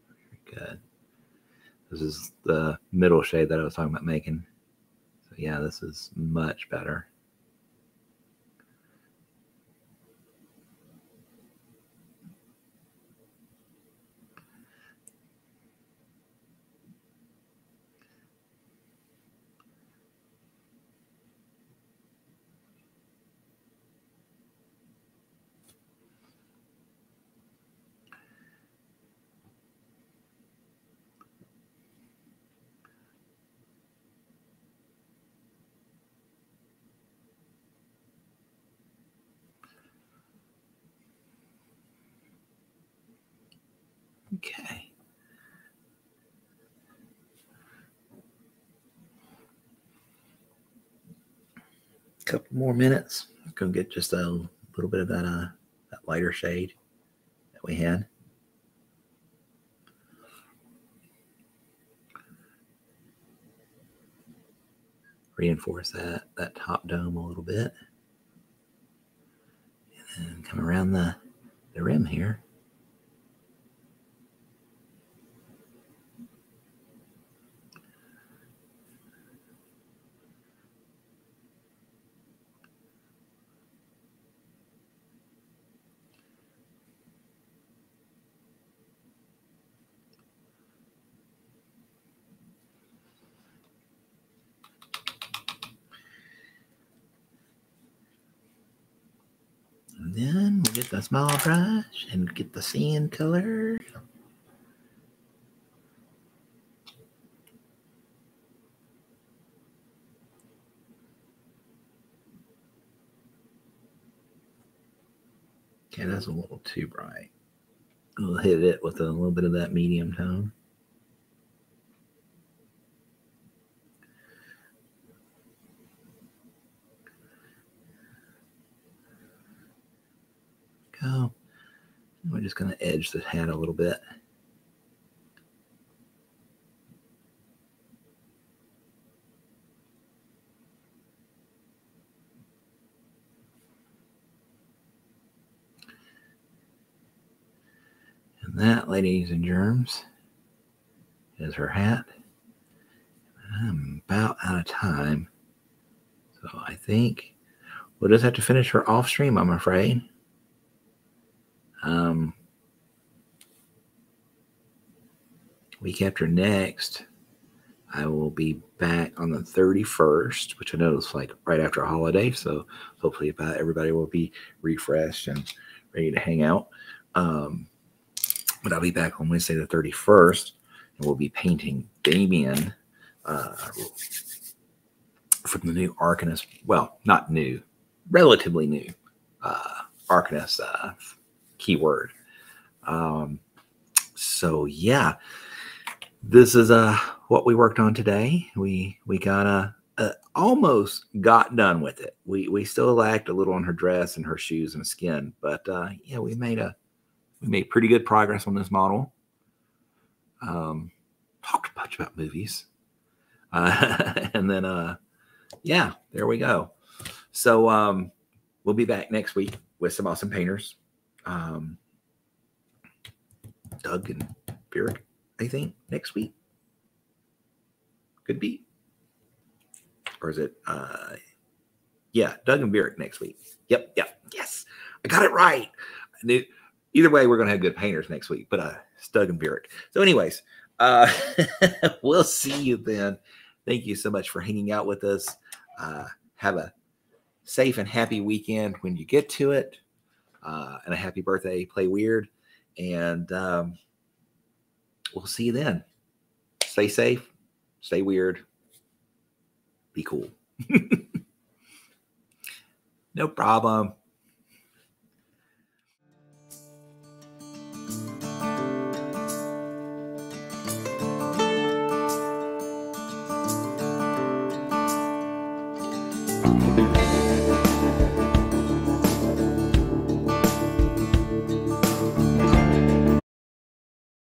Very good. This is the middle shade that I was talking about making. So yeah, this is much better. Okay. Couple more minutes. Go get just a little bit of that lighter shade that we had. Reinforce that top dome a little bit. And then come around the rim here. And then we'll get the small brush and get the sand color. Okay, that's a little too bright. We'll hit it with a little bit of that medium tone. Go. We're just going to edge the hat a little bit. And that, ladies and germs, is her hat. I'm about out of time. So I think we'll just have to finish her off stream, I'm afraid. Week after next, I will be back on the 31st, which I know is like right after a holiday. So hopefully about everybody will be refreshed and ready to hang out. But I'll be back on Wednesday the 31st, and we'll be painting Damien from the new Arcanist. Well, not new, relatively new Arcanist keyword. So yeah, this is what we worked on today. We got almost got done with it. We still lacked a little on her dress and her shoes and skin, but yeah, we made pretty good progress on this model. Talked a bunch about movies, and then yeah, there we go. So we'll be back next week with some awesome painters. Doug and Beric, I think, next week. Could be. Or is it yeah, Doug and Beric next week. Yep, yes. I got it right. Either way, we're gonna have good painters next week, but it's Doug and Beric. So anyways, we'll see you then. Thank you so much for hanging out with us. Have a safe and happy weekend when you get to it. And a happy birthday, Play Weird. And we'll see you then. Stay safe, stay weird, be cool. No problem.